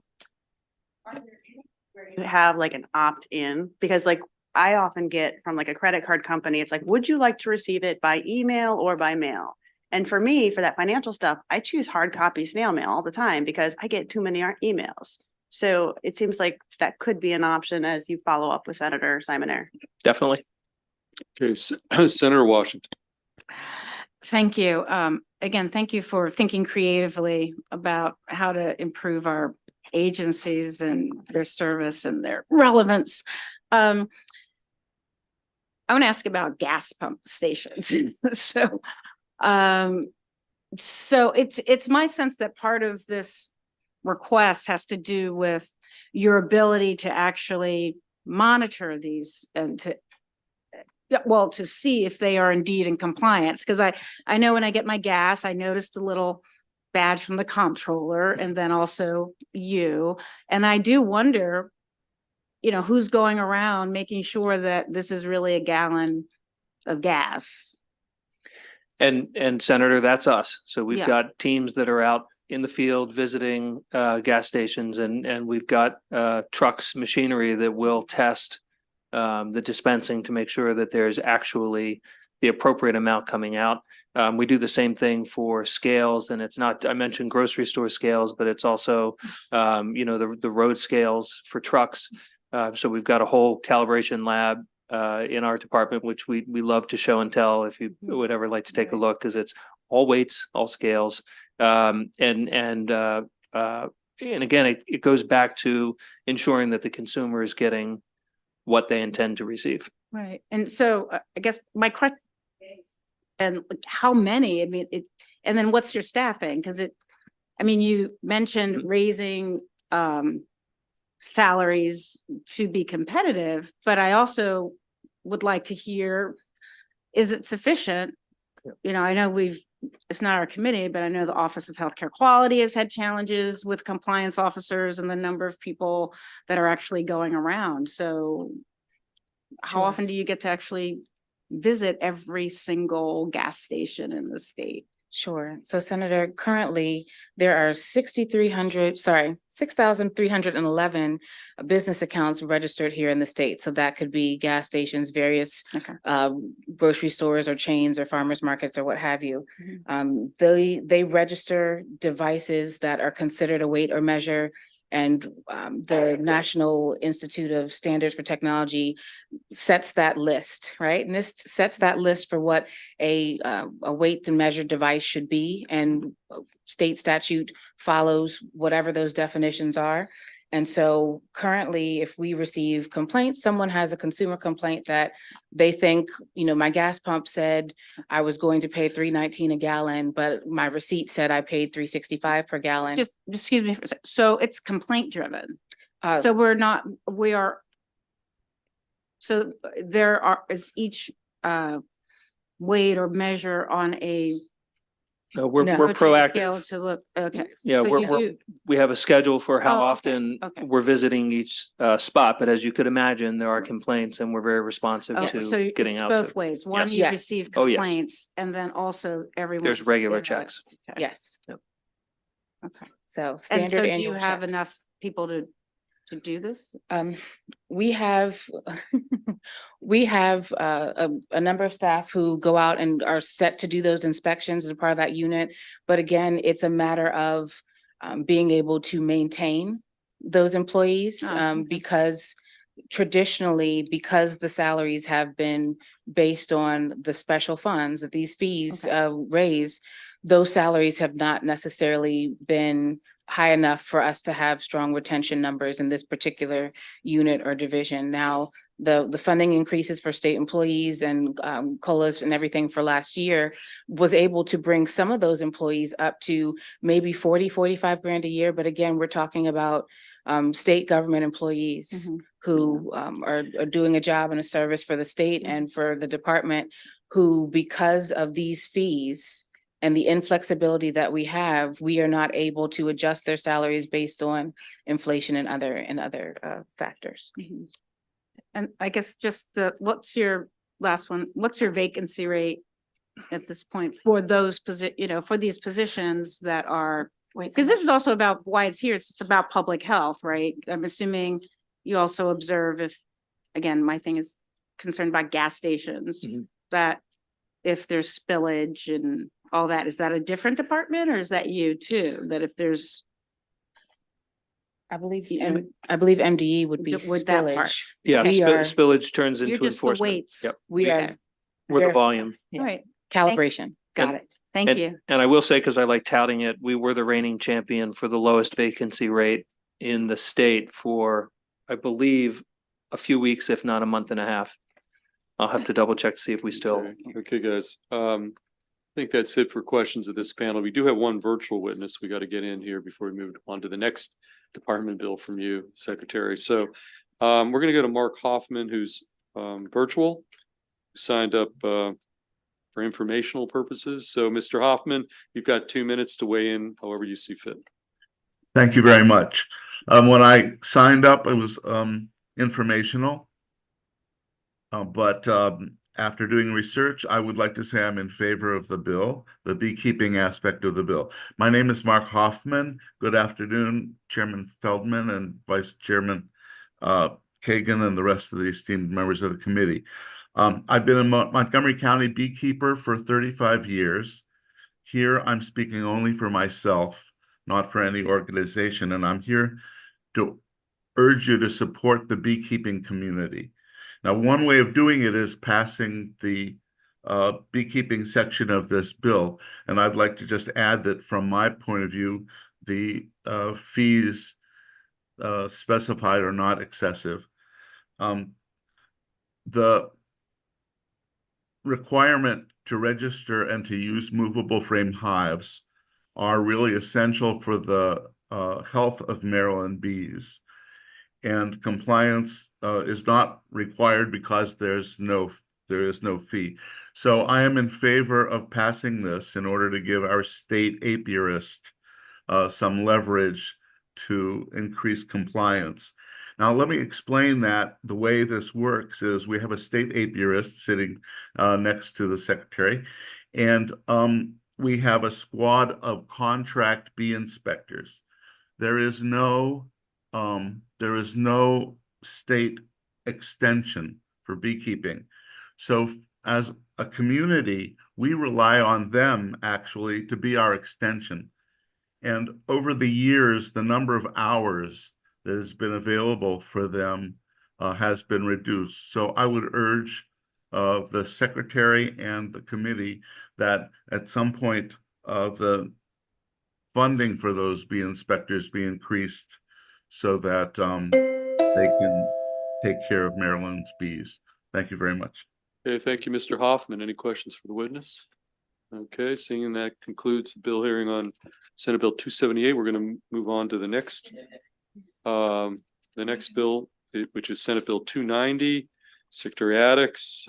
E: You have like an opt-in, because like I often get from like a credit card company, it's like, would you like to receive it by email or by mail? And for me, for that financial stuff, I choose hard copy snail mail all the time because I get too many emails. So it seems like that could be an option as you follow up with Senator Simoner.
F: Definitely.
A: Okay, Senator Washington.
C: Thank you. Again, thank you for thinking creatively about how to improve our agencies and their service and their relevance. I want to ask about gas pump stations. So it's my sense that part of this request has to do with your ability to actually monitor these and to see if they are indeed in compliance. Because I know when I get my gas, I noticed a little badge from the comptroller and then also you. And I do wonder, who's going around making sure that this is really a gallon of gas.
F: And Senator, that's us. So we've
C: Yeah.
F: got teams that are out in the field visiting gas stations and we've got trucks, machinery that will test the dispensing to make sure that there's actually the appropriate amount coming out. We do the same thing for scales, and it's not, I mentioned grocery store scales, but it's also, the road scales for trucks. So we've got a whole calibration lab in our department, which we love to show and tell if you would ever like to take a look, because it's all weights, all scales. And again, it goes back to ensuring that the consumer is getting what they intend to receive.
C: Right. And so I guess my question is, and how many, and then what's your staffing? Because you mentioned raising salaries to be competitive, but I also would like to hear, is it sufficient? I know it's not our committee, but I know the Office of Healthcare Quality has had challenges with compliance officers and the number of people that are actually going around. So how often do you get to actually visit every single gas station in the state?
H: Sure. So Senator, currently there are 6,311 business accounts registered here in the state. So that could be gas stations, various grocery stores or chains or farmers markets or what have you. They register devices that are considered a weight or measure. And the National Institute of Standards for Technology sets that list, right? NIST sets that list for what a weight and measure device should be, and state statute follows whatever those definitions are. And so currently, if we receive complaints, someone has a consumer complaint that they think, my gas pump said I was going to pay $3.19 a gallon, but my receipt said I paid $3.65 per gallon.
C: Just excuse me for a sec. So it's complaint driven.
H: Uh,
C: So so is each weight or measure on a
F: We're
H: No.
F: proactive.
C: scale to look, okay.
F: Yeah,
C: So
F: we have a schedule for how
C: Oh, okay,
F: often
C: okay.
F: we're visiting each spot, but as you could imagine, there are complaints and we're very responsive
C: Oh, so
F: to getting
C: it's
F: out
C: both
F: there.
C: ways. One,
F: Yes.
C: you
H: Yes.
C: receive
F: Oh, yes.
C: complaints and then also everyone's.
F: There's regular
C: in a-
F: checks.
C: okay.
H: Yes.
C: Okay.
H: So
C: And
H: standard
C: so do
H: annual
C: you have
H: checks.
C: enough people to do this?
H: We have, we have a number of staff who go out and are set to do those inspections as part of that unit. But again, it's a matter of being able to maintain those employees because traditionally, because the salaries have been based on the special funds that these fees raise, those salaries have not necessarily been high enough for us to have strong retention numbers in this particular unit or division. Now, the funding increases for state employees and COLAs and everything for last year was able to bring some of those employees up to maybe 45 grand a year. But again, we're talking about state government employees who are doing a job and a service for the state and for the department, who, because of these fees and the inflexibility that we have, we are not able to adjust their salaries based on inflation and other factors.
C: And I guess just what's your last one? What's your vacancy rate at this point for those for these positions that are, because this is also about why it's here. It's about public health, right? I'm assuming you also observe again, my thing is concerned about gas stations, that if there's spillage and all that, is that a different department or is that you too? That if there's.
H: I believe MDE would be
C: With that part.
H: spillage.
F: Yeah,
H: We are-
F: spillage turns
C: You're
F: into
C: just the
F: enforcement.
C: weights.
F: Yep.
H: We are.
F: We're the volume.
C: All right.
H: Calibration.
C: Got it. Thank you.
F: And I will say, because I like touting it, we were the reigning champion for the lowest vacancy rate in the state for, I believe, a few weeks, if not a month and a half. I'll have to double check to see if we still.
A: Okay, guys. I think that's it for questions of this panel. We do have one virtual witness we got to get in here before we move on to the next department bill from you, Secretary. So we're going to go to Mark Hoffman, who's virtual, signed up for informational purposes. So Mr. Hoffman, you've got 2 minutes to weigh in however you see fit.
G: Thank you very much. When I signed up, it was informational. But after doing research, I would like to say I'm in favor of the bill, the beekeeping aspect of the bill. My name is Mark Hoffman. Good afternoon, Chairman Feldman and Vice Chairman Kagan and the rest of the esteemed members of the committee. I've been a Montgomery County beekeeper for 35 years. Here, I'm speaking only for myself, not for any organization, and I'm here to urge you to support the beekeeping community. Now, one way of doing it is passing the beekeeping section of this bill. And I'd like to just add that from my point of view, the fees specified are not excessive. The requirement to register and to use movable frame hives are really essential for the health of Maryland bees. And compliance is not required because there is no fee. So I am in favor of passing this in order to give our state apiarist some leverage to increase compliance. Now, let me explain that the way this works is we have a state apiarist sitting next to the secretary, and we have a squad of contract bee inspectors. There is no state extension for beekeeping. So as a community, we rely on them actually to be our extension. And over the years, the number of hours that has been available for them has been reduced. So I would urge the secretary and the committee that at some point the funding for those bee inspectors be increased so that they can take care of Maryland's bees. Thank you very much.
A: Okay, thank you, Mr. Hoffman. Any questions for the witness? Okay, seeing that concludes the bill hearing on Senate Bill 278. We're going to move on to the next bill, which is Senate Bill 290. Secretary Addicks,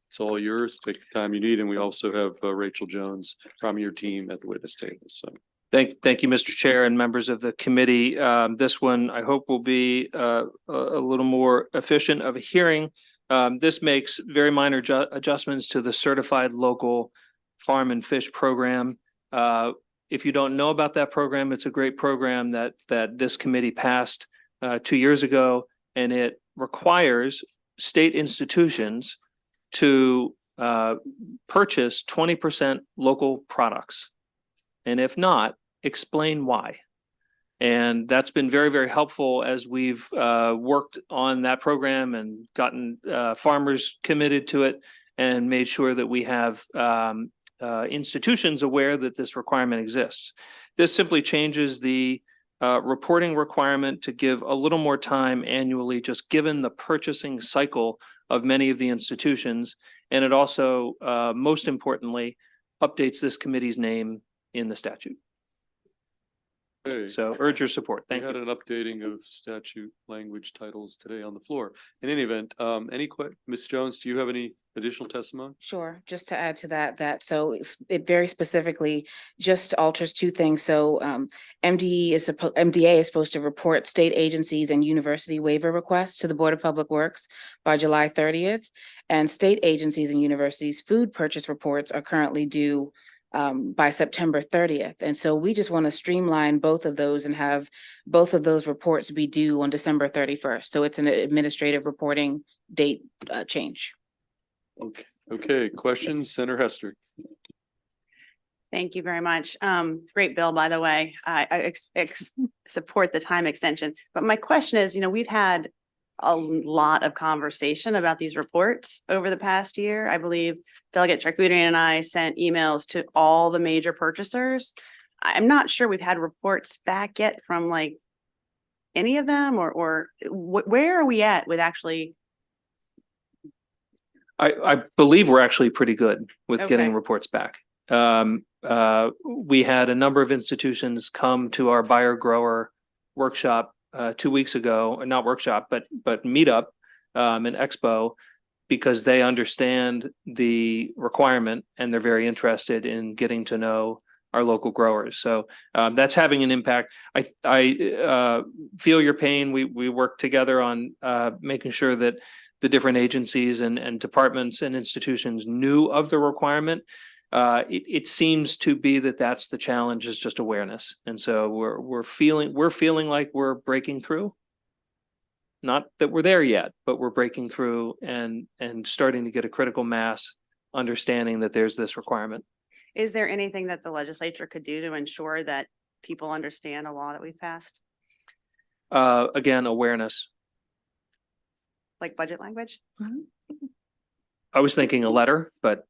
A: it's all yours. Take the time you need. And we also have Rachel Jones from your team at the witness table. So
F: Thank you, Mr. Chair and members of the committee. This one I hope will be a little more efficient of a hearing. This makes very minor adjustments to the Certified Local Farm and Fish Program. If you don't know about that program, it's a great program that this committee passed 2 years ago, and it requires state institutions to purchase 20% local products. And if not, explain why. And that's been very, very helpful as we've worked on that program and gotten farmers committed to it and made sure that we have institutions aware that this requirement exists. This simply changes the reporting requirement to give a little more time annually, just given the purchasing cycle of many of the institutions. And it also, most importantly, updates this committee's name in the statute.
A: okay.
F: So urge your support.
A: We
F: Thank
A: had
F: you.
A: an updating of statute language titles today on the floor. In any event, Ms. Jones, do you have any additional testimony?
H: Sure, just to add to that it very specifically just alters two things. So MDA is supposed to report state agencies and university waiver requests to the Board of Public Works by July 30th. And state agencies and universities' food purchase reports are currently due by September 30th. And so we just want to streamline both of those and have both of those reports be due on December 31st. So it's an administrative reporting date change.
A: Okay, questions, Senator Hester?
E: Thank you very much. Great bill, by the way. I support the time extension. But my question is, we've had a lot of conversation about these reports over the past year. I believe Delegate Charkoudian and I sent emails to all the major purchasers. I'm not sure we've had reports back yet from like any of them, or where are we at with actually?
F: I believe we're actually pretty good with getting
E: Okay.
F: reports back. We had a number of institutions come to our buyer grower workshop 2 weeks ago, or not workshop, but meetup and expo, because they understand the requirement and they're very interested in getting to know our local growers. So that's having an impact. I feel your pain. We work together on making sure that the different agencies and departments and institutions knew of the requirement. It seems to be that that's the challenge, is just awareness. And so we're feeling like we're breaking through. Not that we're there yet, but we're breaking through and starting to get a critical mass understanding that there's this requirement.
E: Is there anything that the legislature could do to ensure that people understand a law that we've passed,
F: Again, awareness.
E: like budget language?
F: I was thinking a letter, but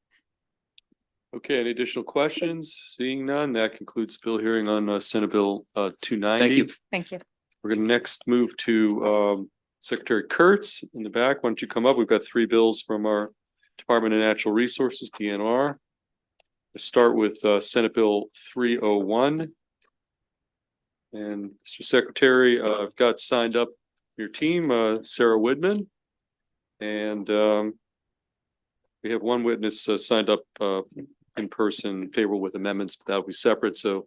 A: Okay, any additional questions? Seeing none, that concludes the bill hearing on Senate Bill 290.
F: thank you.
C: Thank you.
A: We're going to next move to Secretary Kurtz in the back. Why don't you come up? We've got 3 bills from our Department of Natural Resources, DNR. Let's start with Senate Bill 301. And Mr. Secretary, I've got signed up your team, Sarah Widman. And we have one witness signed up in person, favorable with amendments, but that'll be separate. So,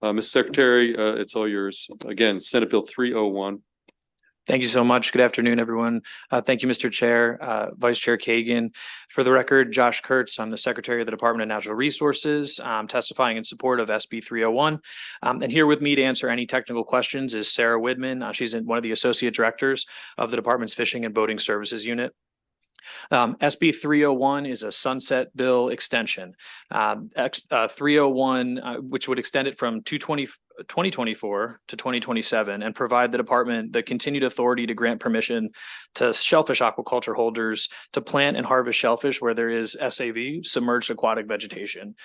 A: Mr. Secretary, it's all yours. Again, Senate Bill 301.
S: Thank you so much. Good afternoon, everyone. Thank you, Mr. Chair, Vice Chair Kagan. For the record, Josh Kurtz, I'm the Secretary of the Department of Natural Resources, testifying in support of SB 301. And here with me to answer any technical questions is Sarah Widman. She's one of the Associate Directors of the Department's Fishing and Boating Services Unit. SB 301 is a sunset bill extension. 301, which would extend it from 2024 to 2027 and provide the department the continued authority to grant permission to shellfish aquaculture holders to plant and harvest shellfish where there is SAV, submerged aquatic vegetation.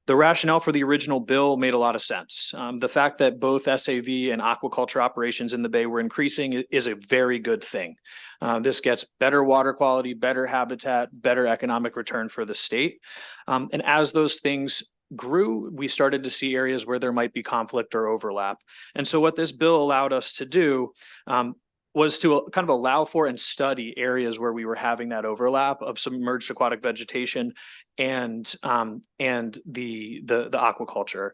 F: The rationale for the original bill made a lot of sense. The fact that both SAV and aquaculture operations in the bay were increasing is a very good thing. This gets better water quality, better habitat, better economic return for the state. And as those things grew, we started to see areas where there might be conflict or overlap. And so what this bill allowed us to do was to kind of allow for and study areas where we were having that overlap of submerged aquatic vegetation and the aquaculture.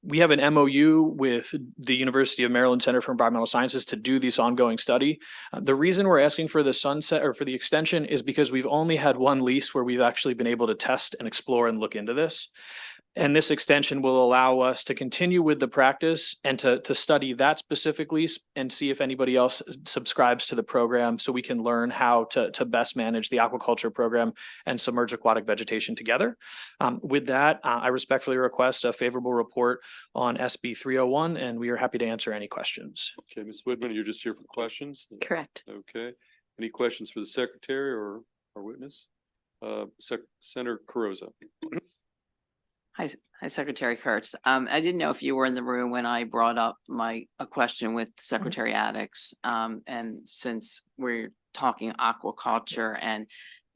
F: We have an MOU with the University of Maryland Center for Environmental Sciences to do this ongoing study. The reason we're asking for the sunset or for the extension is because we've only had one lease where we've actually been able to test and explore and look into this. And this extension will allow us to continue with the practice and to study that specifically and see if anybody else subscribes to the program so we can learn how to best manage the aquaculture program and submerged aquatic vegetation together. With that, I respectfully request a favorable report on SB 301, and we are happy to answer any questions.
A: Okay, Ms. Whitman, you're just here for questions?
B: Correct.
A: Okay. Any questions for the secretary or our witness? Senator Carozza.
B: Hi, Secretary Kurtz. I didn't know if you were in the room when I brought up a question with Secretary Addicks. And since we're talking aquaculture and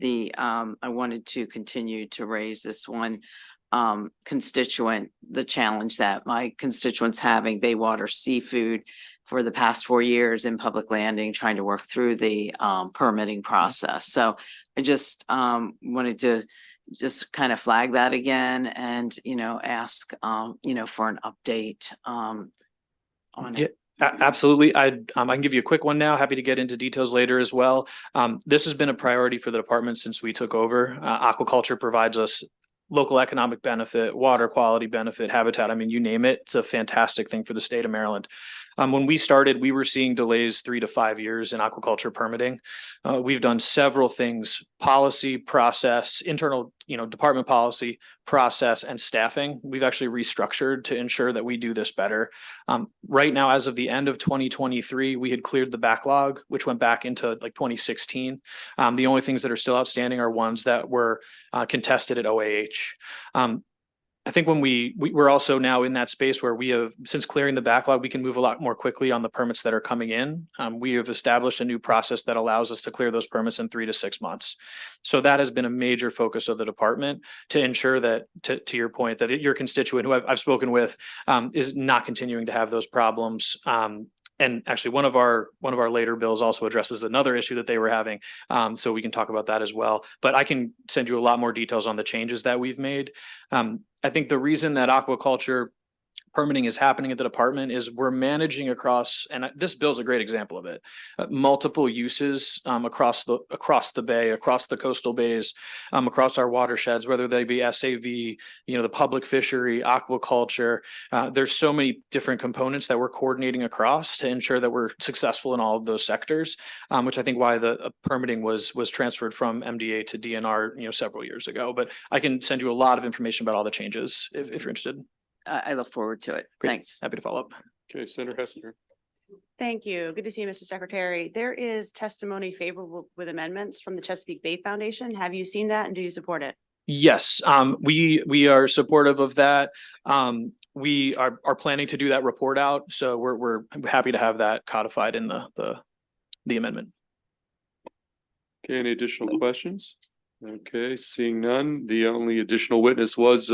B: I wanted to continue to raise this one constituent, the challenge that my constituents having Baywater seafood for the past 4 years in public landing, trying to work through the permitting process. So I just wanted to just kind of flag that again and, ask, for an update on it.
F: Absolutely. I can give you a quick one now. Happy to get into details later as well. This has been a priority for the department since we took over. Aquaculture provides us local economic benefit, water quality benefit, habitat. I mean, you name it. It's a fantastic thing for the state of Maryland. When we started, we were seeing delays 3 to 5 years in aquaculture permitting. We've done several things: policy, process, internal, department policy, process, and staffing. We've actually restructured to ensure that we do this better. Right now, as of the end of 2023, we had cleared the backlog, which went back into like 2016. The only things that are still outstanding are ones that were contested at OAH. I think when we're also now in that space where we have, since clearing the backlog, we can move a lot more quickly on the permits that are coming in. We have established a new process that allows us to clear those permits in 3 to 6 months. So that has been a major focus of the department to ensure that, to your point, that your constituent who I've spoken with is not continuing to have those problems. And actually, one of our later bills also addresses another issue that they were having. So we can talk about that as well. But I can send you a lot more details on the changes that we've made. I think the reason that aquaculture permitting is happening at the department is we're managing across, and this bill is a great example of it, multiple uses across the bay, across the coastal bays, across our watersheds, whether they be SAV, the public fishery, aquaculture. There's so many different components that we're coordinating across to ensure that we're successful in all of those sectors, which I think why the permitting was transferred from MDA to DNR, several years ago. But I can send you a lot of information about all the changes if you're interested.
B: I look forward to it.
F: Great.
B: Thanks.
F: Happy to follow up.
A: Okay, Senator Hessner.
E: Thank you. Good to see you, Mr. Secretary. There is testimony favorable with amendments from the Chesapeake Bay Foundation. Have you seen that and do you support it?
F: Yes, we are supportive of that. We are planning to do that report out, so we're happy to have that codified in the amendment.
A: Okay, any additional questions? Okay, seeing none. The only additional witness was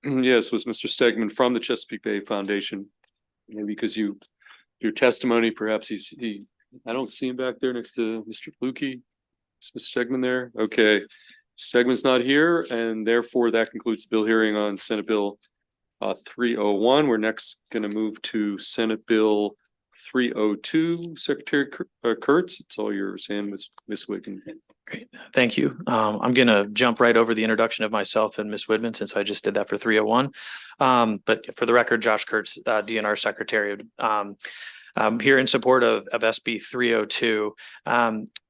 A: yes, was Mr. Stegman from the Chesapeake Bay Foundation. Maybe because your testimony, perhaps I don't see him back there next to Mr. Lukey. Is Mr. Stegman there? Okay. Stegman's not here, and therefore that concludes the bill hearing on Senate Bill 301. We're next going to move to Senate Bill 302. Secretary Kurtz, it's all yours, and Ms. Wiggin.
F: Great, thank you. I'm going to jump right over the introduction of myself and Ms. Widman since I just did that for 301. But for the record, Josh Kurtz, DNR Secretary, here in support of SB 302.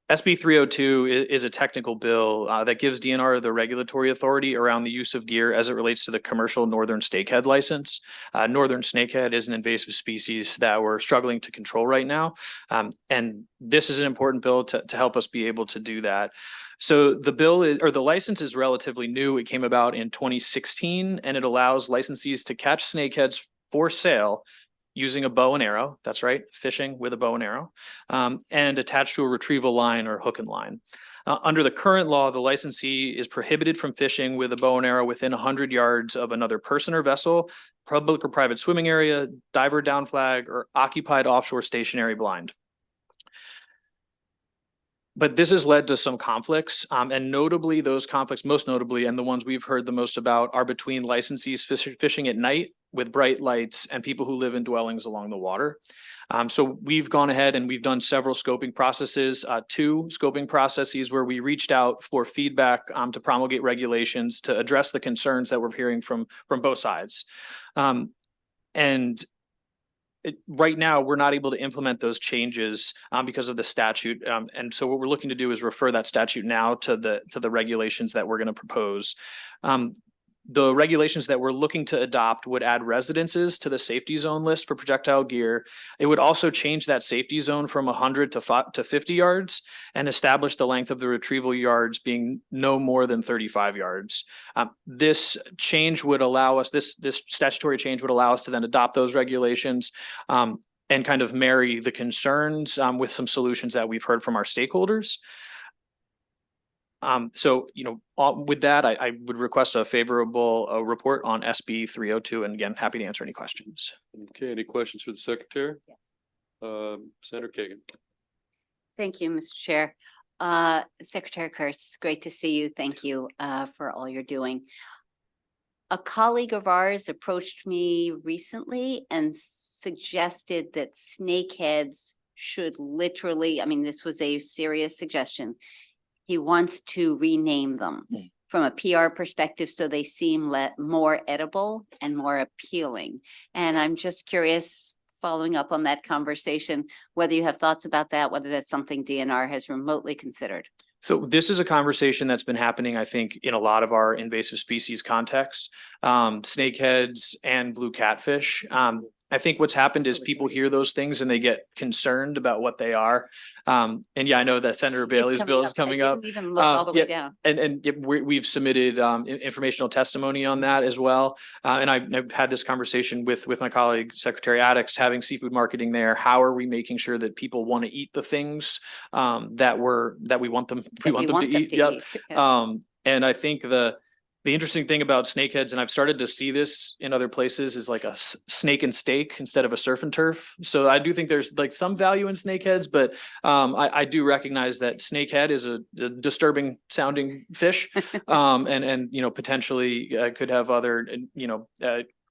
F: SB 302 is a technical bill that gives DNR the regulatory authority around the use of gear as it relates to the commercial northern snakehead license. Northern snakehead is an invasive species that we're struggling to control right now. And this is an important bill to help us be able to do that. So the bill is, or the license is relatively new. It came about in 2016, and it allows licensees to catch snakeheads for sale using a bow and arrow. That's right, fishing with a bow and arrow, and attached to a retrieval line or hook and line. Under the current law, the licensee is prohibited from fishing with a bow and arrow within 100 yards of another person or vessel, public or private swimming area, diver down flag, or occupied offshore stationary blind. But this has led to some conflicts, and notably those conflicts, most notably, and the ones we've heard the most about, are between licensees fishing at night with bright lights and people who live in dwellings along the water. So we've gone ahead and we've done several scoping processes, 2 scoping processes where we reached out for feedback to promulgate regulations to address the concerns that we're hearing from both sides. Right now, we're not able to implement those changes because of the statute. And so what we're looking to do is refer that statute now to the regulations that we're going to propose. The regulations that we're looking to adopt would add residences to the safety zone list for projectile gear. It would also change that safety zone from 100 to 50 yards and establish the length of the retrieval yards being no more than 35 yards. This change would allow us, this statutory change would allow us to then adopt those regulations and kind of marry the concerns with some solutions that we've heard from our stakeholders. So, with that, I would request a favorable report on SB 302, and again, happy to answer any questions.
A: Okay, any questions for the Secretary? Senator Kagan.
K: Thank you, Mr. Chair. Secretary Kurtz, great to see you. Thank you for all you're doing. A colleague of ours approached me recently and suggested that snakeheads should literally, I mean, this was a serious suggestion. He wants to rename them from a PR perspective so they seem more edible and more appealing. And I'm just curious, following up on that conversation, whether you have thoughts about that, whether that's something DNR has remotely considered.
F: So this is a conversation that's been happening, I think, in a lot of our invasive species contexts, snakeheads and blue catfish. I think what's happened is people hear those things and they get concerned about what they are. And yeah, I know that Senator Bailey's bill is coming up.
K: I didn't even look all the way down.
F: And we've submitted informational testimony on that as well. And I've had this conversation with my colleague, Secretary Addix, having seafood marketing there. How are we making sure that people want to eat the things that we want them to eat? Yep. And I think the interesting thing about snakeheads, and I've started to see this in other places, is like a snake and steak instead of a surf and turf. So I do think there's like some value in snakeheads, but I do recognize that snakehead is a disturbing sounding fish, and potentially could have other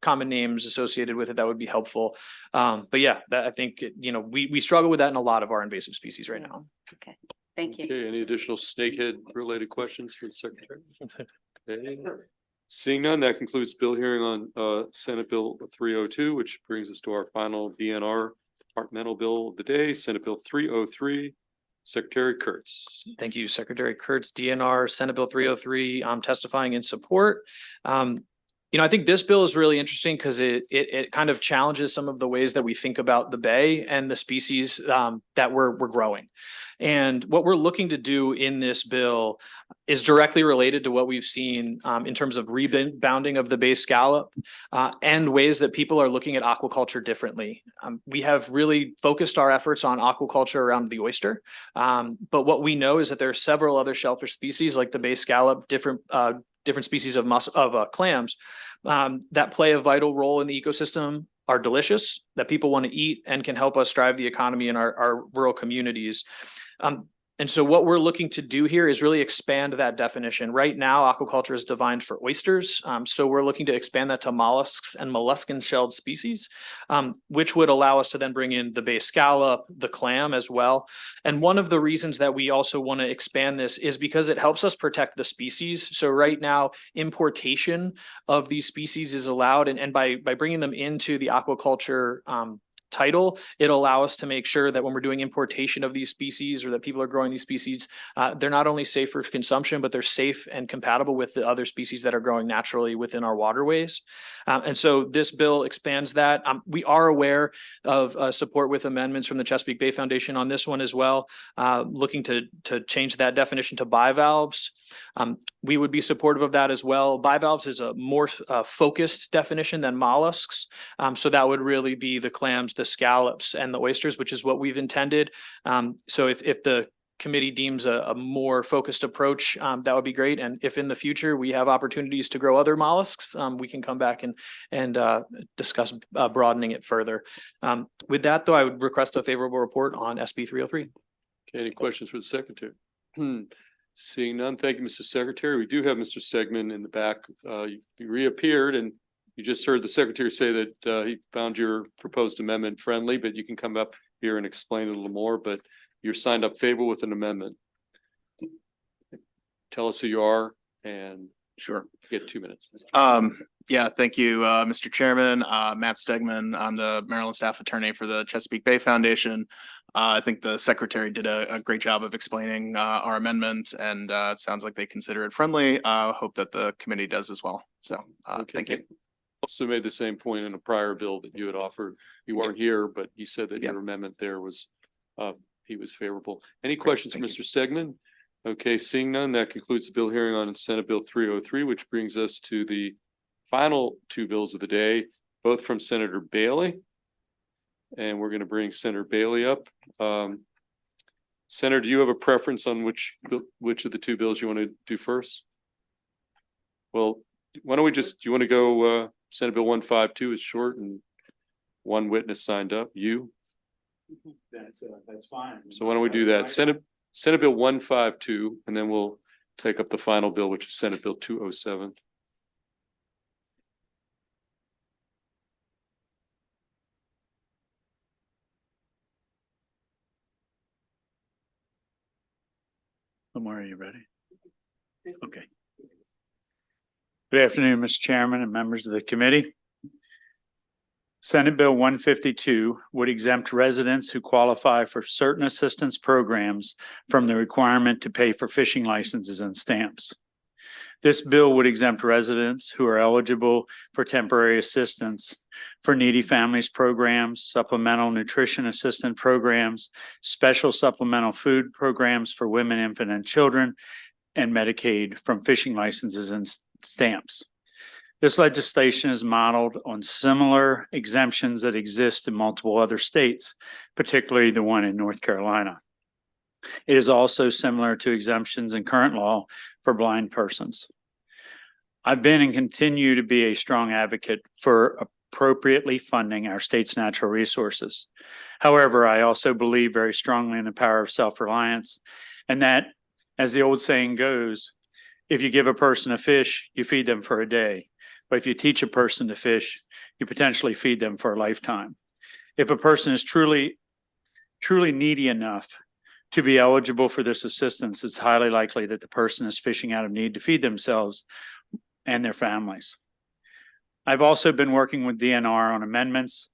F: common names associated with it that would be helpful. But yeah, I think we struggle with that in a lot of our invasive species right now.
K: Okay, thank you.
A: Okay, any additional snakehead related questions for the Secretary? Okay. Seeing none, that concludes bill hearing on Senate Bill 302, which brings us to our final DNR departmental bill of the day, Senate Bill 303. Secretary Kurtz.
F: Thank you, Secretary Kurtz. DNR Senate Bill 303. I'm testifying in support. I think this bill is really interesting because it kind of challenges some of the ways that we think about the bay and the species that we're growing. And what we're looking to do in this bill is directly related to what we've seen in terms of rebounding of the bay scallop and ways that people are looking at aquaculture differently. We have really focused our efforts on aquaculture around the oyster, but what we know is that there are several other shellfish species like the bay scallop, different species of clams that play a vital role in the ecosystem, are delicious, that people want to eat and can help us drive the economy in our rural communities. And so what we're looking to do here is really expand that definition. Right now, aquaculture is defined for oysters. So we're looking to expand that to mollusks and molluscan shelled species, which would allow us to then bring in the bay scallop, the clam as well. And one of the reasons that we also want to expand this is because it helps us protect the species. So right now, importation of these species is allowed. And by bringing them into the aquaculture title, it'll allow us to make sure that when we're doing importation of these species or that people are growing these species, they're not only safe for consumption, but they're safe and compatible with the other species that are growing naturally within our waterways. And so this bill expands that. We are aware of support with amendments from the Chesapeake Bay Foundation on this one as well, looking to change that definition to bivalves. We would be supportive of that as well. Bivalves is a more focused definition than mollusks. So that would really be the clams, the scallops, and the oysters, which is what we've intended. So if the committee deems a more focused approach, that would be great. And if in the future we have opportunities to grow other mollusks, we can come back and discuss broadening it further. With that, though, I would request a favorable report on SB 303.
A: Okay, any questions for the secretary? Seeing none, thank you, Mr. Secretary. We do have Mr. Stegman in the back. You reappeared, and you just heard the secretary say that he found your proposed amendment friendly, but you can come up here and explain it a little more, but you're signed up favorable with an amendment. Tell us who you are and
L: sure,
A: get 2 minutes.
L: Yeah, thank you, Mr. Chairman. Matt Stegman. I'm the Maryland staff attorney for the Chesapeake Bay Foundation. I think the secretary did a great job of explaining our amendment, and it sounds like they consider it friendly. Hope that the committee does as well. So thank you.
A: Also made the same point in a prior bill that you had offered. You weren't here, but he said that your amendment there was he was favorable. Any questions for Mr. Stegman? Okay, seeing none, that concludes the bill hearing on Senate Bill 303, which brings us to the final two bills of the day, both from Senator Bailey. And we're going to bring Senator Bailey up. Senator, do you have a preference on which of the two bills you want to do first? Well, why don't we just, do you want to go Senate Bill 152 is short and one witness signed up, you?
M: That's fine.
A: So why don't we do that? Senate Bill 152, and then we'll take up the final bill, which is Senate Bill 207.
M: Omar, are you ready? Okay. Good afternoon, Mr. Chairman and members of the committee. Senate Bill 152 would exempt residents who qualify for certain assistance programs from the requirement to pay for fishing licenses and stamps. This bill would exempt residents who are eligible for temporary assistance for needy families programs, supplemental nutrition assistance programs, special supplemental food programs for women, infant, and children, and Medicaid from fishing licenses and stamps. This legislation is modeled on similar exemptions that exist in multiple other states, particularly the one in North Carolina. It is also similar to exemptions in current law for blind persons. I've been and continue to be a strong advocate for appropriately funding our state's natural resources. However, I also believe very strongly in the power of self-reliance, and that, as the old saying goes, if you give a person a fish, you feed them for a day. But if you teach a person to fish, you potentially feed them for a lifetime. If a person is truly needy enough to be eligible for this assistance, it's highly likely that the person is fishing out of need to feed themselves and their families. I've also been working with DNR on amendments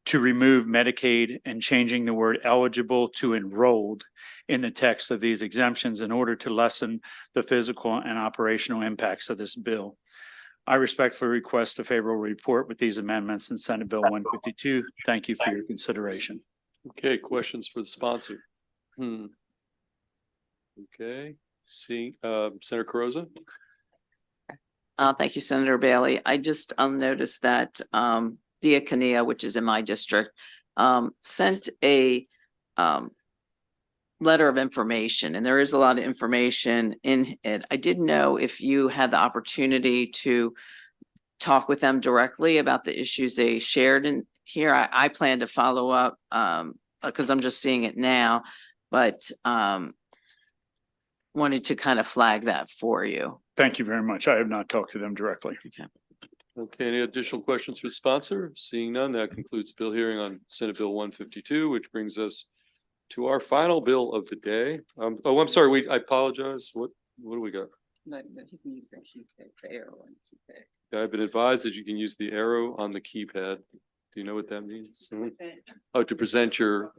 M: to remove Medicaid and changing the word eligible to enrolled in the text of these exemptions in order to lessen the physical and operational impacts of this bill. I respectfully request a favorable report with these amendments in Senate Bill 152. Thank you for your consideration.
A: Okay, questions for the sponsor? Okay, see, Senator Carozza.
B: Thank you, Senator Bailey. I just noticed that Diaconia, which is in my district, sent a letter of information, and there is a lot of information in it. I didn't know if you had the opportunity to talk with them directly about the issues they shared in here. I plan to follow up because I'm just seeing it now, but wanted to kind of flag that for you.
M: Thank you very much. I have not talked to them directly.
A: Okay, any additional questions for the sponsor? Seeing none, that concludes bill hearing on Senate Bill 152, which brings us to our final bill of the day. Oh, I'm sorry. I apologize. What do we got?
B: No, you can use the arrow on the keypad.
A: I've been advised that you can use the arrow on the keypad. Do you know what that means? Oh, to present the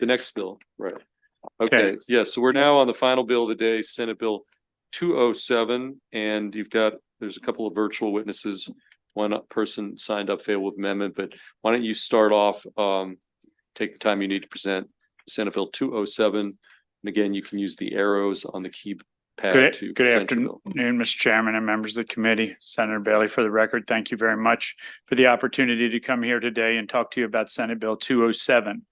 A: next bill, right? Okay, yeah, so we're now on the final bill of the day, Senate Bill 207, and there's a couple of virtual witnesses. One person signed up favorable amendment, but why don't you start off, take the time you need to present Senate Bill 207. And again, you can use the arrows on the keypad to.
M: Good afternoon, Mr. Chairman and members of the committee. Senator Bailey, for the record, thank you very much for the opportunity to come here today and talk to you about Senate Bill 207.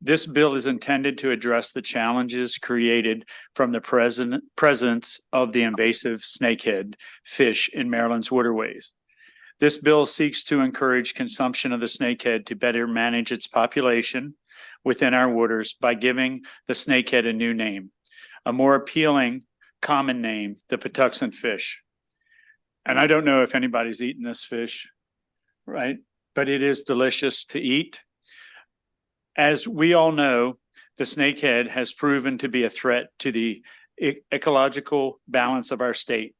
M: This bill is intended to address the challenges created from the presence of the invasive snakehead fish in Maryland's waterways. This bill seeks to encourage consumption of the snakehead to better manage its population within our waters by giving the snakehead a new name, a more appealing common name, the Patuxent fish. And I don't know if anybody's eaten this fish, right? But it is delicious to eat. As we all know, the snakehead has proven to be a threat to the ecological balance of our state.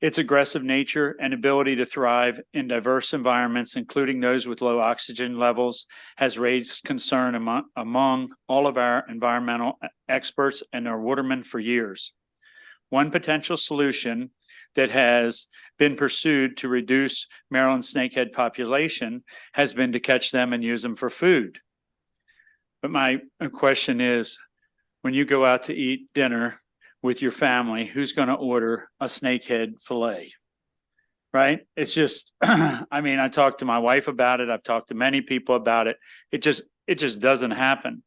M: Its aggressive nature and ability to thrive in diverse environments, including those with low oxygen levels, has raised concern among all of our environmental experts and our watermen for years. One potential solution that has been pursued to reduce Maryland's snakehead population has been to catch them and use them for food. But my question is, when you go out to eat dinner with your family, who's going to order a snakehead fillet? Right? It's just, I mean, I talked to my wife about it. I've talked to many people about it. It just doesn't happen.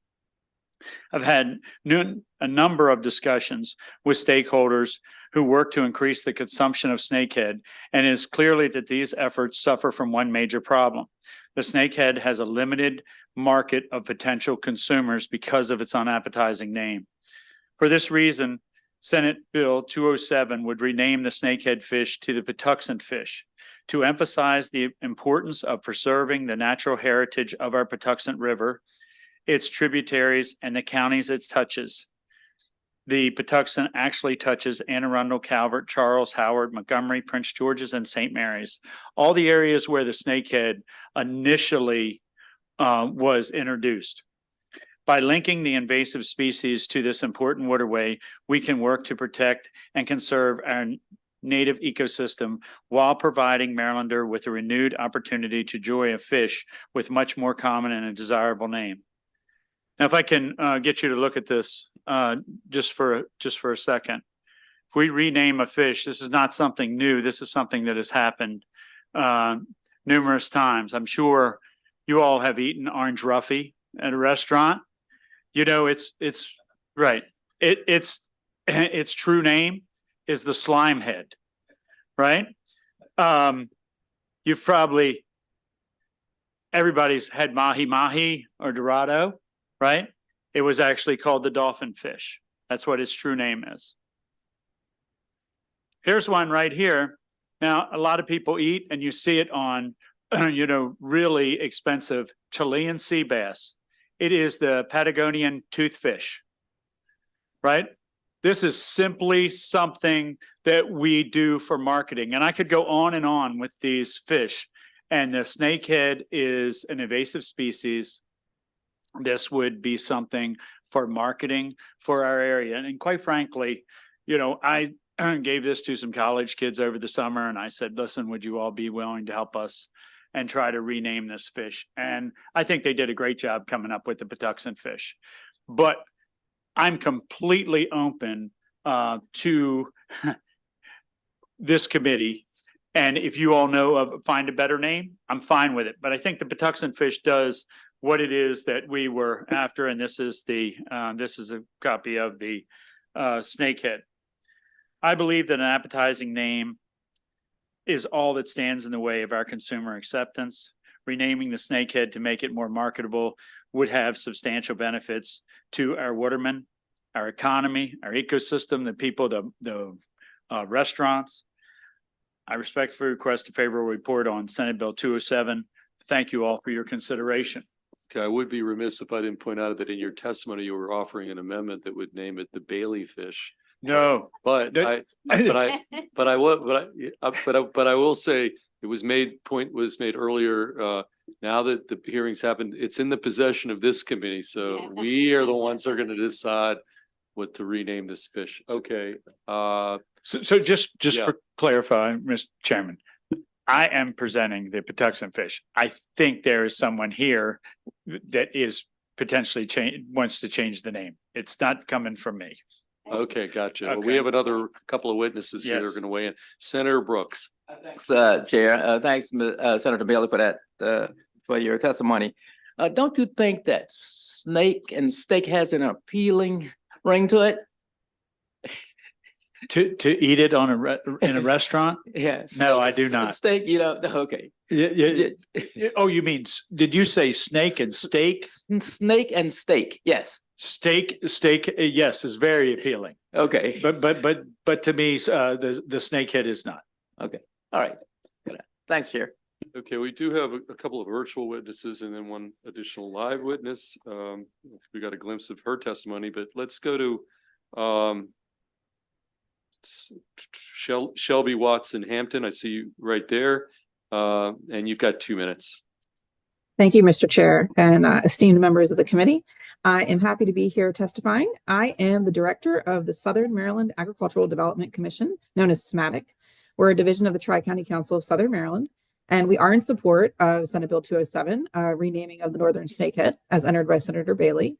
M: I've had a number of discussions with stakeholders who work to increase the consumption of snakehead, and it is clearly that these efforts suffer from one major problem. The snakehead has a limited market of potential consumers because of its unappetizing name. For this reason, Senate Bill 207 would rename the snakehead fish to the Patuxent fish to emphasize the importance of preserving the natural heritage of our Patuxent River, its tributaries, and the counties it touches. The Patuxent actually touches Anne Arundel, Calvert, Charles, Howard, Montgomery, Prince George's, and St. Mary's, all the areas where the snakehead initially was introduced. By linking the invasive species to this important waterway, we can work to protect and conserve our native ecosystem while providing Marylander with a renewed opportunity to enjoy a fish with much more common and a desirable name. Now, if I can get you to look at this just for a second. If we rename a fish, this is not something new. This is something that has happened numerous times. I'm sure you all have eaten orange roughy at a restaurant. You know, it's right. Its true name is the slime head, right? Everybody's had mahi-mahi or dorado, right? It was actually called the dolphin fish. That's what its true name is. Here's one right here. Now, a lot of people eat, and you see it on, really expensive Chilean sea bass. It is the Patagonian toothfish, right? This is simply something that we do for marketing. And I could go on with these fish. And the snakehead is an invasive species. This would be something for marketing for our area. And quite frankly, I gave this to some college kids over the summer, and I said, listen, would you all be willing to help us and try to rename this fish? And I think they did a great job coming up with the Patuxent fish. But I'm completely open to this committee. And if you all know of find a better name, I'm fine with it. But I think the Patuxent fish does what it is that we were after, and this is a copy of the snakehead. I believe that an appetizing name is all that stands in the way of our consumer acceptance. Renaming the snakehead to make it more marketable would have substantial benefits to our watermen, our economy, our ecosystem, the people, the restaurants. I respectfully request a favorable report on Senate Bill 207. Thank you all for your consideration.
A: Okay, I would be remiss if I didn't point out that in your testimony, you were offering an amendment that would name it the Bailey fish.
M: No,
A: but I will say point was made earlier, now that the hearings happened, it's in the possession of this committee, so we are the ones that are gonna decide what to rename this fish. Okay,
M: So just
A: Yeah.
M: for clarifying, Mr. Chairman, I am presenting the Patuxent fish. I think there is someone here that is potentially wants to change the name. It's not coming from me.
A: okay, gotcha. Well, we
M: Okay.
A: have another couple of witnesses here that are
M: Yes.
A: gonna weigh in. Senator Brooks.
D: Thanks, Chair. Thanks, Senator Bailey, for that, for your testimony. Don't you think that snake and steak has an appealing ring to it?
M: To eat it on in a restaurant?
D: Yeah.
M: No, I
D: snake-
M: do not.
D: Steak, okay.
M: Yeah. Oh, you mean, did you say snake and steak?
D: Snake and steak, yes.
M: Steak, yes, is very appealing.
D: Okay.
M: But to me, the snakehead is not.
D: Okay, all right. Thanks, Chair.
A: Okay, we do have a couple of virtual witnesses and then one additional live witness. We got a glimpse of her testimony, but let's go to Shelby Watson Hampton. I see you right there. And you've got 2 minutes.
N: Thank you, Mr. Chair, and esteemed members of the committee. I am happy to be here testifying. I am the director of the Southern Maryland Agricultural Development Commission, known as SMATIC. We're a division of the Tri-County Council of Southern Maryland, and we are in support of Senate Bill 207, renaming of the Northern Snakehead, as entered by Senator Bailey.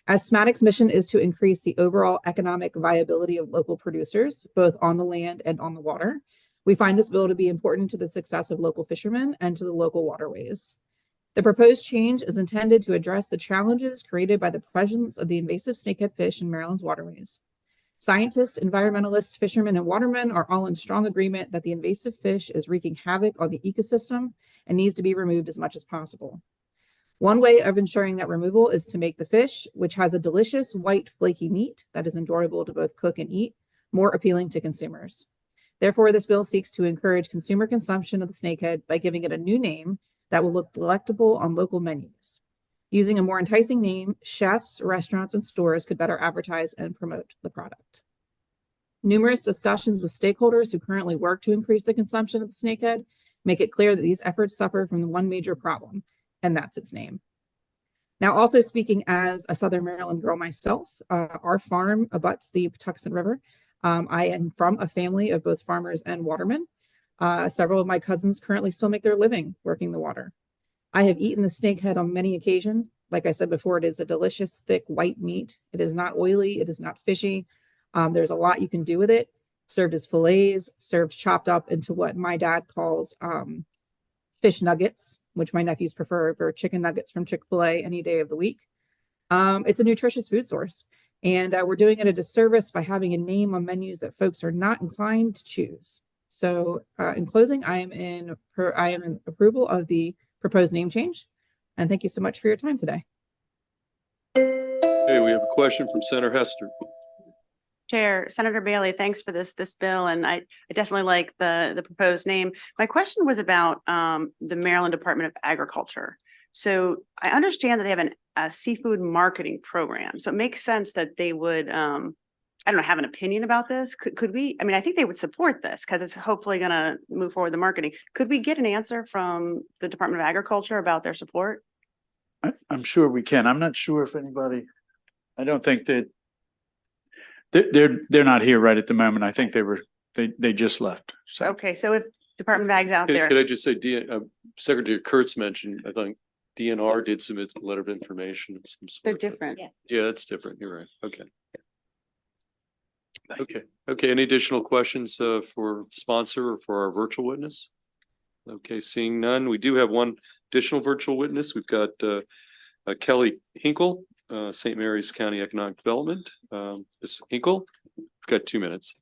N: As SMATIC's mission is to increase the overall economic viability of local producers, both on the land and on the water, we find this bill to be important to the success of local fishermen and to the local waterways. The proposed change is intended to address the challenges created by the presence of the invasive snakehead fish in Maryland's waterways. Scientists, environmentalists, fishermen, and watermen are all in strong agreement that the invasive fish is wreaking havoc on the ecosystem and needs to be removed as much as possible. One way of ensuring that removal is to make the fish, which has a delicious white flaky meat that is enjoyable to both cook and eat, more appealing to consumers. Therefore, this bill seeks to encourage consumer consumption of the snakehead by giving it a new name that will look delectable on local menus. Using a more enticing name, chefs, restaurants, and stores could better advertise and promote the product. Numerous discussions with stakeholders who currently work to increase the consumption of the snakehead make it clear that these efforts suffer from the one major problem, and that's its name. Now, also speaking as a Southern Maryland girl myself, our farm abuts the Patuxent River. I am from a family of both farmers and watermen. Several of my cousins currently still make their living working the water. I have eaten the snakehead on many occasions. Like I said before, it is a delicious, thick, white meat. It is not oily. It is not fishy. There's a lot you can do with it. Served as fillets, served chopped up into what my dad calls fish nuggets, which my nephews prefer over chicken nuggets from Chick-fil-A any day of the week. It's a nutritious food source. And we're doing it a disservice by having a name on menus that folks are not inclined to choose. So in closing, I am in approval of the proposed name change. And thank you so much for your time today.
A: Okay, we have a question from Senator Hester.
E: Chair, Senator Bailey, thanks for this bill, and I definitely like the proposed name. My question was about the Maryland Department of Agriculture. So I understand that they have a seafood marketing program, so it makes sense that they would I don't know, have an opinion about this. Could we? I mean, I think they would support this because it's hopefully going to move forward the marketing. Could we get an answer from the Department of Agriculture about their support?
M: I'm sure we can. I'm not sure if anybody. I don't think that. They're not here right at the moment. I think they just left. So.
E: Okay, so if Department of Ag's out there.
A: Could I just say, Secretary Kurtz mentioned, I think DNR did submit a letter of information of some sort.
E: They're different.
A: Yeah, that's different. You're right. Okay. Okay. Any additional questions for sponsor or for our virtual witness? Okay, seeing none. We do have one additional virtual witness. We've got Kelly Hinkle, St. Mary's County Economic Development. Ms. Hinkle, we've got 2 minutes.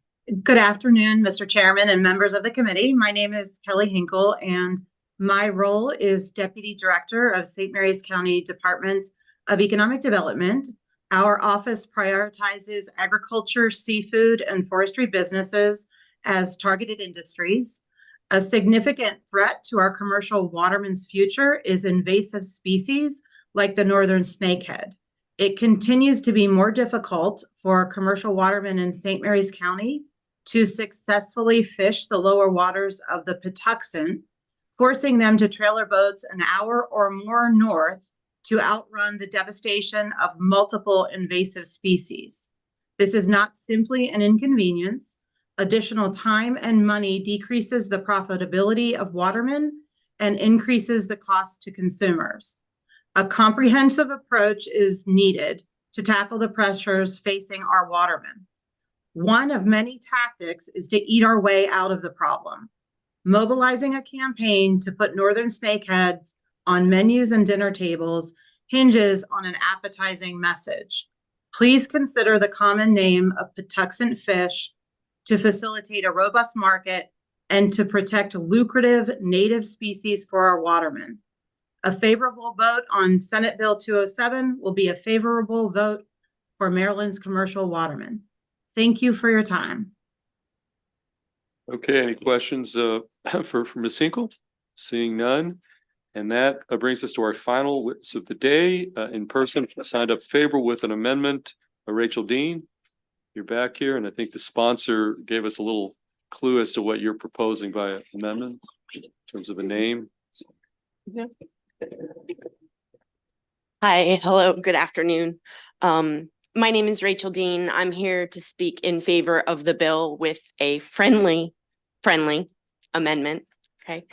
P: Good afternoon, Mr. Chairman and members of the committee. My name is Kelly Hinkle, and my role is Deputy Director of St. Mary's County Department of Economic Development. Our office prioritizes agriculture, seafood, and forestry businesses as targeted industries. A significant threat to our commercial watermen's future is invasive species like the northern snakehead. It continues to be more difficult for commercial watermen in St. Mary's County to successfully fish the lower waters of the Patuxent forcing them to trailer boats an hour or more north to outrun the devastation of multiple invasive species. This is not simply an inconvenience. Additional time and money decreases the profitability of watermen and increases the cost to consumers. A comprehensive approach is needed to tackle the pressures facing our watermen. One of many tactics is to eat our way out of the problem. Mobilizing a campaign to put northern snakeheads on menus and dinner tables hinges on an appetizing message. Please consider the common name of Patuxent fish to facilitate a robust market and to protect lucrative native species for our watermen. A favorable vote on Senate Bill 207 will be a favorable vote for Maryland's commercial watermen. Thank you for your time.
A: Okay, any questions for Ms. Hinkle? Seeing none. And that brings us to our final witness of the day, in person, signed up favorable with an amendment, Rachel Dean. You're back here, and I think the sponsor gave us a little clue as to what you're proposing by amendment in terms of a name.
Q: Hi, hello, good afternoon. My name is Rachel Dean. I'm here to speak in favor of the bill with a friendly amendment. Okay.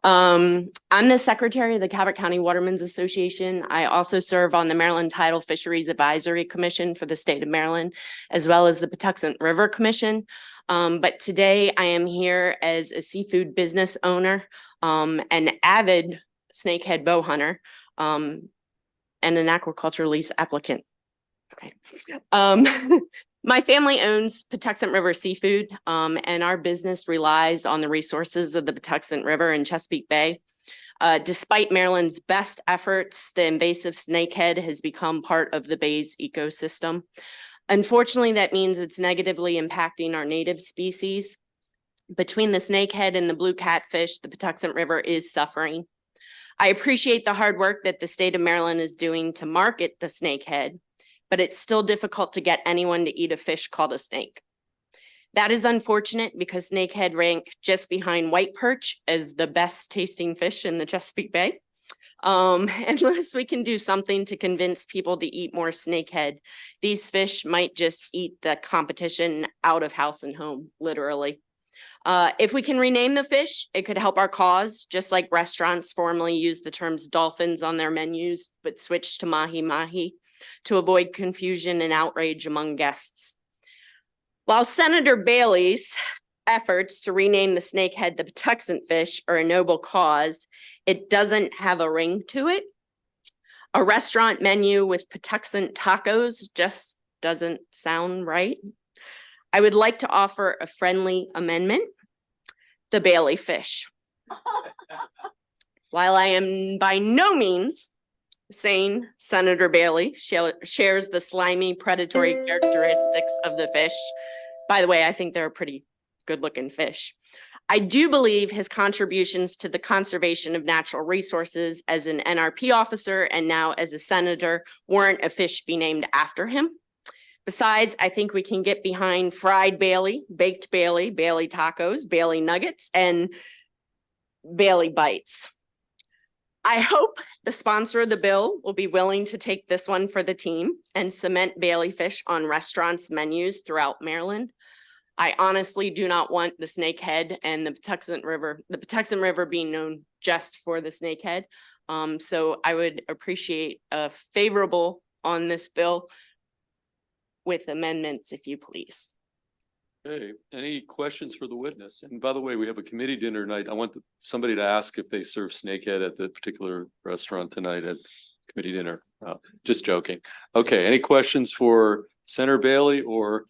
Q: I'm the secretary of the Cabot County Watermen's Association. I also serve on the Maryland Tidal Fisheries Advisory Commission for the state of Maryland, as well as the Patuxent River Commission. But today I am here as a seafood business owner, an avid snakehead bow hunter, and an aquaculture lease applicant. Okay. My family owns Patuxent River Seafood, and our business relies on the resources of the Patuxent River and Chesapeake Bay. Despite Maryland's best efforts, the invasive snakehead has become part of the bay's ecosystem. Unfortunately, that means it's negatively impacting our native species. Between the snakehead and the blue catfish, the Patuxent River is suffering. I appreciate the hard work that the state of Maryland is doing to market the snakehead, but it's still difficult to get anyone to eat a fish called a snake. That is unfortunate because snakehead rank just behind white perch as the best tasting fish in the Chesapeake Bay. Unless we can do something to convince people to eat more snakehead, these fish might just eat the competition out of house and home, literally. If we can rename the fish, it could help our cause, just like restaurants formerly used the terms dolphins on their menus, but switched to mahi-mahi to avoid confusion and outrage among guests. While Senator Bailey's efforts to rename the snakehead the Patuxent fish are a noble cause, it doesn't have a ring to it. A restaurant menu with Patuxent tacos just doesn't sound right. I would like to offer a friendly amendment, the Bailey fish. While I am by no means saying Senator Bailey shares the slimy, predatory characteristics of the fish. By the way, I think they're a pretty good-looking fish. I do believe his contributions to the conservation of natural resources as an NRP officer and now as a senator warrant a fish be named after him. Besides, I think we can get behind fried Bailey, baked Bailey, Bailey tacos, Bailey nuggets, and Bailey bites. I hope the sponsor of the bill will be willing to take this one for the team and cement Bailey fish on restaurants' menus throughout Maryland. I honestly do not want the snakehead and the Patuxent River being known just for the snakehead. So I would appreciate a favorable on this bill with amendments, if you please.
A: Okay, any questions for the witness? And by the way, we have a committee dinner tonight. I want somebody to ask if they serve snakehead at the particular restaurant tonight at committee dinner. Just joking. Okay, any questions for Senator Bailey or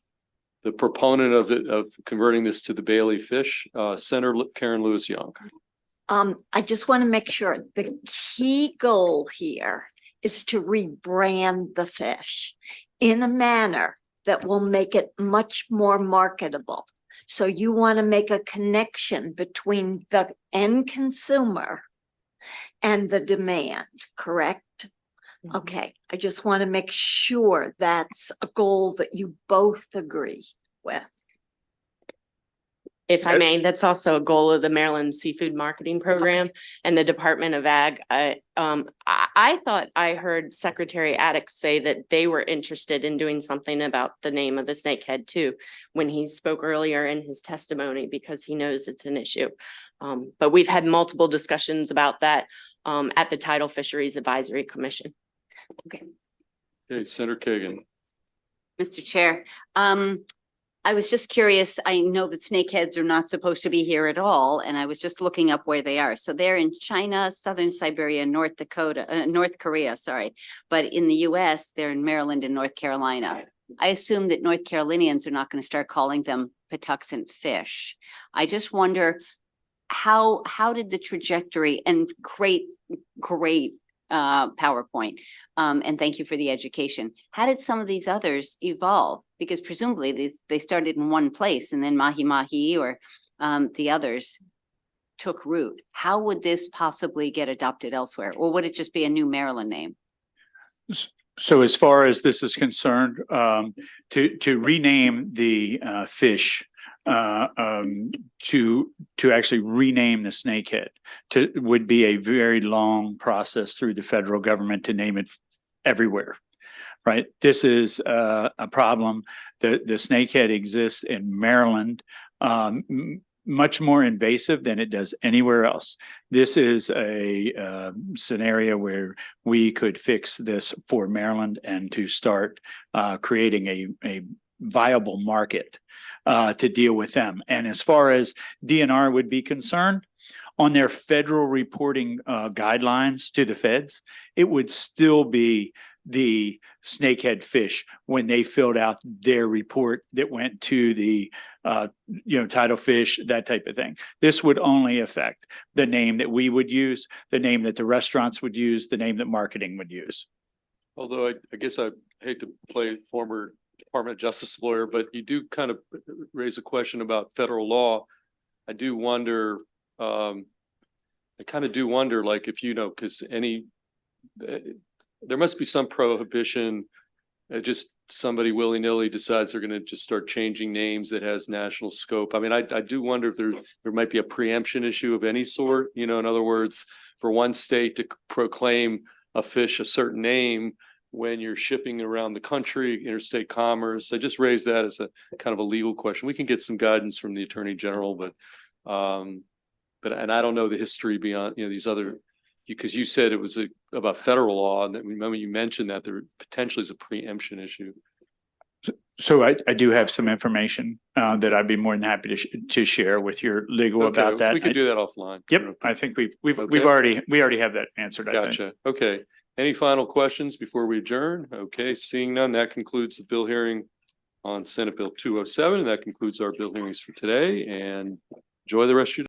A: the proponent of converting this to the Bailey fish, Senator Karen Lewis Young?
I: I just want to make sure the key goal here is to rebrand the fish in a manner that will make it much more marketable. So you want to make a connection between the end consumer and the demand, correct? Okay, I just want to make sure that's a goal that you both agree with.
Q: If I may, that's also a goal of the Maryland Seafood Marketing Program and the Department of Ag. I thought I heard Secretary Attucks say that they were interested in doing something about the name of the snakehead too, when he spoke earlier in his testimony, because he knows it's an issue. But we've had multiple discussions about that at the Tidal Fisheries Advisory Commission.
K: Okay,
A: Okay, Senator Kagan.
K: Mr. Chair, I was just curious. I know that snakeheads are not supposed to be here at all, and I was just looking up where they are. So they're in China, Southern Siberia, North Korea, sorry. But in the US, they're in Maryland and North Carolina. I assume that North Carolinians are not going to start calling them Patuxent fish. I just wonder how did the trajectory, and great PowerPoint, and thank you for the education. How did some of these others evolve? Because presumably they started in one place, and then mahi-mahi or the others took root. How would this possibly get adopted elsewhere? Or would it just be a new Maryland name?
M: So as far as this is concerned, to rename the fish, to actually rename the snakehead would be a very long process through the federal government to name it everywhere. Right. This is a problem. The snakehead exists in Maryland, much more invasive than it does anywhere else. This is a scenario where we could fix this for Maryland and to start creating a viable market to deal with them. And as far as DNR would be concerned, on their federal reporting guidelines to the feds, it would still be the snakehead fish when they filled out their report that went to the tidal fish, that type of thing. This would only affect the name that we would use, the name that the restaurants would use, the name that marketing would use.
A: Although I guess I hate to play former Department of Justice lawyer, but you do kind of raise a question about federal law. I do wonder, I kind of do wonder, like, if because there must be some prohibition. Just somebody willy-nilly decides they're going to just start changing names that has national scope. I mean, I do wonder if there might be a preemption issue of any sort. In other words, for one state to proclaim a fish a certain name when you're shipping around the country, interstate commerce. I just raised that as a kind of a legal question. We can get some guidance from the Attorney General, but and I don't know the history beyond these other. Because you said it was about federal law, and that remember you mentioned that there potentially is a preemption issue.
M: So I do have some information that I'd be more than happy to share with your legal about that.
A: We could do that offline.
M: Yep, I think we already have that answered.
A: Gotcha. Okay. Any final questions before we adjourn? Okay, seeing none, that concludes the bill hearing on Senate Bill 207, and that concludes our bill hearings for today. And enjoy the rest of your day.